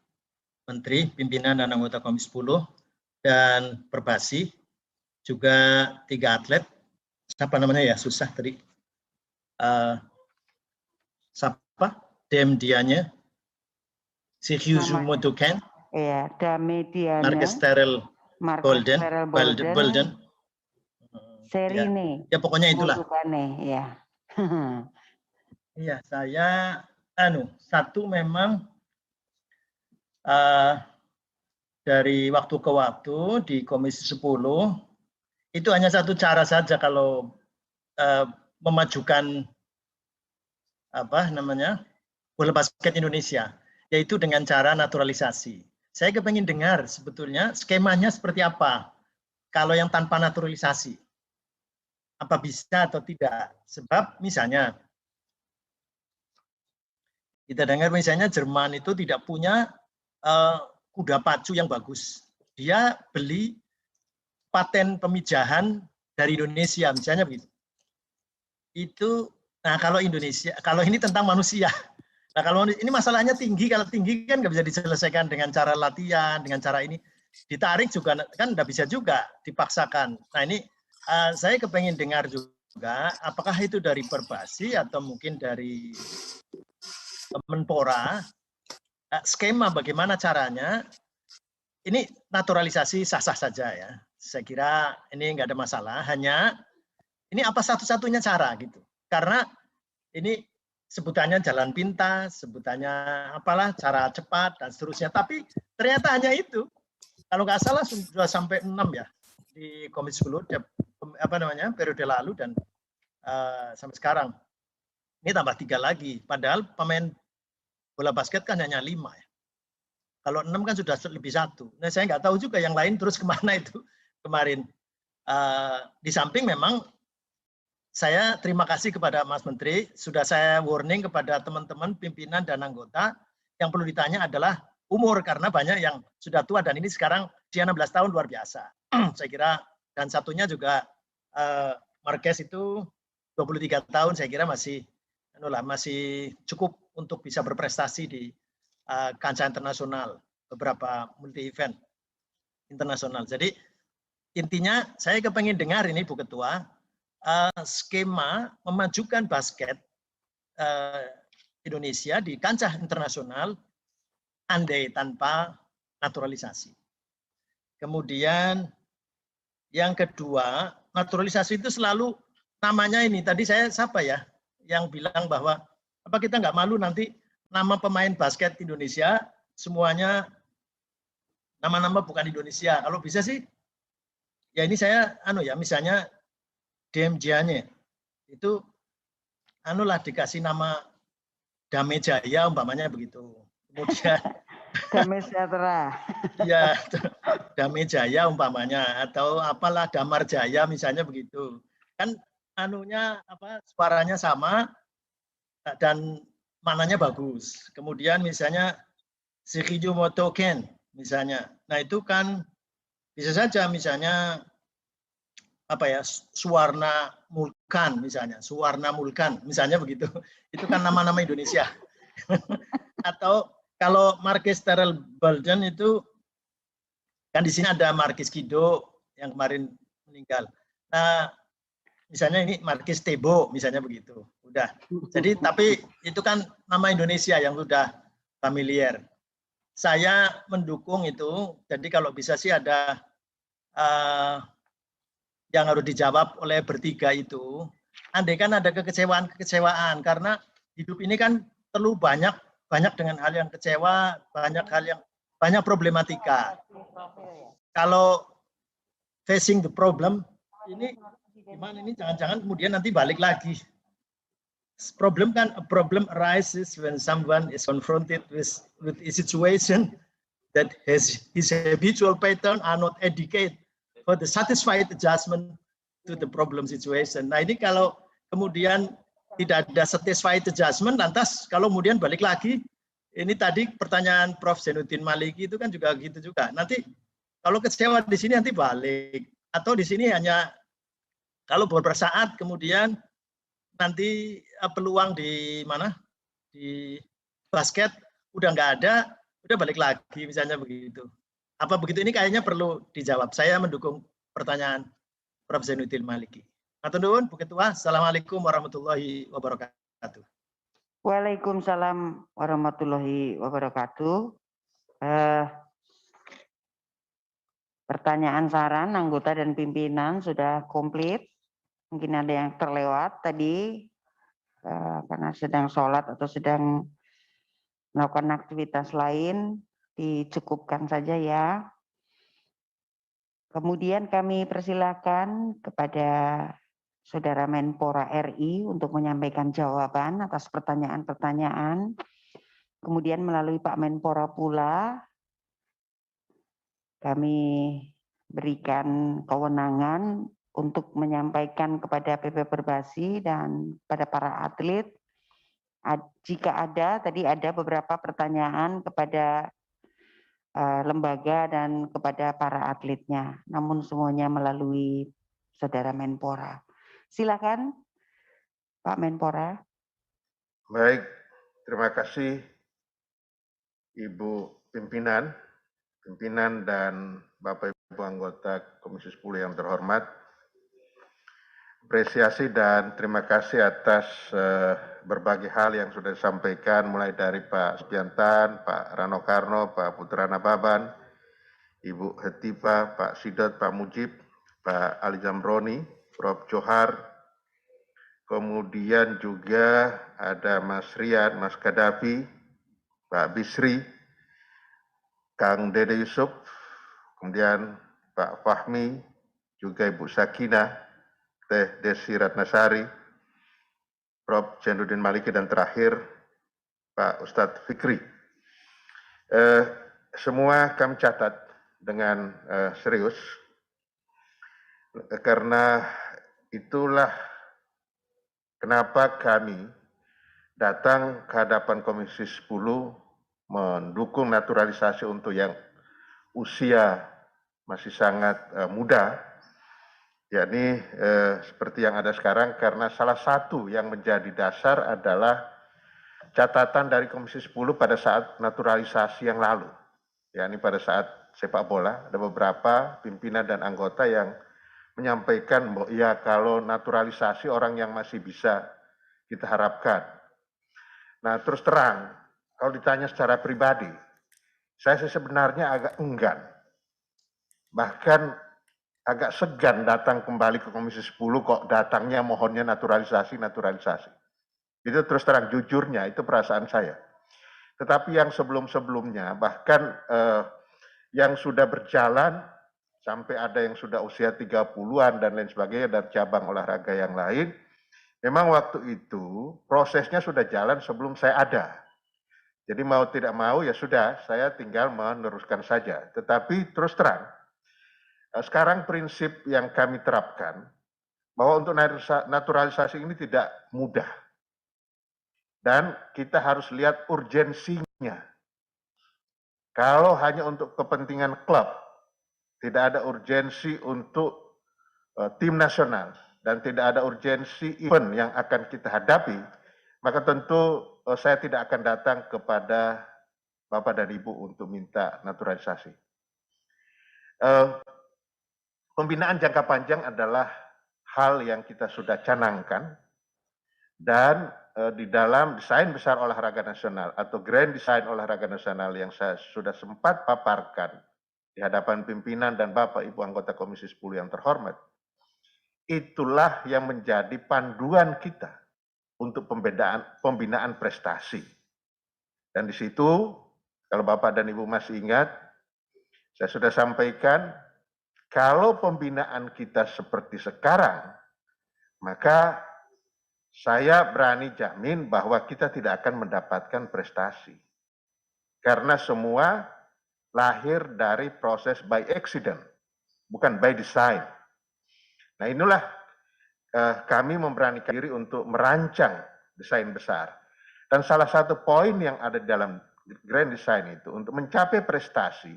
Menteri, pimpinan dan anggota Komisi 10, dan Perbasi, juga 3 atlet. Siapa namanya ya? Susah tadi. Siapa? Dianya? Sergio Zumotoken. Iya, Damediana. Marcus Terrell Bolden. Serine. Ya, pokoknya itulah. Ya. Iya, saya satu memang dari waktu ke waktu di Komisi 10 itu hanya satu cara saja kalau memajukan bola basket Indonesia, yaitu dengan cara naturalisasi. Saya kepengen dengar sebetulnya skemanya seperti apa kalau yang tanpa naturalisasi. Apa bisa atau tidak? Sebab misalnya kita dengar misalnya Jerman itu tidak punya kuda pacu yang bagus. Dia beli paten pemijahan dari Indonesia, misalnya begitu. Itu, nah kalau Indonesia, kalau ini tentang manusia. Nah kalau ini masalahnya tinggi, kalau tinggi kan nggak bisa diselesaikan dengan cara latihan, dengan cara ini. Ditarik juga kan nggak bisa juga, dipaksakan. Nah ini saya kepengen dengar juga, apakah itu dari Perbasi atau mungkin dari Menpora, skema bagaimana caranya, ini naturalisasi sah-sah saja ya. Saya kira ini nggak ada masalah, hanya ini apa satu-satunya cara gitu. Karena ini sebutannya jalan pintas, sebutannya apalah cara cepat dan seterusnya. Tapi ternyata hanya itu. Kalau nggak salah sudah sampai 6 ya di Komisi 10 periode lalu dan sampai sekarang. Ini tambah 3 lagi. Padahal pemain bola basket kan hanya 5 ya. Kalau 6 kan sudah lebih 1. Nah saya nggak tahu juga yang lain terus kemana itu kemarin. Di samping memang saya terima kasih kepada Mas Menteri, sudah saya warning kepada teman-teman pimpinan dan anggota, yang perlu ditanya adalah umur, karena banyak yang sudah tua dan ini sekarang dia 16 tahun luar biasa. Saya kira, dan satunya juga Marquez itu 23 tahun, saya kira masih cukup untuk bisa berprestasi di kancah internasional, beberapa multi event internasional. Jadi intinya saya kepengen dengar ini Bu Ketua, skema memajukan basket Indonesia di kancah internasional andai tanpa naturalisasi. Kemudian yang kedua, naturalisasi itu selalu namanya ini, tadi saya siapa ya yang bilang bahwa apa kita nggak malu nanti nama pemain basket Indonesia semuanya nama-nama bukan Indonesia. Kalau bisa sih ya ini saya misalnya DMJ-nya itu dikasih nama Damai Jaya umpamanya begitu. Kemudian Damai Sejahtera. Ya, Damai Jaya umpamanya atau apalah Damar Jaya misalnya begitu. Kan suaranya sama dan mananya bagus. Kemudian misalnya Shikiyu Motoken misalnya. Nah, itu kan bisa saja misalnya Suwarna Mulkan misalnya, Suwarna Mulkan misalnya begitu. Itu kan nama-nama Indonesia. Atau kalau Marquez Terrell Bolden itu kan di sini ada Marquez Kido yang kemarin meninggal. Nah, misalnya ini Marquez Tebo misalnya begitu. Udah. Jadi tapi itu kan nama Indonesia yang sudah familiar. Saya mendukung itu. Jadi kalau bisa sih ada yang harus dijawab oleh bertiga itu, andai kan ada kekecewaan karena hidup ini kan perlu banyak dengan hal yang kecewa, banyak problematika. Kalau facing the problem ini gimana ini jangan-jangan kemudian nanti balik lagi. A problem arises when someone is confronted with a situation that his habitual pattern are not adequate for the satisfied adjustment to the problem situation. Nah ini kalau kemudian tidak ada satisfied adjustment, lantas kalau kemudian balik lagi, ini tadi pertanyaan Prof. Zainuddin Maliki itu kan juga gitu juga. Nanti kalau kecewa di sini nanti balik, atau di sini hanya kalau beberapa saat kemudian nanti peluang di mana di basket udah nggak ada, udah balik lagi misalnya begitu. Apa begitu? Ini kayaknya perlu dijawab. Saya mendukung pertanyaan Prof. Zainuddin Maliki. Matur nuwun, Bu Ketua. Assalamualaikum warahmatullahi wabarakatuh. Waalaikumsalam warahmatullahi wabarakatuh. Pertanyaan saran anggota dan pimpinan sudah komplit. Mungkin ada yang terlewat tadi. karena sedang sholat atau sedang melakukan aktivitas lain, dicukupkan saja ya. Kemudian kami persilakan kepada Saudara Menpora RI untuk menyampaikan jawaban atas pertanyaan-pertanyaan. Kemudian melalui Pak Menpora pula, kami berikan kewenangan untuk menyampaikan kepada PP Perbasi dan pada para atlet. Jika ada, tadi ada beberapa pertanyaan kepada lembaga dan kepada para atletnya, namun semuanya melalui Saudara Menpora. Silakan Pak Menpora. Baik, terima kasih Ibu Pimpinan dan Bapak Ibu anggota Komisi 10 yang terhormat. Apresiasi dan terima kasih atas berbagai hal yang sudah disampaikan, mulai dari Pak Supiantan, Pak Rano Karno, Pak Putra Nababan, Ibu Hetipa, Pak Sidot, Pak Mujib, Pak Ali Zamroni, Prof. Johar, kemudian juga ada Mas Rian, Mas Kadafi, Pak Bisri, Kang Dede Yusuf, kemudian Pak Fahmi, juga Ibu Sakinah, Teh Desi Ratnasari, Prof. Jainuddin Maliki, dan terakhir Pak Ustadz Fikri. Semua kami catat dengan serius, karena itulah kenapa kami datang ke hadapan Komisi 10 mendukung naturalisasi untuk yang usia masih sangat muda, yakni seperti yang ada sekarang, karena salah satu yang menjadi dasar adalah catatan dari Komisi 10 pada saat naturalisasi yang lalu, yakni pada saat sepak bola, ada beberapa pimpinan dan anggota yang menyampaikan bahwa ya kalau naturalisasi orang yang masih bisa kita harapkan. Nah terus terang, kalau ditanya secara pribadi, saya sebenarnya agak enggan, bahkan agak segan datang kembali ke Komisi 10 kok datangnya mohonnya naturalisasi. Itu terus terang jujurnya, itu perasaan saya. Tetapi yang sebelum-sebelumnya, bahkan yang sudah berjalan, sampai ada yang sudah usia 30-an dan lain sebagainya dari cabang olahraga yang lain, memang waktu itu prosesnya sudah jalan sebelum saya ada. Jadi mau tidak mau ya sudah, saya tinggal meneruskan saja. Tetapi terus terang, sekarang prinsip yang kami terapkan, bahwa untuk naturalisasi ini tidak mudah. Dan kita harus lihat urgensinya. Kalau hanya untuk kepentingan klub, tidak ada urgensi untuk tim nasional, dan tidak ada urgensi event yang akan kita hadapi, maka tentu saya tidak akan datang kepada Bapak dan Ibu untuk minta naturalisasi. Pembinaan jangka panjang adalah hal yang kita sudah canangkan, dan di dalam desain besar olahraga nasional atau Grand Design Olahraga Nasional yang saya sudah sempat paparkan di hadapan pimpinan dan Bapak Ibu anggota Komisi 10 yang terhormat, itulah yang menjadi panduan kita untuk pembinaan prestasi. Dan di situ, kalau Bapak dan Ibu masih ingat, saya sudah sampaikan, kalau pembinaan kita seperti sekarang, maka saya berani jamin bahwa kita tidak akan mendapatkan prestasi. Karena semua lahir dari proses by accident, bukan by design. Nah inilah kami memberanikan diri untuk merancang desain besar. Dan salah satu poin yang ada dalam Grand Design itu, untuk mencapai prestasi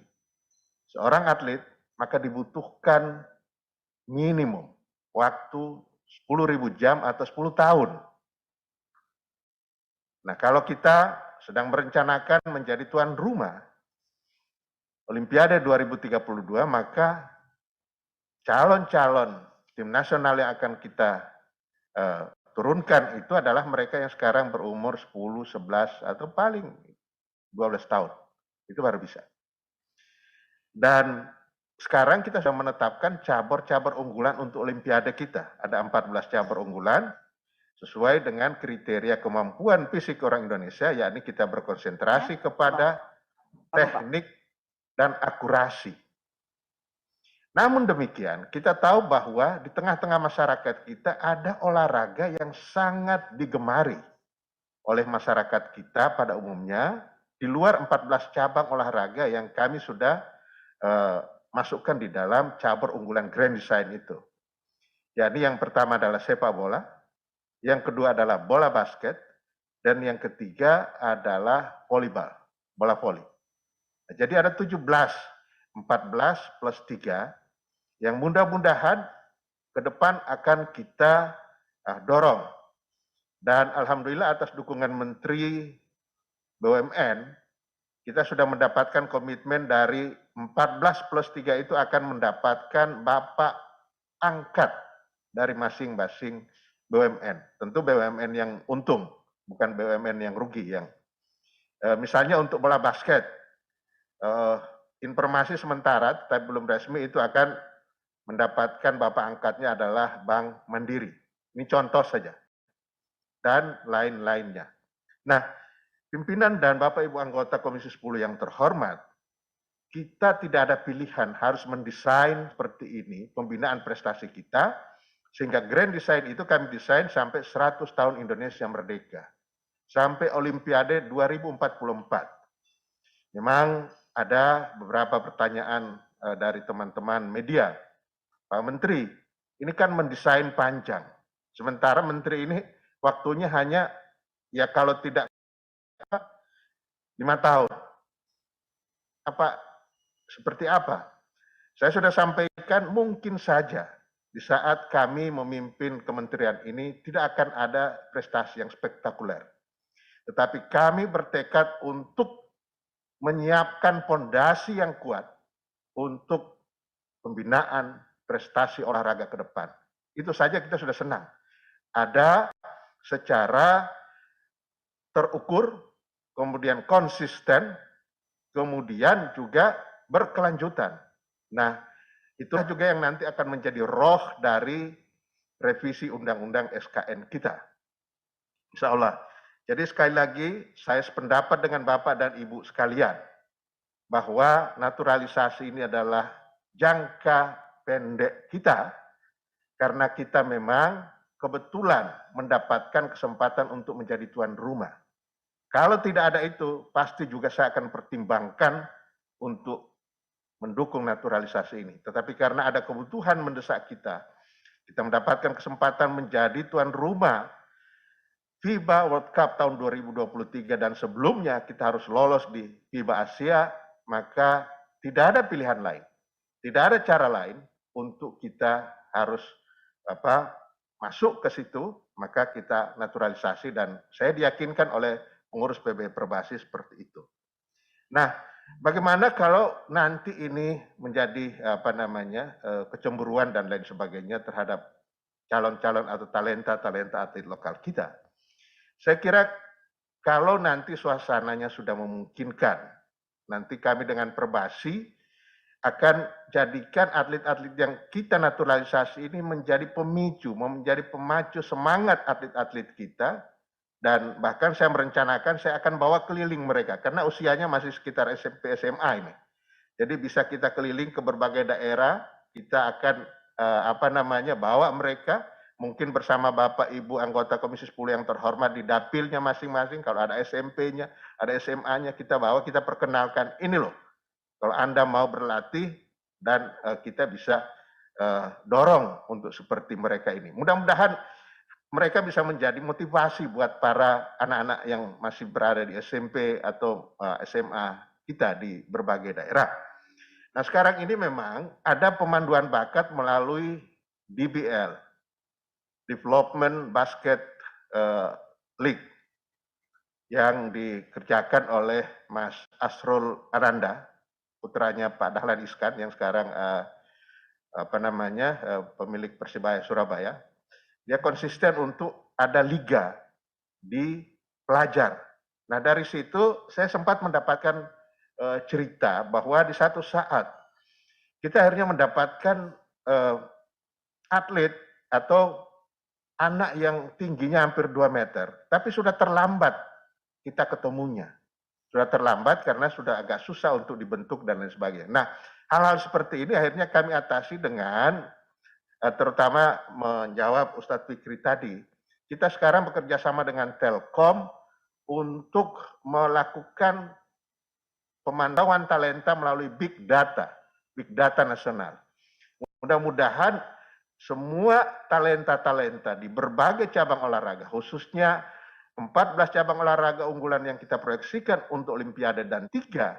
seorang atlet, maka dibutuhkan minimum waktu 10.000 jam atau 10 tahun. Nah, kalau kita sedang merencanakan menjadi tuan rumah Olimpiade 2032, maka calon-calon tim nasional yang akan kita turunkan itu adalah mereka yang sekarang berumur 10, 11, atau paling 12 tahun. Itu baru bisa. Dan sekarang kita sudah menetapkan cabur-cabur unggulan untuk Olimpiade kita. Ada 14 cabur unggulan. sesuai dengan kriteria kemampuan fisik orang Indonesia, yakni kita berkonsentrasi kepada teknik dan akurasi. Namun demikian, kita tahu bahwa di tengah-tengah masyarakat kita ada olahraga yang sangat digemari oleh masyarakat kita pada umumnya, di luar 14 cabang olahraga yang kami sudah masukkan di dalam cabur unggulan Grand Design itu. Yakni yang pertama adalah sepak bola, yang kedua adalah bola basket, dan yang ketiga adalah volleyball, bola voli. Nah, jadi ada 17, 14 plus 3, yang mudah-mudahan ke depan akan kita dorong. Dan alhamdulillah atas dukungan Menteri BUMN, kita sudah mendapatkan komitmen dari 14 plus 3 itu akan mendapatkan bapak angkat dari masing-masing BUMN. Tentu BUMN yang untung, bukan BUMN yang rugi. Yang misalnya untuk bola basket, informasi sementara, tapi belum resmi, itu akan mendapatkan bapak angkatnya adalah Bank Mandiri. Ini contoh saja. Dan lain-lainnya. Nah, pimpinan dan Bapak Ibu anggota Komisi 10 yang terhormat, kita tidak ada pilihan harus mendesain seperti ini pembinaan prestasi kita, sehingga Grand Design itu kami desain sampai 100 tahun Indonesia merdeka, sampai Olimpiade 2044. Memang ada beberapa pertanyaan dari teman-teman media. Pak Menteri, ini kan mendesain panjang. Sementara Menteri ini waktunya hanya, ya kalau tidak 5 tahun. Seperti apa? Saya sudah sampaikan mungkin saja di saat kami memimpin kementerian ini tidak akan ada prestasi yang spektakuler. Tetapi kami bertekad untuk menyiapkan fondasi yang kuat untuk pembinaan prestasi olahraga ke depan. Itu saja kita sudah senang. Ada secara terukur, kemudian konsisten, kemudian juga berkelanjutan. Nah, itulah juga yang nanti akan menjadi roh dari revisi Undang-Undang SKN kita. Insya Allah. Jadi sekali lagi, saya sependapat dengan Bapak dan Ibu sekalian, bahwa naturalisasi ini adalah jangka pendek kita, karena kita memang kebetulan mendapatkan kesempatan untuk menjadi tuan rumah. Kalau tidak ada itu, pasti juga saya akan pertimbangkan untuk mendukung naturalisasi ini. Tetapi karena ada kebutuhan mendesak kita mendapatkan kesempatan menjadi tuan rumah FIBA World Cup tahun 2023 dan sebelumnya kita harus lolos di FIBA Asia, maka tidak ada pilihan lain. Tidak ada cara lain untuk kita harus masuk ke situ, maka kita naturalisasi, dan saya diyakinkan oleh pengurus PB Perbasi seperti itu. Nah, bagaimana kalau nanti ini menjadi kecemburuan dan lain sebagainya terhadap calon-calon atau talenta-talenta atlet lokal kita? Saya kira kalau nanti suasananya sudah memungkinkan, nanti kami dengan Perbasi akan jadikan atlet-atlet yang kita naturalisasi ini menjadi pemicu, menjadi pemacu semangat atlet-atlet kita, dan bahkan saya merencanakan saya akan bawa keliling mereka, karena usianya masih sekitar SMP SMA ini. Jadi bisa kita keliling ke berbagai daerah, kita akan bawa mereka, mungkin bersama Bapak Ibu anggota Komisi 10 yang terhormat di dapilnya masing-masing, kalau ada SMP-nya, ada SMA-nya, kita bawa, kita perkenalkan, ini loh, kalau Anda mau berlatih, dan kita bisa dorong untuk seperti mereka ini. Mudah-mudahan mereka bisa menjadi motivasi buat para anak-anak yang masih berada di SMP atau SMA kita di berbagai daerah. Nah, sekarang ini memang ada pemanduan bakat melalui DBL, Development Basket League, yang dikerjakan oleh Mas Asrul Ananda, putranya Pak Dahlan Iskan yang sekarang pemilik Persibaya Surabaya. Dia konsisten untuk ada liga di pelajar. Nah, dari situ saya sempat mendapatkan cerita bahwa di satu saat kita akhirnya mendapatkan atlet atau anak yang tingginya hampir 2 meter, tapi sudah terlambat kita ketemunya. Sudah terlambat karena sudah agak susah untuk dibentuk dan lain sebagainya. Nah, hal-hal seperti ini akhirnya kami atasi dengan terutama menjawab Ustadz Fikri tadi. Kita sekarang bekerja sama dengan Telkom untuk melakukan pemantauan talenta melalui Big Data nasional. Mudah-mudahan semua talenta-talenta di berbagai cabang olahraga, khususnya 14 cabang olahraga unggulan yang kita proyeksikan untuk Olimpiade dan 3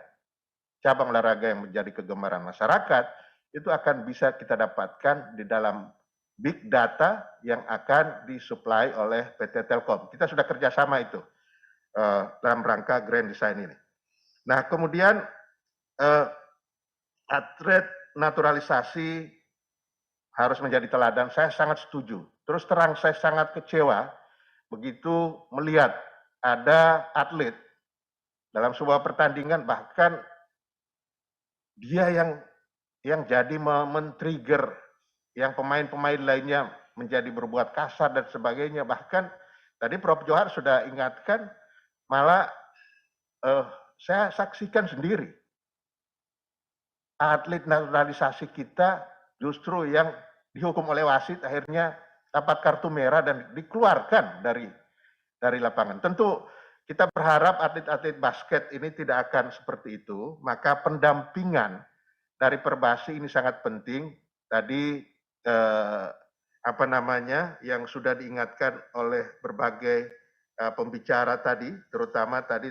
cabang olahraga yang menjadi kegemaran masyarakat, itu akan bisa kita dapatkan di dalam big data yang akan disuplai oleh PT Telkom. Kita sudah kerjasama itu dalam rangka grand design ini. Nah, kemudian atlet naturalisasi harus menjadi teladan. Saya sangat setuju. Terus terang saya sangat kecewa begitu melihat ada atlet dalam sebuah pertandingan bahkan dia yang jadi men-trigger yang pemain-pemain lainnya menjadi berbuat kasar dan sebagainya. Bahkan tadi Prof. Johar sudah ingatkan, malah saya saksikan sendiri atlet naturalisasi kita justru yang dihukum oleh wasit akhirnya dapat kartu merah dan dikeluarkan dari lapangan. Tentu kita berharap atlet-atlet basket ini tidak akan seperti itu, maka pendampingan dari Perbasi ini sangat penting. Tadi yang sudah diingatkan oleh berbagai pembicara tadi, terutama tadi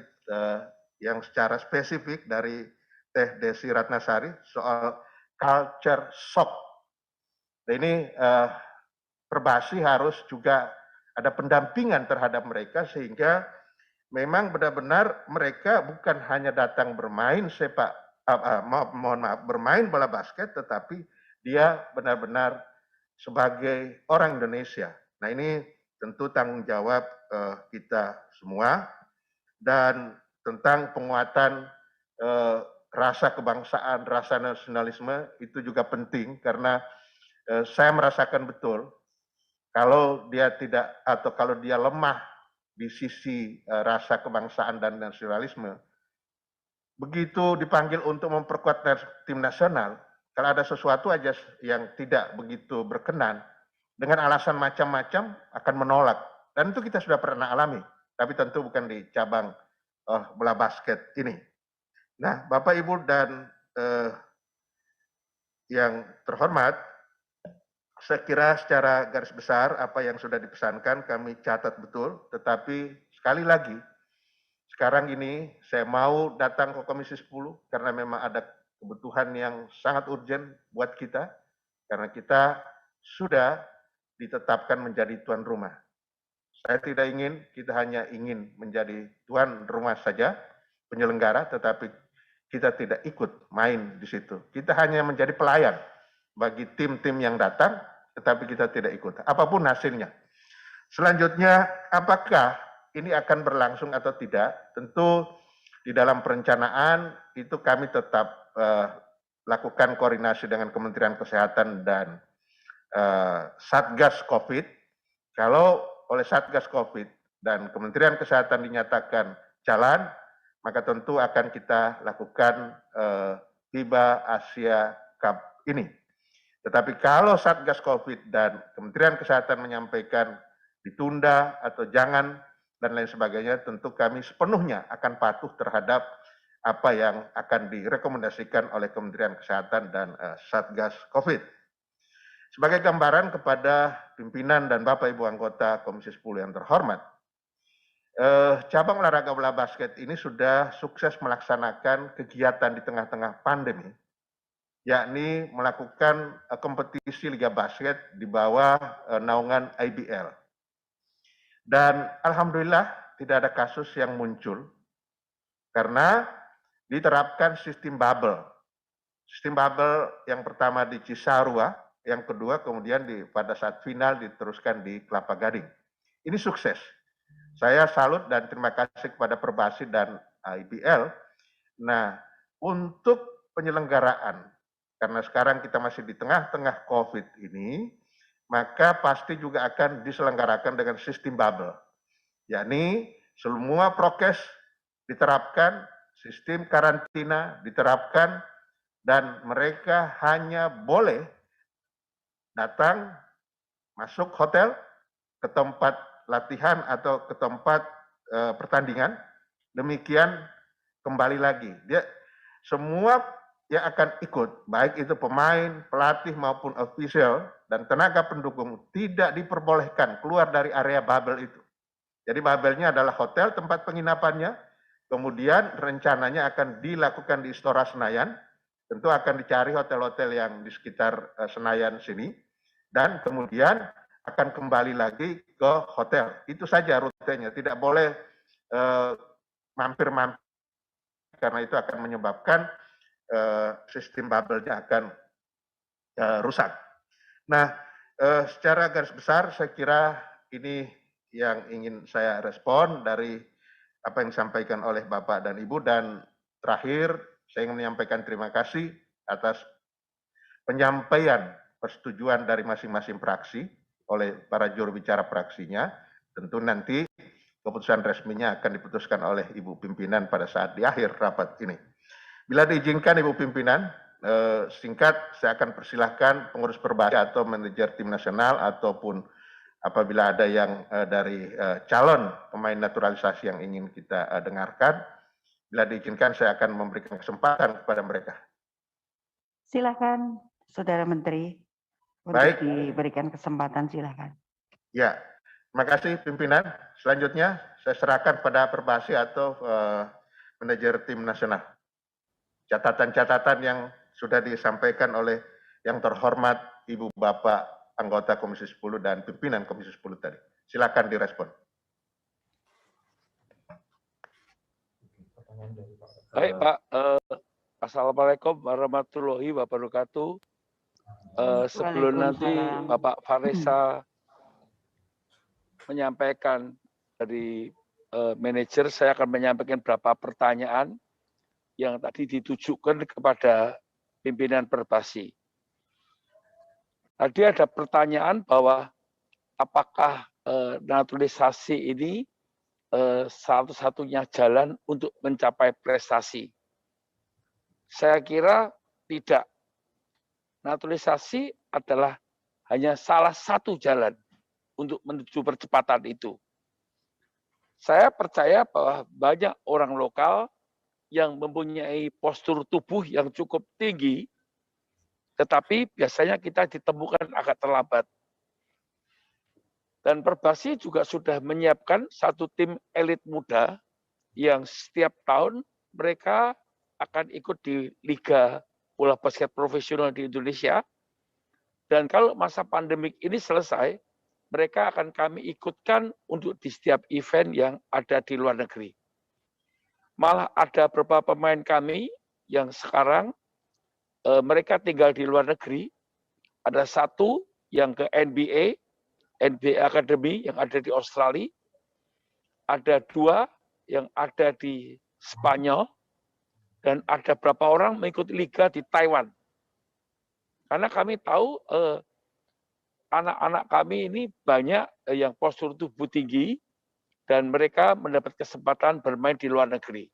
yang secara spesifik dari Teh Desi Ratnasari soal culture shock. Nah, ini Perbasi harus juga ada pendampingan terhadap mereka sehingga memang benar-benar mereka bukan hanya datang bermain bermain bola basket, tetapi dia benar-benar sebagai orang Indonesia. Nah, ini tentu tanggung jawab kita semua, dan tentang penguatan rasa kebangsaan, rasa nasionalisme itu juga penting karena saya merasakan betul kalau dia tidak atau kalau dia lemah di sisi rasa kebangsaan dan nasionalisme, begitu dipanggil untuk memperkuat tim nasional, kalau ada sesuatu aja yang tidak begitu berkenan, dengan alasan macam-macam akan menolak. Dan itu kita sudah pernah alami, tapi tentu bukan di cabang bola basket ini. Nah, Bapak, Ibu, dan yang terhormat, saya kira secara garis besar apa yang sudah dipesankan kami catat betul, tetapi sekali lagi, sekarang ini saya mau datang ke Komisi 10 karena memang ada kebutuhan yang sangat urgent buat kita, karena kita sudah ditetapkan menjadi tuan rumah. Saya tidak ingin, kita hanya ingin menjadi tuan rumah saja, penyelenggara, tetapi kita tidak ikut main di situ. Kita hanya menjadi pelayan bagi tim-tim yang datang, tetapi kita tidak ikut, apapun hasilnya. Selanjutnya, apakah ini akan berlangsung atau tidak? Tentu di dalam perencanaan itu kami tetap lakukan koordinasi dengan Kementerian Kesehatan dan Satgas COVID. Kalau oleh Satgas COVID dan Kementerian Kesehatan dinyatakan jalan, maka tentu akan kita lakukan FIBA Asia Cup ini. Tetapi kalau Satgas COVID dan Kementerian Kesehatan menyampaikan ditunda atau jangan dan lain sebagainya, tentu kami sepenuhnya akan patuh terhadap apa yang akan direkomendasikan oleh Kementerian Kesehatan dan Satgas COVID. Sebagai gambaran kepada pimpinan dan Bapak Ibu anggota Komisi 10 yang terhormat, cabang olahraga bola basket ini sudah sukses melaksanakan kegiatan di tengah-tengah pandemi, yakni melakukan kompetisi Liga Basket di bawah naungan IBL. Dan alhamdulillah tidak ada kasus yang muncul karena diterapkan sistem bubble. Sistem bubble yang pertama di Cisarua, yang kedua kemudian pada saat final diteruskan di Kelapa Gading. Ini sukses. Saya salut dan terima kasih kepada Perbasi dan IBL. Nah, untuk penyelenggaraan, karena sekarang kita masih di tengah-tengah COVID ini, maka pasti juga akan diselenggarakan dengan sistem bubble. Yakni semua prokes diterapkan, sistem karantina diterapkan, dan mereka hanya boleh datang, masuk hotel, ke tempat latihan atau ke tempat pertandingan, demikian kembali lagi. Dia semua yang akan ikut, baik itu pemain, pelatih maupun official dan tenaga pendukung tidak diperbolehkan keluar dari area bubble itu. Jadi bubble-nya adalah hotel tempat penginapannya, kemudian rencananya akan dilakukan di Istora Senayan, tentu akan dicari hotel-hotel yang di sekitar Senayan sini, dan kemudian akan kembali lagi ke hotel. Itu saja rutenya, tidak boleh mampir-mampir, karena itu akan menyebabkan sistem bubble-nya akan rusak. Nah, secara garis besar saya kira ini yang ingin saya respon dari apa yang disampaikan oleh Bapak dan Ibu, dan terakhir saya ingin menyampaikan terima kasih atas penyampaian persetujuan dari masing-masing fraksi oleh para juru bicara fraksinya. Tentu nanti keputusan resminya akan diputuskan oleh Ibu Pimpinan pada saat di akhir rapat ini. Bila diizinkan Ibu Pimpinan, singkat saya akan persilahkan pengurus Perbasi atau manajer tim nasional ataupun apabila ada yang dari calon pemain naturalisasi yang ingin kita dengarkan, bila diizinkan saya akan memberikan kesempatan kepada mereka. Silakan, Saudara Menteri, untuk Baik. diberikan kesempatan, silakan. Ya, terima kasih pimpinan. Selanjutnya saya serahkan pada Perbasi atau manajer tim nasional. Catatan-catatan yang sudah disampaikan oleh yang terhormat Ibu Bapak anggota Komisi 10 dan pimpinan Komisi 10 tadi. Silakan direspon. Baik Pak, Assalamualaikum warahmatullahi wabarakatuh. Sebelum nanti Bapak Faresa menyampaikan dari manajer, saya akan menyampaikan beberapa pertanyaan yang tadi ditujukan kepada pimpinan Perbasi. Tadi ada pertanyaan bahwa apakah naturalisasi ini satu-satunya jalan untuk mencapai prestasi. Saya kira tidak. Naturalisasi adalah hanya salah satu jalan untuk menuju percepatan itu. Saya percaya bahwa banyak orang lokal yang mempunyai postur tubuh yang cukup tinggi, tetapi biasanya kita ditemukan agak terlambat. Dan Perbasi juga sudah menyiapkan satu tim elit muda yang setiap tahun mereka akan ikut di Liga Bola Basket Profesional di Indonesia. Dan kalau masa pandemik ini selesai, mereka akan kami ikutkan untuk di setiap event yang ada di luar negeri. Malah ada beberapa pemain kami yang sekarang mereka tinggal di luar negeri. Ada satu yang ke NBA Academy yang ada di Australia. Ada dua yang ada di Spanyol. Dan ada beberapa orang mengikuti liga di Taiwan. Karena kami tahu anak-anak kami ini banyak yang postur tubuh tinggi dan mereka mendapat kesempatan bermain di luar negeri.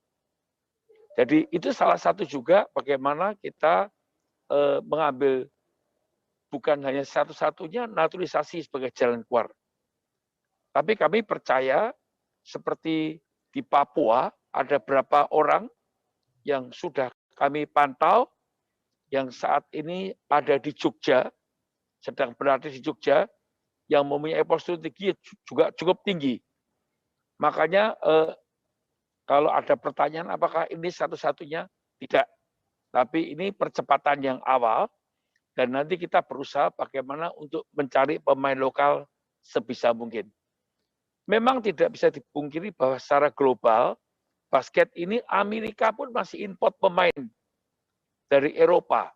Jadi itu salah satu juga bagaimana kita mengambil bukan hanya satu-satunya naturalisasi sebagai jalan keluar. Tapi kami percaya seperti di Papua ada beberapa orang yang sudah kami pantau, yang saat ini ada di Jogja, sedang berada di Jogja, yang mempunyai postur tinggi juga cukup tinggi. Makanya kalau ada pertanyaan apakah ini satu-satunya, tidak. Tapi ini percepatan yang awal, dan nanti kita berusaha bagaimana untuk mencari pemain lokal sebisa mungkin. Memang tidak bisa dipungkiri bahwa secara global, basket ini Amerika pun masih import pemain dari Eropa.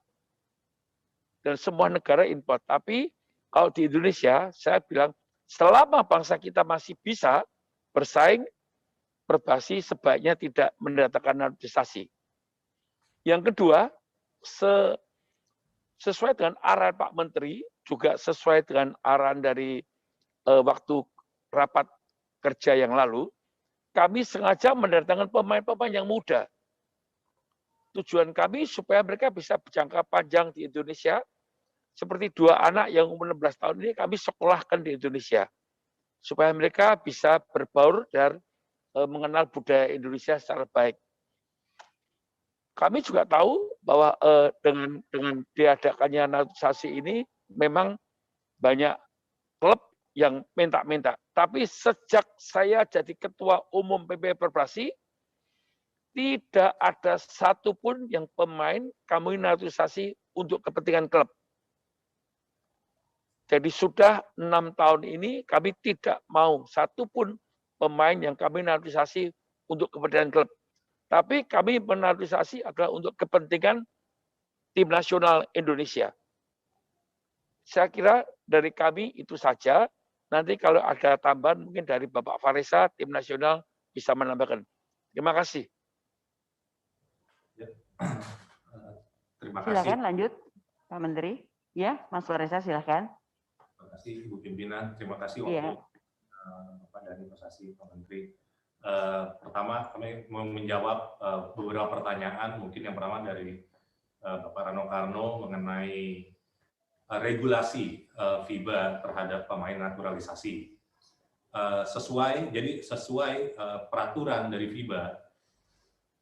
Dan semua negara import. Tapi kalau di Indonesia, saya bilang, selama bangsa kita masih bisa bersaing, Perbasi sebaiknya tidak mendatangkan naturalisasi. Yang kedua, sesuai dengan arahan Pak Menteri, juga sesuai dengan arahan dari waktu rapat kerja yang lalu, kami sengaja mendatangkan pemain-pemain yang muda. Tujuan kami supaya mereka bisa berjangka panjang di Indonesia. Seperti 2 anak yang umur 16 tahun ini kami sekolahkan di Indonesia. Supaya mereka bisa berbaur dan mengenal budaya Indonesia secara baik. Kami juga tahu bahwa dengan diadakannya naturalisasi ini memang banyak klub yang minta-minta. Tapi sejak saya jadi Ketua Umum PB Perbasi, tidak ada satupun yang pemain kami naturalisasi untuk kepentingan klub. Jadi sudah 6 tahun ini kami tidak mau satupun pemain yang kami naturalisasi untuk kepentingan klub. Tapi kami menaturalisasi adalah untuk kepentingan tim nasional Indonesia. Saya kira dari kami itu saja. Nanti kalau ada tambahan mungkin dari Bapak Faresa, tim nasional bisa menambahkan. Terima kasih. Terima kasih. Silakan lanjut, Pak Menteri. Ya, Mas Faresa silakan. Terima kasih Ibu Pimpinan. Terima kasih waktu Bapak dan Investasi Pak Menteri. Pertama kami mau menjawab beberapa pertanyaan. Mungkin yang pertama dari Bapak Rano Karno mengenai regulasi FIBA terhadap pemain naturalisasi. Sesuai peraturan dari FIBA,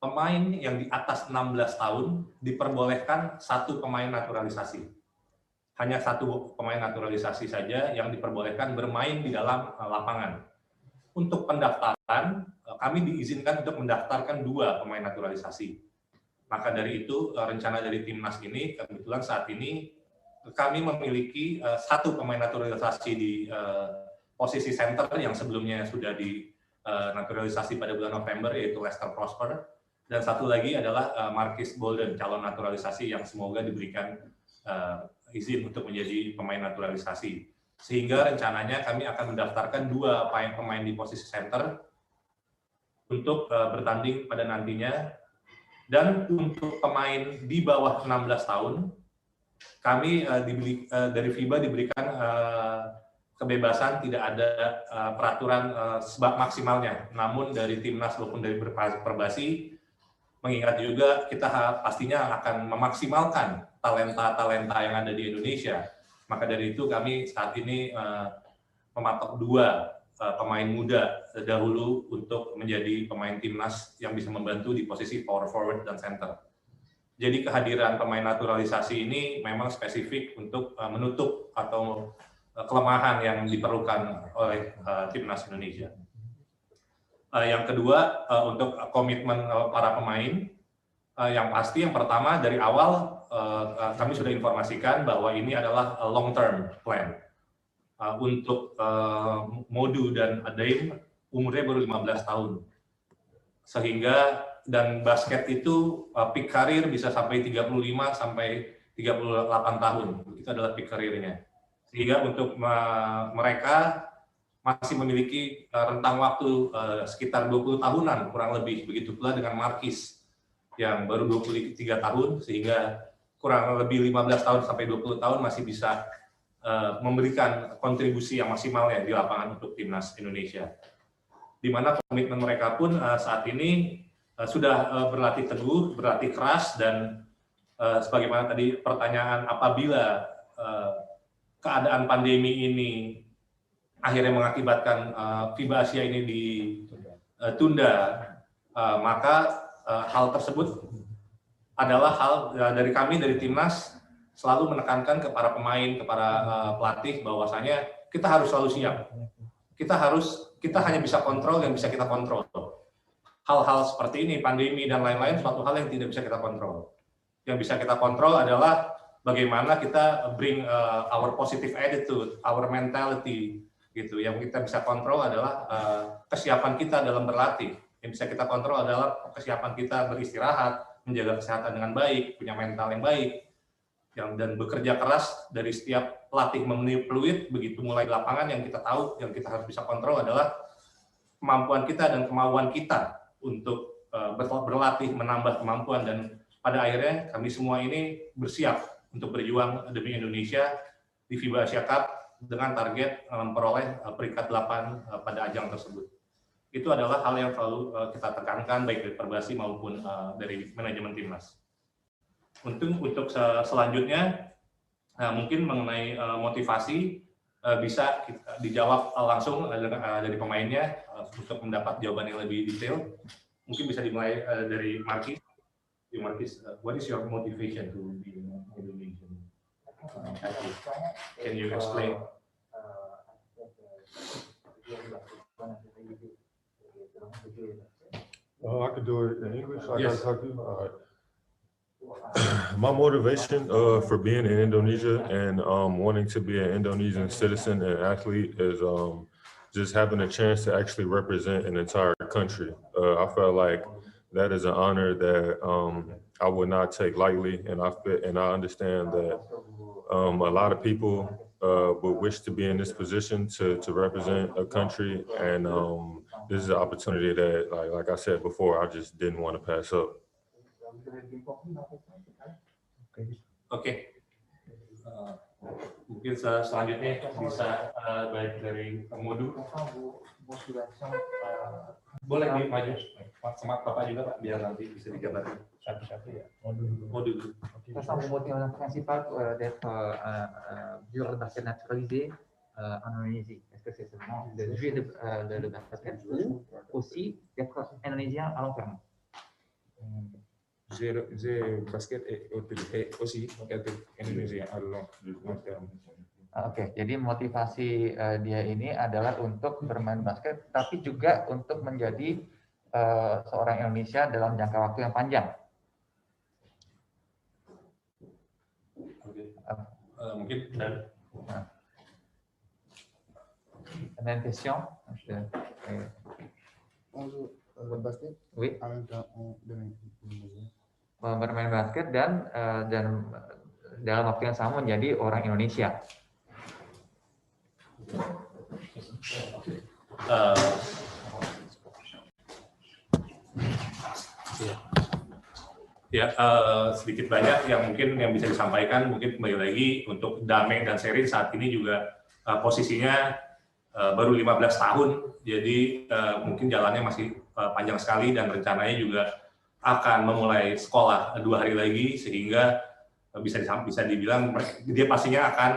pemain yang di atas 16 tahun diperbolehkan 1 pemain naturalisasi. Hanya 1 pemain naturalisasi saja yang diperbolehkan bermain di dalam lapangan. Untuk pendaftaran, kami diizinkan untuk mendaftarkan 2 pemain naturalisasi. Maka dari itu, rencana dari Timnas ini, kebetulan saat ini kami memiliki 1 pemain naturalisasi di posisi center yang sebelumnya sudah di naturalisasi pada bulan November, yaitu Lester Prosper, dan 1 lagi adalah Marquis Bolden, calon naturalisasi yang semoga diberikan izin untuk menjadi pemain naturalisasi. Sehingga rencananya kami akan mendaftarkan 2 pemain di posisi center untuk bertanding pada nantinya. Dan untuk pemain di bawah 16 tahun, kami dari FIBA diberikan kebebasan, tidak ada peraturan sebab maksimalnya. Namun dari Timnas maupun dari Perbasi, mengingat juga kita pastinya akan memaksimalkan talenta-talenta yang ada di Indonesia. Maka dari itu kami saat ini mematok 2 pemain muda dahulu untuk menjadi pemain Timnas yang bisa membantu di posisi power forward dan center. Jadi kehadiran pemain naturalisasi ini memang spesifik untuk menutup atau kelemahan yang diperlukan oleh Timnas Indonesia. Yang kedua, untuk komitmen para pemain, yang pasti yang pertama dari awal kami sudah informasikan bahwa ini adalah long term plan. Untuk Modu dan Adaim umurnya baru 15 tahun. Sehingga dan basket itu peak karir bisa sampai 35 sampai 38 tahun. Itu adalah peak karirnya. Sehingga untuk mereka masih memiliki rentang waktu sekitar 20 tahunan kurang lebih. Begitu pula dengan Marquis yang baru 23 tahun, sehingga kurang lebih 15 tahun sampai 20 tahun masih bisa memberikan kontribusi yang maksimal ya di lapangan untuk Timnas Indonesia. Di mana komitmen mereka pun saat ini sudah berlatih teguh, berlatih keras, dan sebagaimana tadi pertanyaan, apabila keadaan pandemi ini akhirnya mengakibatkan FIBA Asia ini ditunda, maka hal tersebut adalah hal dari kami, dari Timnas, selalu menekankan ke para pemain, ke para pelatih, bahwasanya kita harus selalu siap. Kita hanya bisa kontrol yang bisa kita kontrol. Hal-hal seperti ini, pandemi dan lain-lain, suatu hal yang tidak bisa kita kontrol. Yang bisa kita kontrol adalah bagaimana kita bring our positive attitude, our mentality, gitu. Yang kita bisa kontrol adalah kesiapan kita dalam berlatih. Yang bisa kita kontrol adalah kesiapan kita beristirahat, menjaga kesehatan dengan baik, punya mental yang baik, dan bekerja keras dari setiap pelatih memenuhi peluit. Begitu mulai di lapangan, yang kita tahu, yang kita harus bisa kontrol adalah kemampuan kita dan kemauan kita untuk berlatih, menambah kemampuan, dan pada akhirnya kami semua ini bersiap untuk berjuang demi Indonesia di FIBA Asia Cup dengan target memperoleh peringkat 8 pada ajang tersebut. Itu adalah hal yang selalu kita tekankan baik dari Perbasi maupun dari manajemen timnas. Untuk selanjutnya mungkin mengenai motivasi bisa dijawab langsung dari pemainnya untuk mendapat jawaban yang lebih detail. Mungkin bisa dimulai dari Markis. Markis, what is your motivation to be Indonesian? Can you explain? I could do it in English. I Yes. gotta talk to you. All right. My motivation for being in Indonesia and wanting to be an Indonesian citizen and athlete is just having a chance to actually represent an entire country. I felt like that is an honor that I would not take lightly, and I understand that a lot of people would wish to be in this position to represent a country, and this is an opportunity that, like I said before, I just didn't want to pass up. Oke. Mungkin selanjutnya bisa baik dari Modu. Boleh maju sama Bapak juga Pak, biar nanti bisa digambarkan satu-satu ya. Modu. Ça semble le motif principal d'être joueur de basket naturalisé en Indonésie. Est-ce que c'est seulement de jouer le basket ou aussi d'être indonésien à long terme? J'ai basket et aussi être indonésien à long terme. Oke, jadi motivasi dia ini adalah untuk bermain basket, tapi juga untuk menjadi seorang Indonesia dalam jangka waktu yang panjang. Mungkin dan Une question? Basket? Oui. Bermain basket dan dalam waktu yang sama menjadi orang Indonesia. Sedikit banyak yang mungkin yang bisa disampaikan, mungkin kembali lagi untuk Dame dan Sherin saat ini juga posisinya baru 15 tahun, jadi mungkin jalannya masih panjang sekali dan rencananya juga akan memulai sekolah 2 hari lagi, sehingga bisa dibilang dia pastinya akan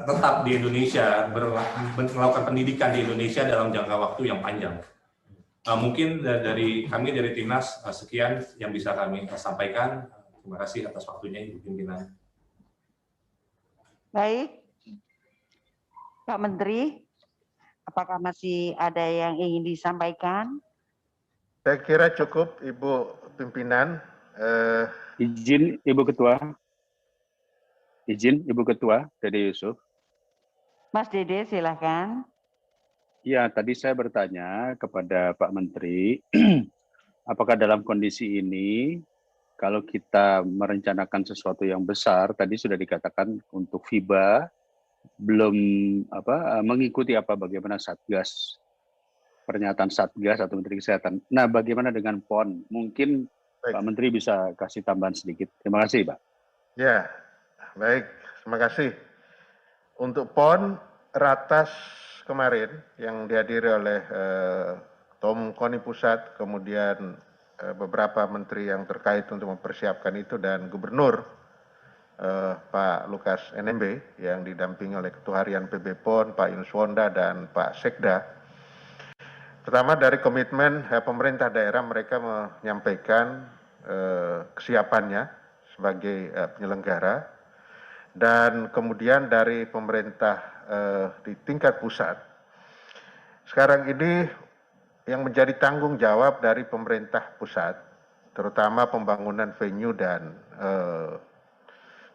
tetap di Indonesia, melakukan pendidikan di Indonesia dalam jangka waktu yang panjang. Mungkin dari kami dari Timnas sekian yang bisa kami sampaikan. Terima kasih atas waktunya Ibu Pimpinan. Baik, Pak Menteri, apakah masih ada yang ingin disampaikan? Saya kira cukup, Ibu Pimpinan. Izin Ibu Ketua. Izin Ibu Ketua, Dede Yusuf. Mas Dede, silakan. Ya, tadi saya bertanya kepada Pak Menteri, apakah dalam kondisi ini, kalau kita merencanakan sesuatu yang besar, tadi sudah dikatakan untuk FIBA, belum mengikuti bagaimana Satgas, pernyataan Satgas atau Menteri Kesehatan. Nah, bagaimana dengan PON? Mungkin baik. Pak Menteri bisa kasih tambahan sedikit. Terima kasih, Pak. Ya, baik. Terima kasih. Untuk PON, ratas kemarin yang dihadiri oleh Tom KONI Pusat, kemudian beberapa menteri yang terkait untuk mempersiapkan itu, dan Gubernur Pak Lukas NMB yang didampingi oleh Ketua Harian PB PON, Pak Yunus Wonda, dan Pak Sekda. Pertama dari komitmen pemerintah daerah, mereka menyampaikan kesiapannya sebagai penyelenggara, dan kemudian dari pemerintah di tingkat pusat. Sekarang ini yang menjadi tanggung jawab dari pemerintah pusat, terutama pembangunan venue dan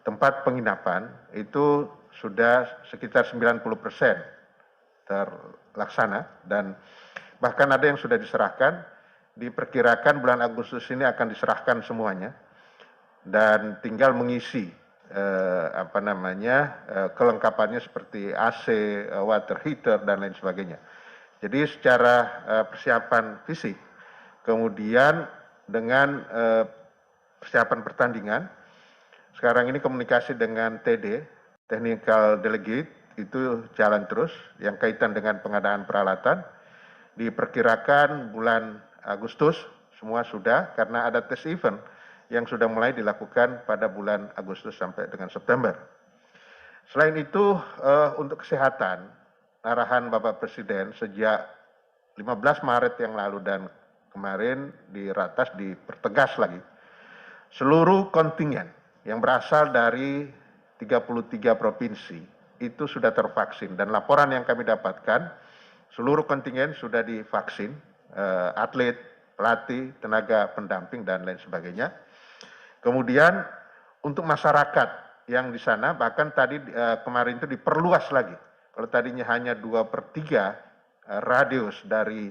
tempat penginapan, itu sudah sekitar 90% terlaksana, dan bahkan ada yang sudah diserahkan, diperkirakan bulan Agustus ini akan diserahkan semuanya, dan tinggal mengisi kelengkapannya seperti AC, water heater, dan lain sebagainya. Jadi secara persiapan fisik, kemudian dengan persiapan pertandingan, Sekarang ini komunikasi dengan TD, Technical Delegate, itu jalan terus. Yang kaitan dengan pengadaan peralatan, diperkirakan bulan Agustus semua sudah, karena ada tes event yang sudah mulai dilakukan pada bulan Agustus sampai dengan September. Selain itu, untuk kesehatan, arahan Bapak Presiden sejak 15 Maret yang lalu dan kemarin di Ratas dipertegas lagi. Seluruh kontingen yang berasal dari 33 provinsi itu sudah tervaksin, dan laporan yang kami dapatkan seluruh kontingen sudah divaksin, atlet, pelatih, tenaga pendamping dan lain sebagainya. Kemudian untuk masyarakat yang di sana bahkan tadi kemarin itu diperluas lagi. Kalau tadinya hanya 2/3 radius dari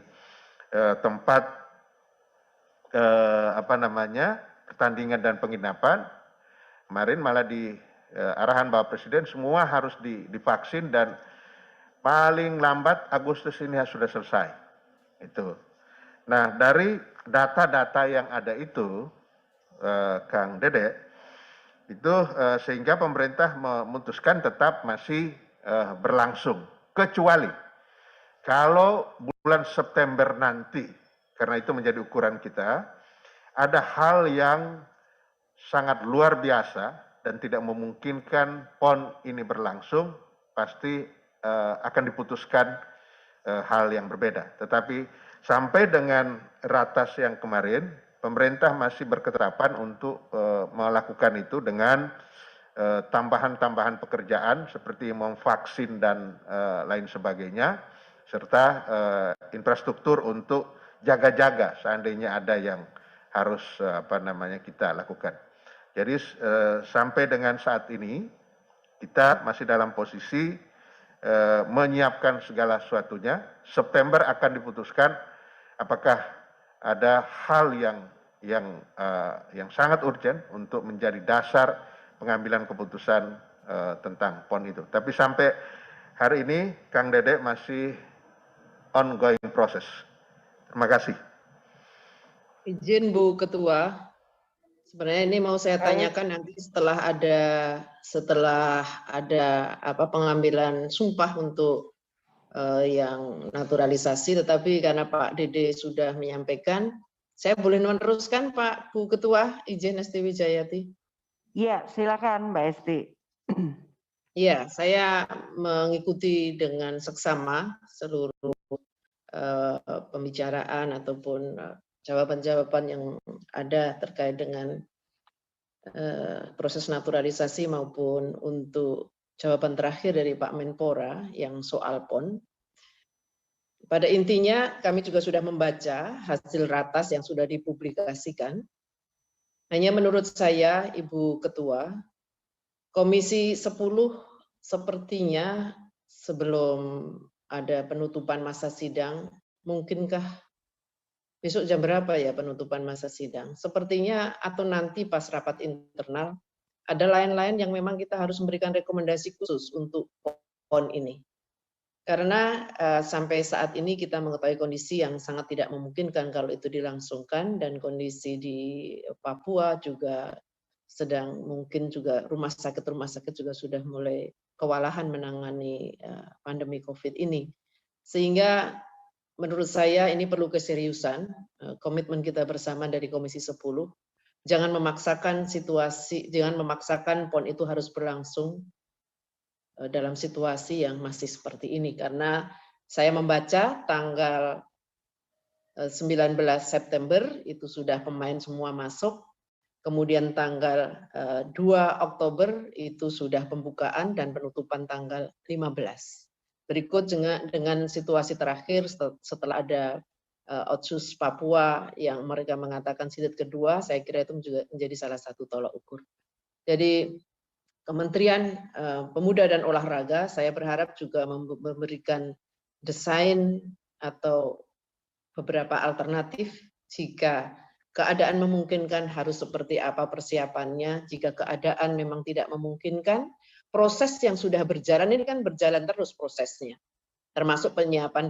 tempat pertandingan dan penginapan, kemarin malah di arahan Bapak Presiden semua harus divaksin dan paling lambat Agustus ini sudah selesai. Itu. Nah, dari data-data yang ada itu, Kang Dede, itu sehingga pemerintah memutuskan tetap masih berlangsung, kecuali kalau bulan September nanti, karena itu menjadi ukuran kita, ada hal yang sangat luar biasa dan tidak memungkinkan PON ini berlangsung, pasti akan diputuskan hal yang berbeda. Tetapi sampai dengan Ratas yang kemarin, pemerintah masih berketetapan untuk melakukan itu dengan tambahan-tambahan pekerjaan seperti memvaksin dan lain sebagainya, serta infrastruktur untuk jaga-jaga seandainya ada yang harus kita lakukan. Jadi sampai dengan saat ini kita masih dalam posisi menyiapkan segala sesuatunya. September akan diputuskan apakah ada hal yang sangat urgent untuk menjadi dasar pengambilan keputusan tentang PON itu. Tapi sampai hari ini Kang Dede masih ongoing proses. Terima kasih. Izin Bu Ketua, sebenarnya ini mau saya tanyakan nanti setelah ada pengambilan sumpah untuk yang naturalisasi, tetapi karena Pak Dede sudah menyampaikan, saya boleh meneruskan Pak Bu Ketua, izin Esti Wijayati. Iya, silakan Mbak Esti. Iya, saya mengikuti dengan seksama seluruh pembicaraan ataupun jawaban-jawaban yang ada terkait dengan proses naturalisasi maupun untuk jawaban terakhir dari Pak Menpora yang soal PON. Pada intinya kami juga sudah membaca hasil ratas yang sudah dipublikasikan. Hanya menurut saya, Ibu Ketua, Komisi 10 sepertinya sebelum ada penutupan masa sidang, mungkinkah besok jam berapa ya penutupan masa sidang? Sepertinya atau nanti pas rapat internal, ada lain-lain yang memang kita harus memberikan rekomendasi khusus untuk PON ini. Karena sampai saat ini kita mengetahui kondisi yang sangat tidak memungkinkan kalau itu dilangsungkan, dan kondisi di Papua juga sedang mungkin juga rumah sakit juga sudah mulai kewalahan menangani pandemi COVID ini. Sehingga menurut saya ini perlu keseriusan, komitmen kita bersama dari Komisi 10. Jangan memaksakan PON itu harus berlangsung dalam situasi yang masih seperti ini. Karena saya membaca tanggal 19 September itu sudah pemain semua masuk, kemudian tanggal 2 Oktober itu sudah pembukaan dan penutupan tanggal 15. Berikut dengan situasi terakhir setelah ada Otsus Papua yang mereka mengatakan sidet kedua, saya kira itu juga menjadi salah satu tolak ukur. Jadi Kementerian Pemuda dan Olahraga, saya berharap juga memberikan desain atau beberapa alternatif jika keadaan memungkinkan harus seperti apa persiapannya. Jika keadaan memang tidak memungkinkan, proses yang sudah berjalan ini kan berjalan terus prosesnya, termasuk penyiapan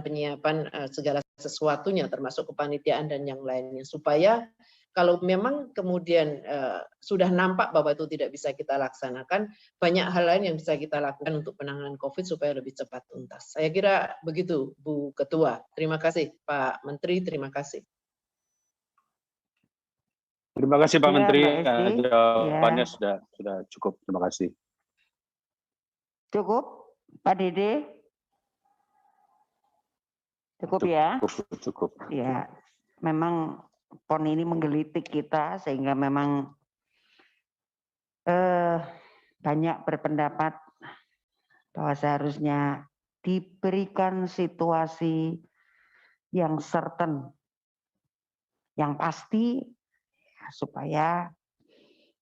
segala sesuatunya, termasuk kepanitiaan dan yang lainnya, supaya kalau memang kemudian sudah nampak bahwa itu tidak bisa kita laksanakan, banyak hal lain yang bisa kita lakukan untuk penanganan COVID supaya lebih cepat tuntas. Saya kira begitu, Bu Ketua. Terima kasih, Pak Menteri. Terima kasih. Terima kasih Pak Ya, Menteri. Mbak Esti. Jawabannya Ya. sudah cukup. Terima kasih. Cukup, Pak Dede? Cukup ya? Cukup. Ya, memang PON ini menggelitik kita sehingga memang banyak berpendapat bahwa seharusnya diberikan situasi yang certain, yang pasti supaya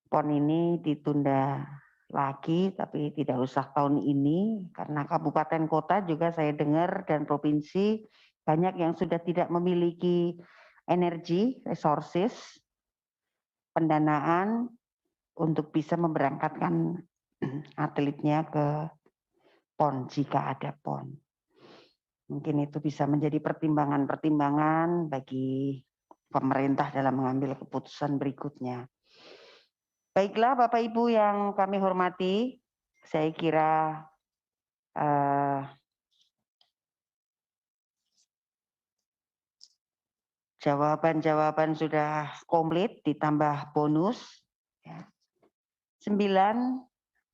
PON ini ditunda lagi, tapi tidak usah tahun ini karena kabupaten kota juga saya dengar dan provinsi banyak yang sudah tidak memiliki energi, resources, pendanaan untuk bisa memberangkatkan atletnya ke PON jika ada PON. Mungkin itu bisa menjadi pertimbangan-pertimbangan bagi pemerintah dalam mengambil keputusan berikutnya. Baiklah Bapak Ibu yang kami hormati, saya kira jawaban-jawaban sudah komplit ditambah bonus. 9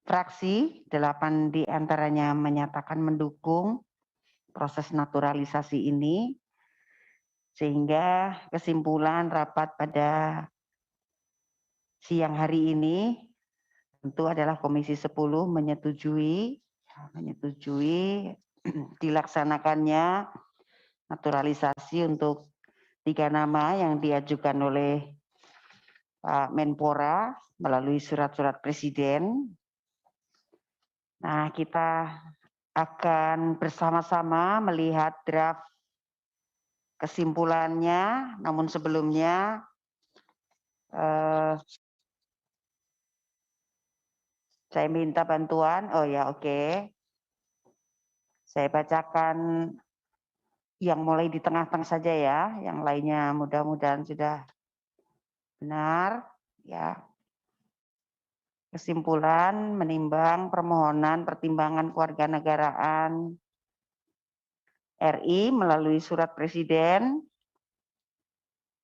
fraksi, 8 diantaranya menyatakan mendukung proses naturalisasi ini, sehingga kesimpulan rapat pada siang hari ini tentu adalah Komisi 10 menyetujui dilaksanakannya naturalisasi untuk 3 nama yang diajukan oleh Pak Menpora melalui surat-surat Presiden. Nah, kita akan bersama-sama melihat draft kesimpulannya, namun sebelumnya saya minta bantuan. Oh ya, oke. Saya bacakan yang mulai di tengah-tengah saja ya, yang lainnya mudah-mudahan sudah benar. Ya. Kesimpulan menimbang permohonan pertimbangan kewarganegaraan RI melalui surat Presiden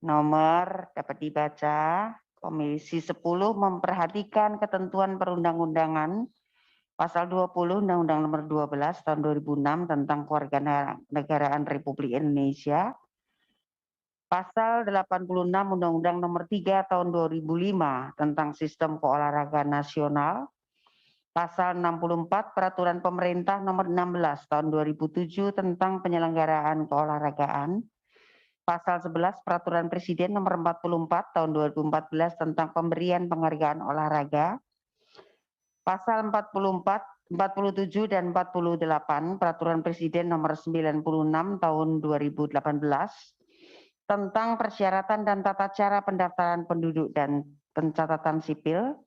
nomor dapat dibaca Komisi 10 memperhatikan ketentuan perundang-undangan pasal 20 Undang-Undang Nomor 12 Tahun 2006 tentang Kewarganegaraan Republik Indonesia, pasal 86 Undang-Undang Nomor 3 Tahun 2005 tentang Sistem Keolahragaan Nasional, pasal 64 Peraturan Pemerintah Nomor 16 Tahun 2007 tentang penyelenggaraan keolahragaan, pasal 11 Peraturan Presiden Nomor 44 Tahun 2014 tentang pemberian penghargaan olahraga, pasal 44, 47 dan 48 Peraturan Presiden Nomor 96 Tahun 2018 tentang persyaratan dan tata cara pendaftaran penduduk dan pencatatan sipil.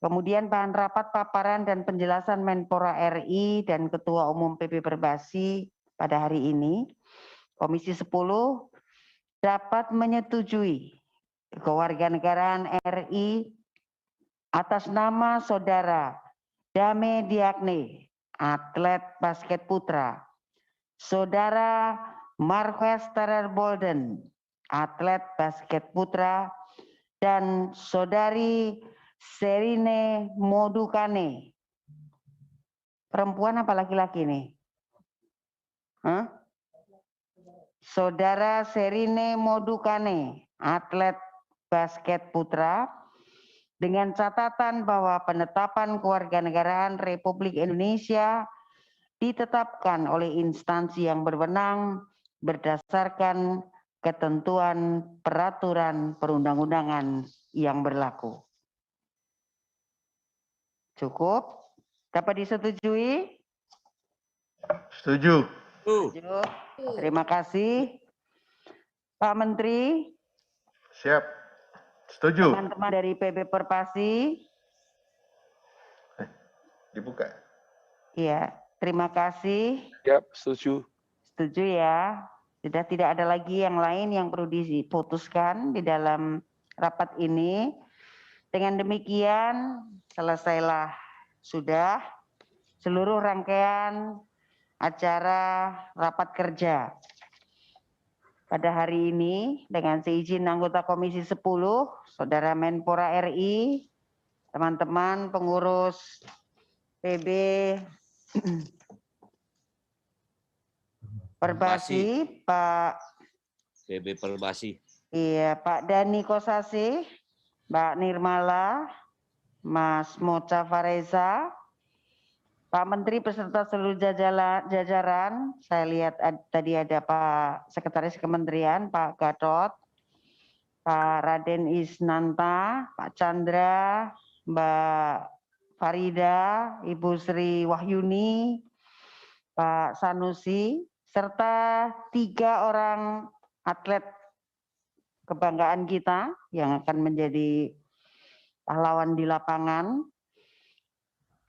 Kemudian bahan rapat paparan dan penjelasan Menpora RI dan Ketua Umum PP Perbasi pada hari ini. Komisi 10 dapat menyetujui kewarganegaraan RI atas nama Saudara Dame Diagne, atlet basket putra, Saudara Marques Terbolden, atlet basket putra, dan Saudari Serine Modukane. Perempuan apa laki-laki nih? Hah? Saudara Serine Modukane, atlet basket putra, dengan catatan bahwa penetapan kewarganegaraan Republik Indonesia ditetapkan oleh instansi yang berwenang berdasarkan ketentuan peraturan perundang-undangan yang berlaku. Cukup? Dapat disetujui? Setuju. Setuju. Terima kasih. Pak Menteri. Siap. Setuju. Teman-teman dari PB Perpasi. Dibuka. Iya, terima kasih. Siap, setuju. Setuju ya. Sudah tidak ada lagi yang lain yang perlu diputuskan di dalam rapat ini. Dengan demikian, selesailah sudah seluruh rangkaian acara rapat kerja pada hari ini. Dengan seizin anggota Komisi 10, Saudara Menpora RI, teman-teman pengurus PB Perbasi, Pak PB Perbasi. Iya, Pak Dani Kosasi, Mbak Nirmala, Mas Mocha Fareza, Pak Menteri beserta seluruh jajaran. Saya lihat tadi ada Pak Sekretaris Kementerian, Pak Gatot, Pak Raden Isnanta, Pak Chandra, Mbak Farida, Ibu Sri Wahyuni, Pak Sanusi, serta 3 orang atlet kebanggaan kita yang akan menjadi pahlawan di lapangan.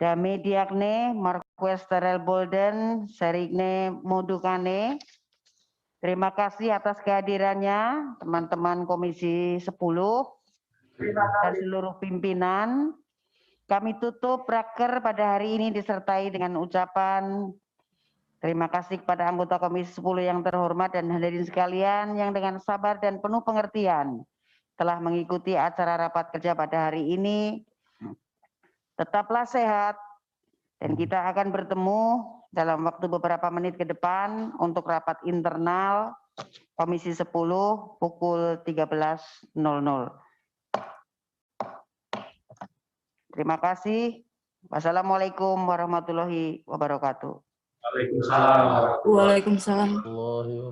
Dame Diakne, Marquez Terel Bolden, Serigne Modukane. Terima kasih atas kehadirannya teman-teman Komisi 10 dan seluruh pimpinan. Kami tutup raker pada hari ini disertai dengan ucapan terima kasih kepada anggota Komisi 10 yang terhormat dan hadirin sekalian yang dengan sabar dan penuh pengertian telah mengikuti acara rapat kerja pada hari ini. Tetaplah sehat dan kita akan bertemu dalam waktu beberapa menit ke depan untuk rapat internal Komisi 10 pukul 13.00. Terima kasih. Wassalamualaikum warahmatullahi wabarakatuh. Waalaikumsalam. Waalaikumsalam.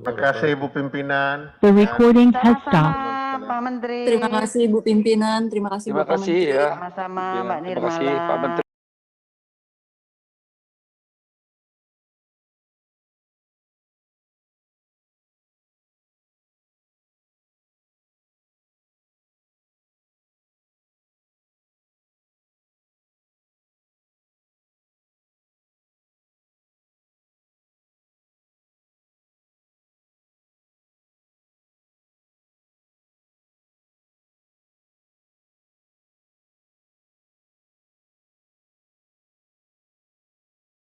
Terima kasih Ibu Pimpinan. The recording has stopped. Sama-sama Pak Menteri. Terima kasih Ibu Pimpinan, terima kasih Terima Bapak kasih Menteri. ya. Sama-sama Pimpinan. Mbak Terima kasih Nirmala. Pak Menteri.